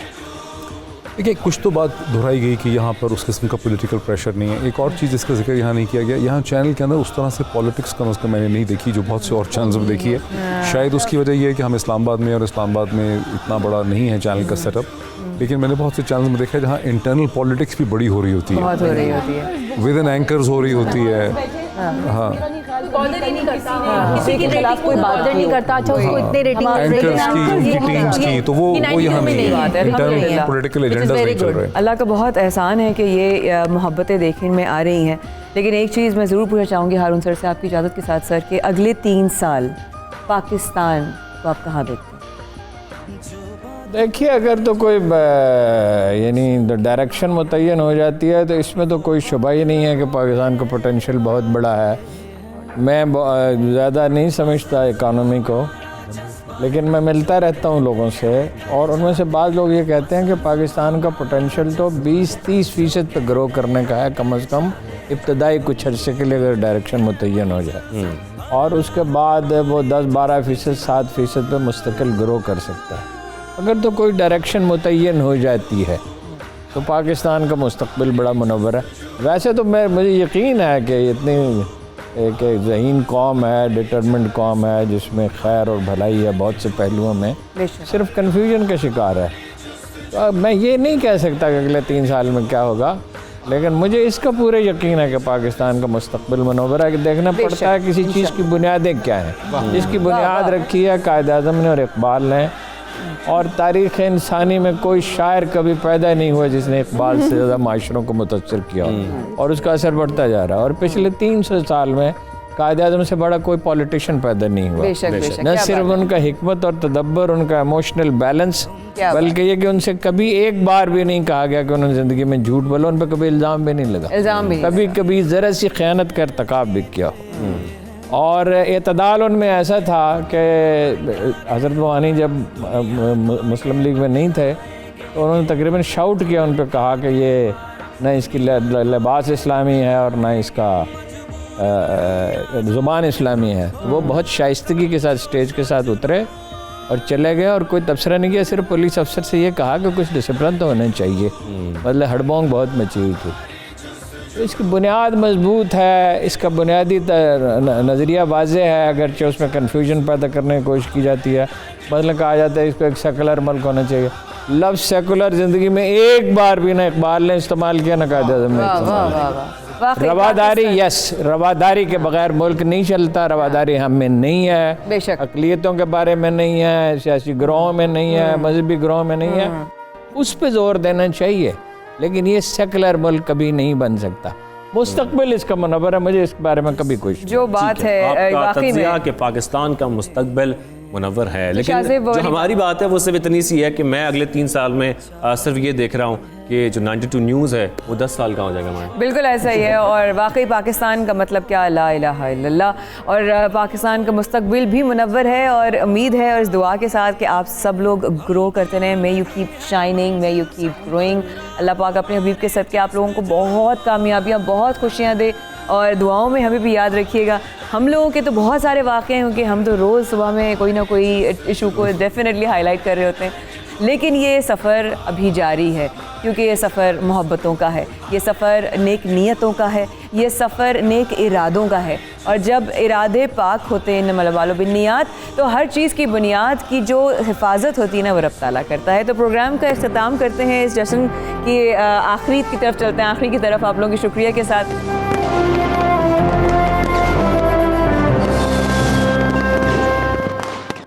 देखिए कुछ तो बात दोहराई गई कि यहाँ पर उस किस्म का पॉलिटिकल प्रेशर नहीं है। एक और चीज़ इसका जिक्र यहाँ नहीं किया गया, यहाँ चैनल के अंदर उस तरह से पॉलिटिक्स कम अज़ कम मैंने नहीं देखी जो बहुत से और चैनल्स में देखी है। शायद उसकी वजह यह है कि हम इस्लामाबाद में, और इस्लामाबाद में इतना बड़ा नहीं है चैनल का सेटअप, लेकिन मैंने बहुत से चैनल में देखा है जहाँ इंटरनल पॉलिटिक्स भी बड़ी हो रही होती है, बहुत हो रही होती है, विद इन एंकर्स हो रही होती है। हाँ, किसी के खिलाफ कोई बात नहीं करता। अच्छा, उसको इतने रेटिंग एंकर्स की, उनकी टीम्स की, तो वो यहाँ नहीं है। इंटरनल पॉलिटिकल एजेंडा नहीं चल रहे। अल्लाह का बहुत एहसान है कि ये मोहब्बतें देखने में आ रही हैं। लेकिन एक चीज़ मैं ज़रूर पूछना चाहूँगी हारून सर से, आपकी इजाज़त के साथ सर, कि अगले 3 साल पाकिस्तान को आप कहाँ देखते हैं? देखिए, अगर तो कोई यानी डायरेक्शन मुतय्यन हो जाती है तो इसमें तो कोई शुबा ही नहीं है कि पाकिस्तान का पोटेंशियल बहुत बड़ा है। मैं ज़्यादा नहीं समझता इकानमी को, लेकिन मैं मिलता रहता हूँ लोगों से और उनमें से बाद लोग ये कहते हैं कि पाकिस्तान का पोटेंशियल तो 20-30% पे ग्रो करने का है कम से कम इब्तदाई कुछ अर्से के लिए, अगर डायरेक्शन मुतय्यन हो जाए, और उसके बाद वो 10-12%, 7% पे मुस्तकिल ग्रो कर सकता है। अगर तो कोई डायरेक्शन मुतय्यन हो जाती है तो पाकिस्तान का मुस्तकबिल बड़ा मुनव्वर है। वैसे तो मुझे यकीन है कि इतनी एक ज़हीन कौम है, डिटरमिन्ड कौम है, जिसमें खैर और भलाई है बहुत से पहलुओं में, सिर्फ कन्फ्यूजन का शिकार है। तो अब मैं ये नहीं कह सकता कि अगले 3 साल में क्या होगा, लेकिन मुझे इसका पूरा यकीन है कि पाकिस्तान का मुस्तकबिल मुनव्वर है। कि देखना पड़ता है किसी चीज़ की बुनियादें क्या हैं। जिसकी बुनियाद रखी है कायद-ए-आज़म ने और इकबाल ने, और तारीख़ इंसानी में कोई शायर कभी पैदा नहीं हुआ जिसने इकबाल से ज़्यादा माशरों को मुतासर किया, और उसका असर बढ़ता जा रहा है। और पिछले 300 साल में कायद-ए-आज़म से बड़ा कोई पॉलिटिशियन पैदा नहीं हुआ। न सिर्फ उनका हिकमत और तदब्बर, उनका इमोशनल बैलेंस, बल्कि ये कि उनसे कभी एक बार भी नहीं कहा गया कि उन्होंने ज़िंदगी में झूठ बोला, उन पर कभी इल्ज़ाम भी नहीं लगा, कभी ज़रा सी ख़यानत का इर्तिकाब भी किया। और एतदाल उनमें ऐसा था कि हज़रत रूहानी जब मुस्लिम लीग में नहीं थे तो उन्होंने तकरीबन शाउट किया, उन पर कहा कि ये न इसकी लिबास इस्लामी है और न इसका ज़ुबान इस्लामी है। तो वो बहुत शाइस्तगी के साथ स्टेज के साथ उतरे और चले गए और कोई तबसरा नहीं किया, सिर्फ पुलिस अफसर से ये कहा कि कुछ डिसिप्लिन तो होना चाहिए। मतलब हड़बोंग बहुत मची हुई थी। तो इसकी बुनियाद मजबूत है, इसका बुनियादी नज़रिया वाज़ेह है, अगरचे उसमें कन्फ्यूजन पैदा करने की कोशिश की जाती है। मतलब कहा जाता है इसको एक सेकुलर मुल्क होना चाहिए। लफ्ज़ सेकुलर ज़िंदगी में एक बार भी ना इकबाल ने इस्तेमाल किया, ना कायद-ए-आज़म ने इस्तेमाल किया। रवादारी, यस, रवादारी के बगैर मुल्क नहीं चलता। रवादारी हम में नहीं है, बेशक, अक़लियतों के बारे में नहीं है, सियासी ग्रोह में नहीं है, मजहबी ग्रोह में नहीं है। उस पर जोर देना चाहिए, लेकिन ये सेकुलर मुल्क कभी नहीं बन सकता। मुस्तकबिल इसका मुनव्वर है, मुझे इस बारे में कभी कुछ जो बात है आपका तज्ज़िया कि पाकिस्तान का मुस्तकबिल मुनव्वर है, लेकिन जो हमारी बात है वो सिर्फ इतनी सी है कि मैं अगले 3 साल में सिर्फ ये देख रहा हूँ कि जो 92 न्यूज़ है वो 10 साल का हो जाएगा हमारा। बिल्कुल ऐसा ही है। और वाकई पाकिस्तान का मतलब क्या, ला इलाहा इल्लल्लाह, और पाकिस्तान का मुस्तकबिल भी मुनव्वर है। और उम्मीद है और इस दुआ के साथ कि आप सब लोग ग्रो करते रहें, may you keep shining, may you keep growing. अल्लाह पाक अपने हबीब के सदक़े आप लोगों को बहुत कामयाबियाँ, बहुत खुशियाँ दे, और दुआओं में हमें भी याद रखिएगा। हम लोगों के तो बहुत सारे वाक़े हैं, क्योंकि हम तो रोज़ सुबह में कोई ना कोई इशू को डेफिनेटली हाईलाइट कर रहे होते हैं, लेकिन ये सफ़र अभी जारी है, क्योंकि ये सफ़र मोहब्बतों का है, ये सफ़र नेक नीयतों का है, ये सफ़र नेक इरादों का है। और जब इरादे पाक होते हैं, इन्नमल अमालु बिन्नियात, तो हर चीज़ की बुनियाद की जो हिफाजत होती है ना, वो रब ताला करता है। तो प्रोग्राम का इख्तिताम करते हैं, इस जश्न की आखिरी की तरफ चलते हैं, आखिरी की तरफ आप लोगों की शुक्रिया के साथ।